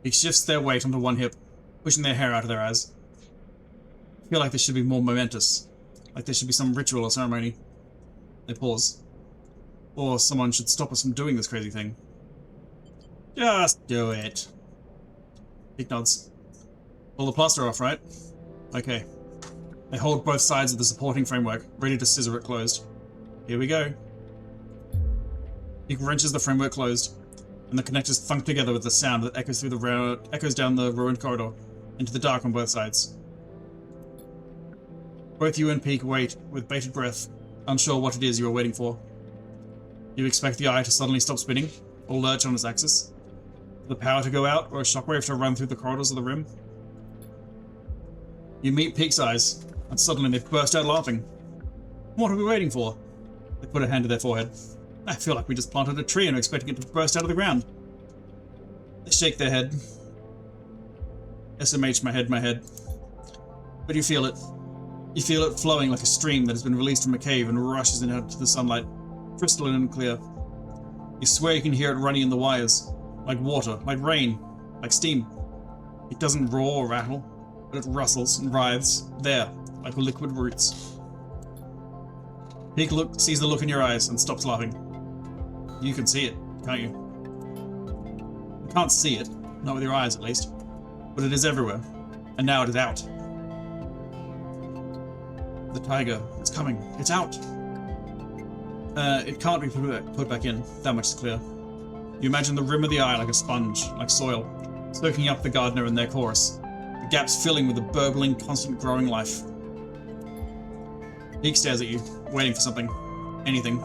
He shifts their weight onto one hip, pushing their hair out of their eyes. I feel like this should be more momentous, like there should be some ritual or ceremony. They pause. Or someone should stop us from doing this crazy thing. Just do it. Peak nods. Pull the plaster off, right? Okay. They hold both sides of the supporting framework, ready to scissor it closed. Here we go. Peak wrenches the framework closed, and the connectors thunk together with a sound that echoes down the ruined corridor, into the dark on both sides. Both you and Peak wait with bated breath, unsure what it is you are waiting for. You expect the eye to suddenly stop spinning, or lurch on its axis? For the power to go out, or a shockwave to run through the corridors of the rim? You meet Peak's eyes, and suddenly they burst out laughing. What are we waiting for? They put a hand to their forehead. I feel like we just planted a tree and are expecting it to burst out of the ground. They shake their head. SMH, my head. But you feel it. You feel it flowing like a stream that has been released from a cave and rushes out into the sunlight, crystalline and clear. You swear you can hear it running in the wires, like water, like rain, like steam. It doesn't roar or rattle, but it rustles and writhes, there, like liquid roots. Peak sees the look in your eyes and stops laughing. You can see it, can't you? You can't see it, not with your eyes at least, but it is everywhere, and now it is out. The tiger, it's coming, it's out. It can't be put back in, that much is clear. You imagine the rim of the eye like a sponge, like soil, soaking up the gardener and their chorus, the gaps filling with a burbling, constant growing life. Peak stares at you, waiting for something. Anything.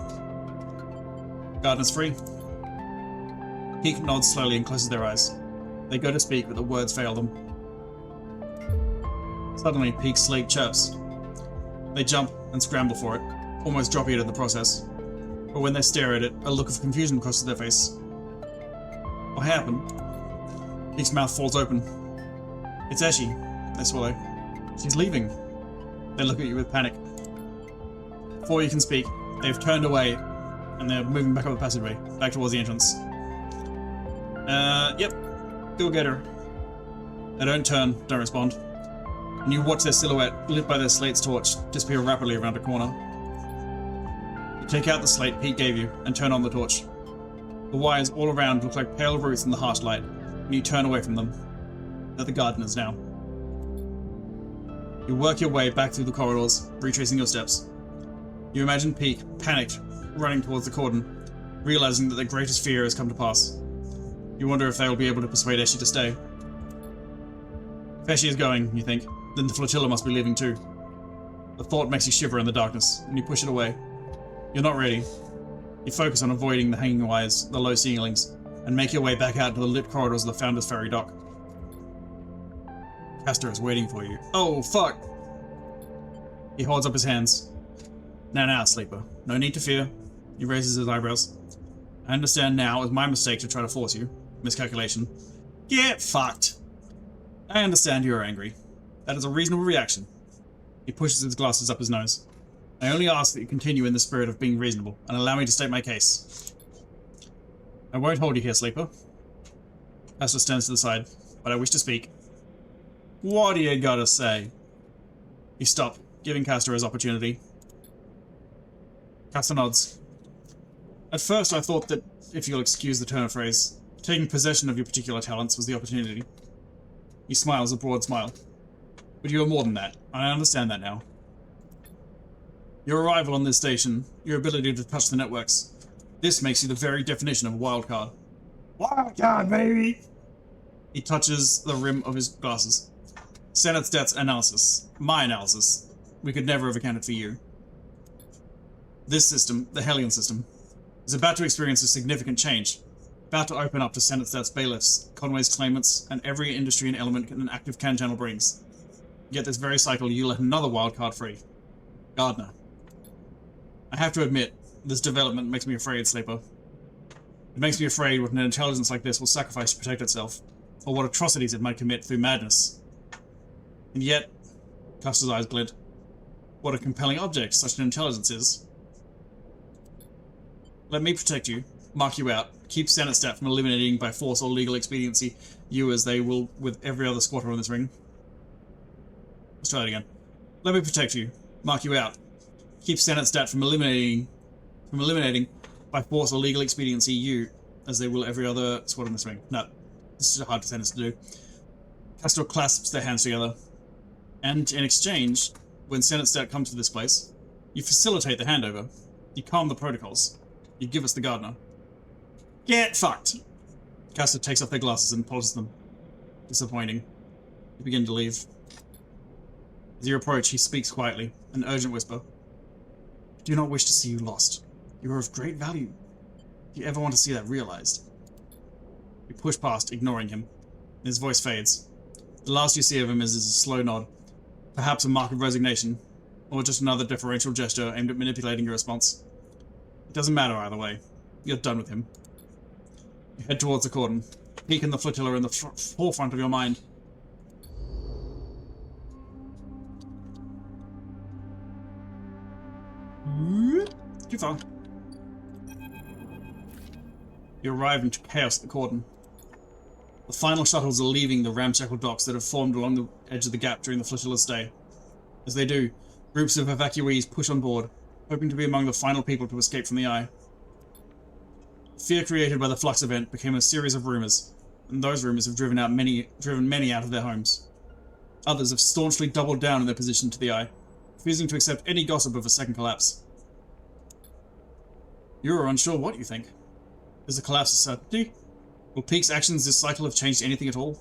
Gardener's free. Peak nods slowly and closes their eyes. They go to speak, but the words fail them. Suddenly, Peak's slate chirps. They jump and scramble for it, almost dropping it in the process. But when they stare at it, a look of confusion crosses their face. What happened? Peak's mouth falls open. It's Eshi. They swallow. She's leaving. They look at you with panic. Before you can speak, they've turned away and they're moving back up the passageway, back towards the entrance. Yep. Go get her. They don't turn, don't respond. And you watch their silhouette, lit by their slate's torch, disappear rapidly around a corner. You take out the slate Pete gave you and turn on the torch. The wires all around look like pale roots in the harsh light, and you turn away from them. They're the gardeners now. You work your way back through the corridors, retracing your steps. You imagine Peak, panicked, running towards the cordon, realizing that their greatest fear has come to pass. You wonder if they will be able to persuade Eshi to stay. If Eshi is going, you think, then the flotilla must be leaving too. The thought makes you shiver in the darkness, and you push it away. You're not ready. You focus on avoiding the hanging wires, the low ceilings, and make your way back out to the lit corridors of the Founder's Ferry dock. Castor is waiting for you. Oh, fuck! He holds up his hands. Now, Sleeper. No need to fear. He raises his eyebrows. I understand now it was my mistake to try to force you. Miscalculation. Get fucked! I understand you are angry. That is a reasonable reaction. He pushes his glasses up his nose. I only ask that you continue in the spirit of being reasonable, and allow me to state my case. I won't hold you here, Sleeper. Castor stands to the side, but I wish to speak. What do you gotta say? You stop, giving Castor his opportunity. Castor nods. At first I thought that, if you'll excuse the turn of phrase, taking possession of your particular talents was the opportunity. He smiles a broad smile. But you are more than that. I understand that now. Your arrival on this station, your ability to touch the networks, this makes you the very definition of a wildcard. Wildcard, baby! He touches the rim of his glasses. Senate stats analysis. My analysis. We could never have accounted for you. This system, the Hellion system, is about to experience a significant change. About to open up to Senate stats bailiffs, Conway's claimants, and every industry and element an active can channel brings. Yet this very cycle you let another wildcard free. Gardner. I have to admit, this development makes me afraid, Sleeper. It makes me afraid what an intelligence like this will sacrifice to protect itself, or what atrocities it might commit through madness. And yet, Custer's eyes glint. What a compelling object such an intelligence is. Let me protect you, mark you out, keep Senate Stat from eliminating by force or legal expediency you as they will with every other squatter in this ring. Let's try that again. Let me protect you, mark you out, keep Senate Stat from eliminating by force or legal expediency you as they will every other squatter in this ring. No, this is a hard sentence to do. Castor clasps their hands together, and in exchange, when Senate Stat comes to this place, you facilitate the handover, you calm the protocols, you give us the Gardener. Get fucked! Castor takes off their glasses and polishes them. Disappointing. You begin to leave. As you approach, he speaks quietly, an urgent whisper. I do not wish to see you lost. You are of great value. If you ever want to see that realized. You push past, ignoring him. His voice fades. The last you see of him is a slow nod, perhaps a mark of resignation, or just another deferential gesture aimed at manipulating your response. It doesn't matter either way. You're done with him. You head towards the cordon, Peak and the flotilla in the forefront of your mind. Too far. You arrive into chaos at the cordon. The final shuttles are leaving the ramshackle docks that have formed along the edge of the gap during the flotilla's stay. As they do, groups of evacuees push on board, hoping to be among the final people to escape from the Eye. Fear created by the Flux event became a series of rumors, and those rumors have driven many out of their homes. Others have staunchly doubled down in their position to the Eye, refusing to accept any gossip of a second collapse. You are unsure what you think. Is the collapse a certainty? Will Peak's actions this cycle have changed anything at all?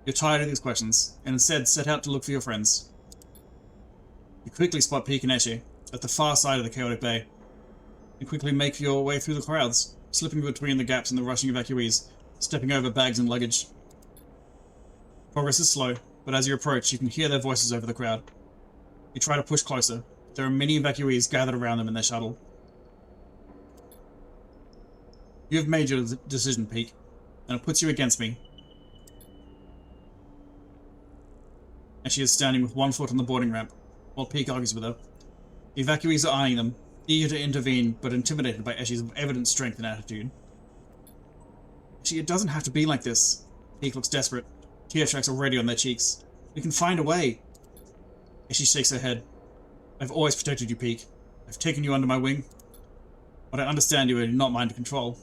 You're tired of these questions, and instead set out to look for your friends. You quickly spot Peak and Eshi, at the far side of the chaotic bay. You quickly make your way through the crowds, slipping between the gaps in the rushing evacuees, stepping over bags and luggage. Progress is slow, but as you approach, you can hear their voices over the crowd. You try to push closer. There are many evacuees gathered around them in their shuttle. You have made your decision, Peak, and it puts you against me. And she is standing with one foot on the boarding ramp, while Peak argues with her. The evacuees are eyeing them, eager to intervene, but intimidated by Eshi's evident strength and attitude. Eshi, it doesn't have to be like this. Peak looks desperate. Tear tracks already on their cheeks. We can find a way. Eshi shakes her head. I've always protected you, Peak. I've taken you under my wing. But I understand you are not mine to control.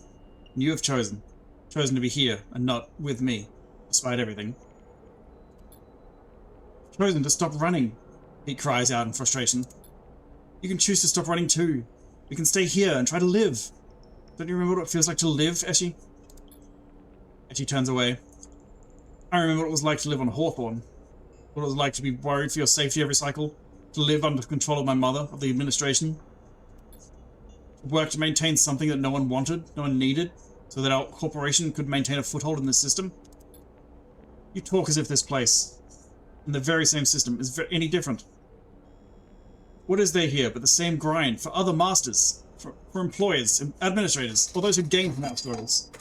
And you have chosen to be here and not with me, despite everything. Chosen to stop running, Peak cries out in frustration. You can choose to stop running too. We can stay here and try to live. Don't you remember what it feels like to live, Eshi? Eshi turns away. I remember what it was like to live on Hawthorne. What it was like to be worried for your safety every cycle. To live under the control of my mother, of the administration. To work to maintain something that no one wanted, no one needed, so that our corporation could maintain a foothold in this system. You talk as if this place, in the very same system, is any different. What is there here but the same grind for other masters, for employers, administrators, or those who gain from our struggles?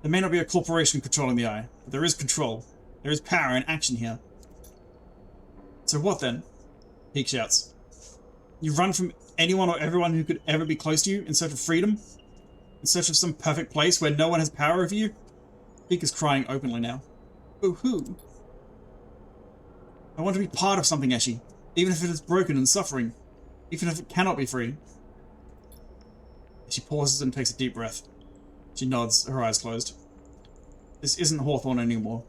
There may not be a corporation controlling the Eye, but there is control. There is power and action here. So what then? Peak shouts. You run from anyone or everyone who could ever be close to you in search of freedom? In search of some perfect place where no one has power over you? Peak is crying openly now. Boo-hoo. I want to be part of something, Eshi. Even if it is broken and suffering. Even if it cannot be free. She pauses and takes a deep breath. She nods, her eyes closed. This isn't Hawthorne anymore.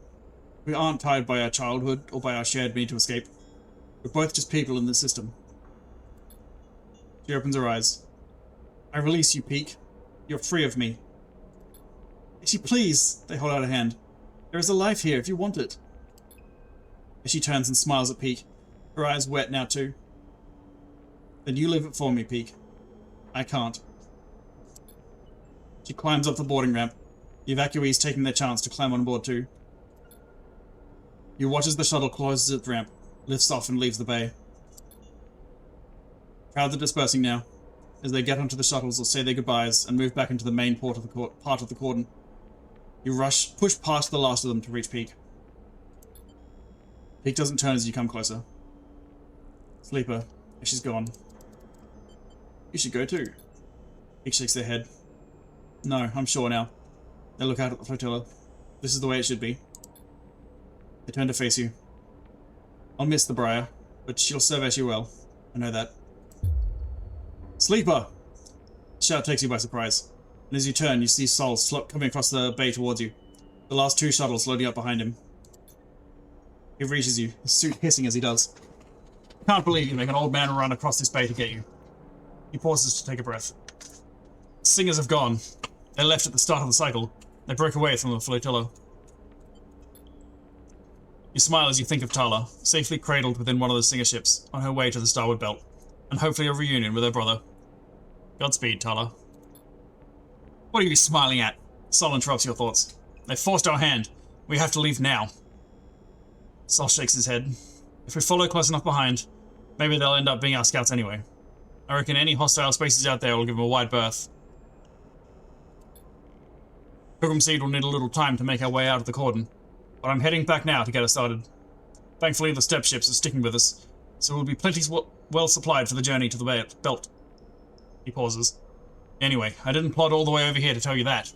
We aren't tied by our childhood or by our shared need to escape. We're both just people in this system. She opens her eyes. I release you, Peak. You're free of me. Eshi, please! They hold out a hand. There is a life here if you want it. She turns and smiles at Peak, her eyes wet now too. Then you live it for me, Peak. I can't. She climbs up the boarding ramp, the evacuees taking their chance to climb on board too. You watch as the shuttle closes its ramp, lifts off and leaves the bay. Crowds are dispersing now, as they get onto the shuttles or say their goodbyes and move back into the main part of the cordon. You push past the last of them to reach Peak. Peak doesn't turn as you come closer. Sleeper, if she's gone. You should go too. Peak shakes their head. No, I'm sure now. They look out at the flotilla. This is the way it should be. They turn to face you. I'll miss the Briar, but she'll serve Eshi well. I know that. Sleeper! The shout takes you by surprise, and as you turn, you see Sol coming across the bay towards you. The last two shuttles loading up behind him. He reaches you, his suit hissing as he does. Can't believe you make an old man run across this bay to get you. He pauses to take a breath. Singers have gone. They left at the start of the cycle. They broke away from the flotilla. You smile as you think of Tala, safely cradled within one of the Singer ships, on her way to the starboard belt, and hopefully a reunion with her brother. Godspeed, Tala. What are you smiling at? Sol interrupts your thoughts. They forced our hand. We have to leave now. Sol shakes his head. If we follow close enough behind, maybe they'll end up being our scouts anyway. I reckon any hostile spaces out there will give them a wide berth. Pilgrim Seed will need a little time to make our way out of the cordon, but I'm heading back now to get us started. Thankfully, the step ships are sticking with us, so we'll be plenty well supplied for the journey to the belt. He pauses. Anyway, I didn't plod all the way over here to tell you that.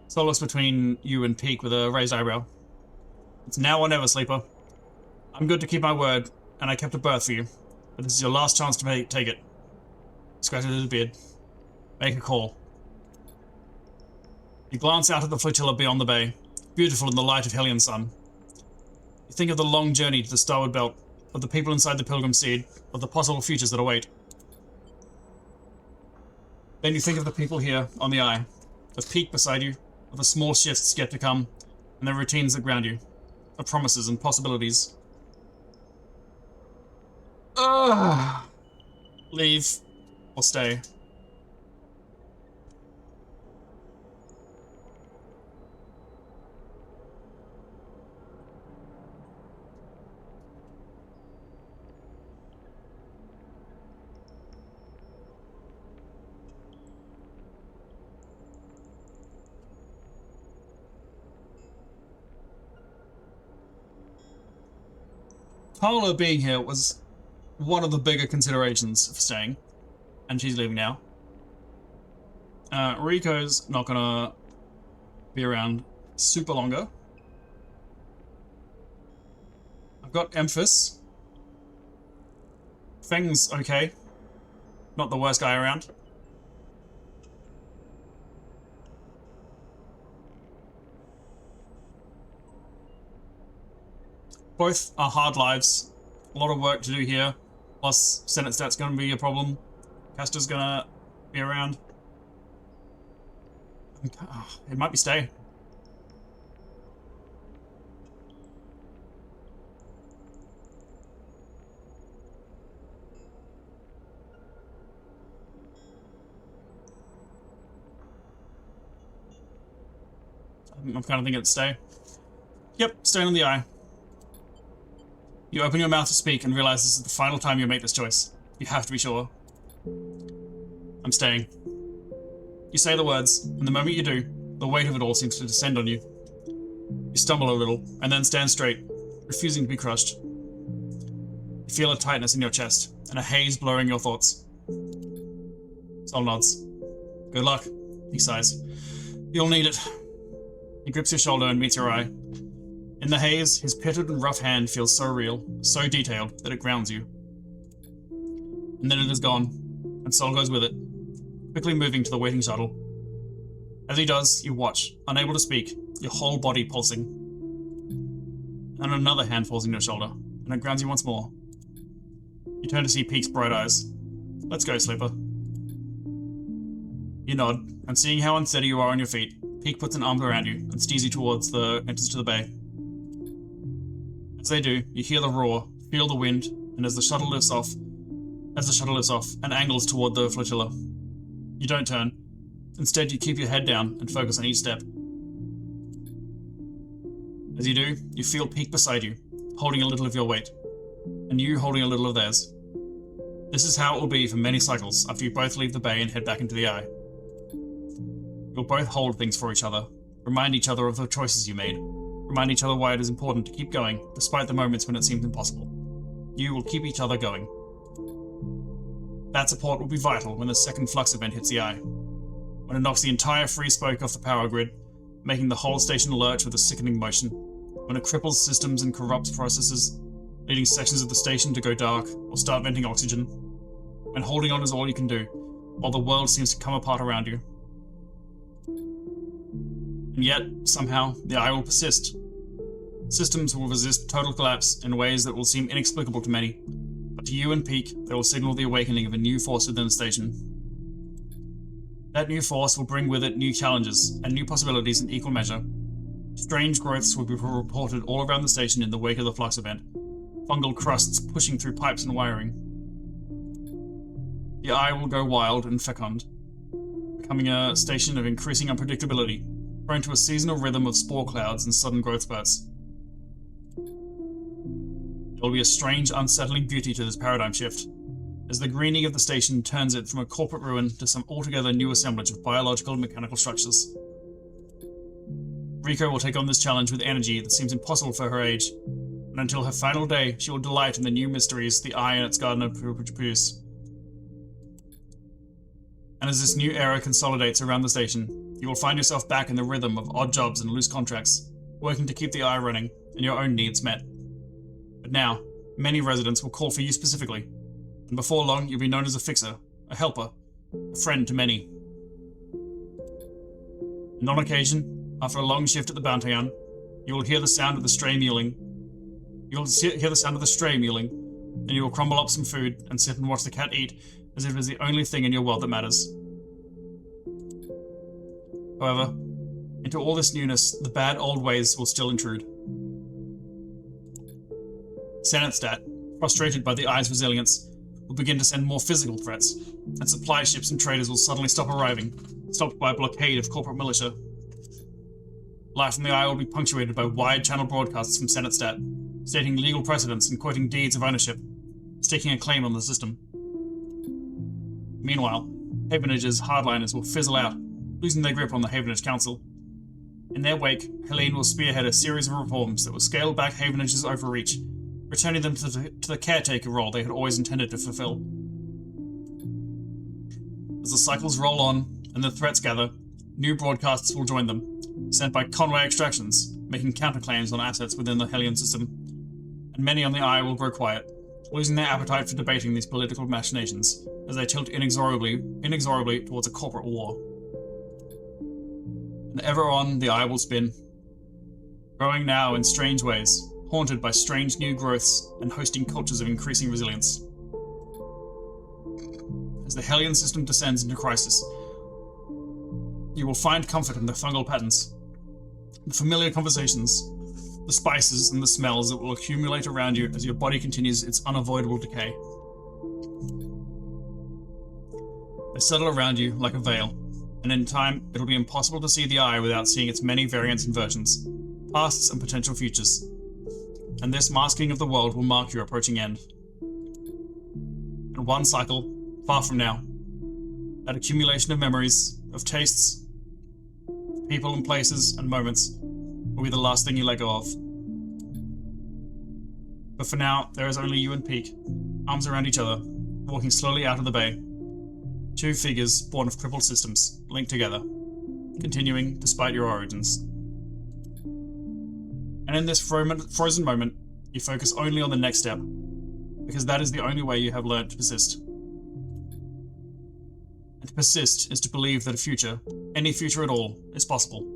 Sol looks between you and Peak with a raised eyebrow. It's now or never, Sleeper. I'm good to keep my word, and I kept a berth for you, but this is your last chance to take it. He scratches his beard. Make a call. You glance out at the flotilla beyond the bay, beautiful in the light of Hellion sun. You think of the long journey to the starboard belt, of the people inside the Pilgrim Seed, of the possible futures that await. Then you think of the people here, on the Eye, of Peak beside you, of the small shifts yet to come, and the routines that ground you, of promises and possibilities. Leave, or stay. Paola being here was one of the bigger considerations for staying, and she's leaving now. Rico's not gonna be around super longer. I've got Emphas. Feng's okay. Not the worst guy around. Both are hard lives. A lot of work to do here. Plus, Senate stat's gonna be a problem. Castor's gonna be around. It might be stay. I'm kind of thinking it's stay. Yep, staying on the eye. You open your mouth to speak and realize this is the final time you make this choice. You have to be sure. I'm staying. You say the words, and the moment you do, the weight of it all seems to descend on you. You stumble a little, and then stand straight, refusing to be crushed. You feel a tightness in your chest, and a haze blurring your thoughts. Sol nods. Good luck, he sighs. You'll need it. He grips your shoulder and meets your eye. In the haze, his pitted and rough hand feels so real, so detailed, that it grounds you. And then it is gone, and Sol goes with it, quickly moving to the waiting shuttle. As he does, you watch, unable to speak, your whole body pulsing. And another hand falls on your shoulder, and it grounds you once more. You turn to see Peak's bright eyes. Let's go, Sleeper. You nod, and seeing how unsteady you are on your feet, Peak puts an arm around you and steers you towards the entrance to the bay. As they do, you hear the roar, feel the wind, and as the shuttle lifts off, and angles toward the flotilla. You don't turn. Instead, you keep your head down and focus on each step. As you do, you feel Peak beside you, holding a little of your weight, and you holding a little of theirs. This is how it will be for many cycles after you both leave the bay and head back into the eye. You'll both hold things for each other, remind each other of the choices you made, remind each other why it is important to keep going, despite the moments when it seems impossible. You will keep each other going. That support will be vital when the second flux event hits the eye, when it knocks the entire free spoke off the power grid, making the whole station lurch with a sickening motion, when it cripples systems and corrupts processes, leading sections of the station to go dark or start venting oxygen, when holding on is all you can do, while the world seems to come apart around you. And yet, somehow, the eye will persist. Systems will resist total collapse in ways that will seem inexplicable to many, but to you and Peak, they will signal the awakening of a new force within the station. That new force will bring with it new challenges and new possibilities in equal measure. Strange growths will be reported all around the station in the wake of the flux event, fungal crusts pushing through pipes and wiring. The eye will go wild and fecund, becoming a station of increasing unpredictability, prone to a seasonal rhythm of spore clouds and sudden growth spurts. There will be a strange, unsettling beauty to this paradigm shift, as the greening of the station turns it from a corporate ruin to some altogether new assemblage of biological and mechanical structures. Rico will take on this challenge with energy that seems impossible for her age, and until her final day, she will delight in the new mysteries the eye and its gardener produce. And as this new era consolidates around the station, you will find yourself back in the rhythm of odd jobs and loose contracts, working to keep the eye running and your own needs met. But now, many residents will call for you specifically, and before long you'll be known as a fixer, a helper, a friend to many. And on occasion, after a long shift at the Bounteon, you will hear the sound of the stray mewling. And you will crumble up some food and sit and watch the cat eat as if it is the only thing in your world that matters. However, into all this newness, the bad old ways will still intrude. Senatstat, frustrated by the eye's resilience, will begin to send more physical threats, and supply ships and traders will suddenly stop arriving, stopped by a blockade of corporate militia. Life in the eye will be punctuated by wide-channel broadcasts from Senatstat, stating legal precedents and quoting deeds of ownership, staking a claim on the system. Meanwhile, Havenage's hardliners will fizzle out, losing their grip on the Havenage Council. In their wake, Helene will spearhead a series of reforms that will scale back Havenage's overreach, returning them to the caretaker role they had always intended to fulfill. As the cycles roll on and the threats gather, new broadcasts will join them, sent by Conway Extractions, making counterclaims on assets within the Hellion system, and many on the Eye will grow quiet, losing their appetite for debating these political machinations as they tilt inexorably towards a corporate war. And ever on the Eye will spin, growing now in strange ways, haunted by strange new growths and hosting cultures of increasing resilience. As the Hellion system descends into crisis, you will find comfort in the fungal patterns, the familiar conversations, the spices and the smells that will accumulate around you as your body continues its unavoidable decay. They settle around you like a veil, and in time it'll be impossible to see the Eye without seeing its many variants and versions, pasts and potential futures. And this masking of the world will mark your approaching end. And one cycle, far from now, that accumulation of memories, of tastes, people and places and moments, will be the last thing you let go of. But for now, there is only you and Peak, arms around each other, walking slowly out of the bay. Two figures born of crippled systems, linked together, continuing despite your origins. And in this frozen moment, you focus only on the next step, because that is the only way you have learned to persist. And to persist is to believe that a future, any future at all, is possible.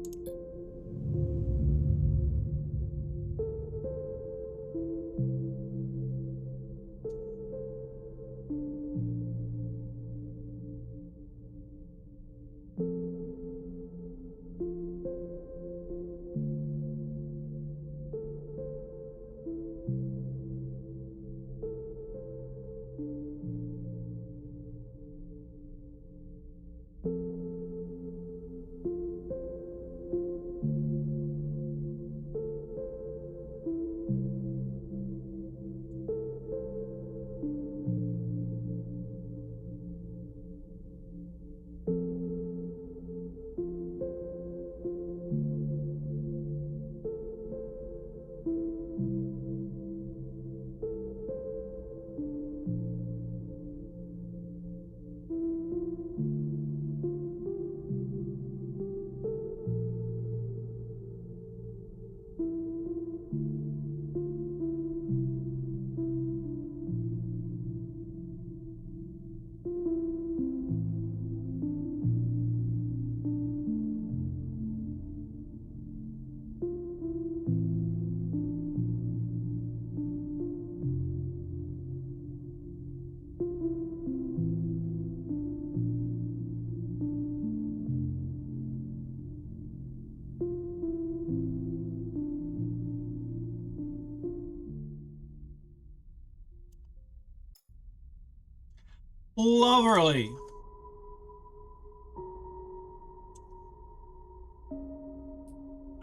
Lovely!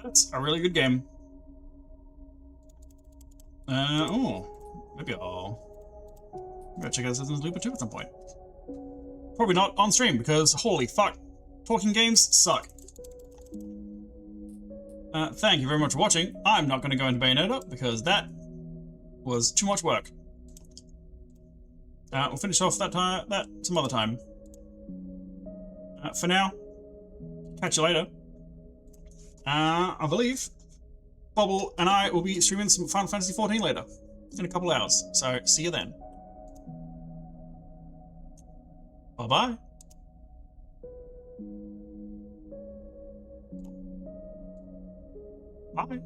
That's a really good game. Maybe I'll check out Assassin's Creed 2 at some point. Probably not on stream, because holy fuck, talking games suck. Thank you very much for watching. I'm not going to go into Bayonetta, because that was too much work. We'll finish off that some other time. For now, catch you later. I believe Bobble and I will be streaming some Final Fantasy XIV later, in a couple hours. So see you then. Bye-bye. Bye.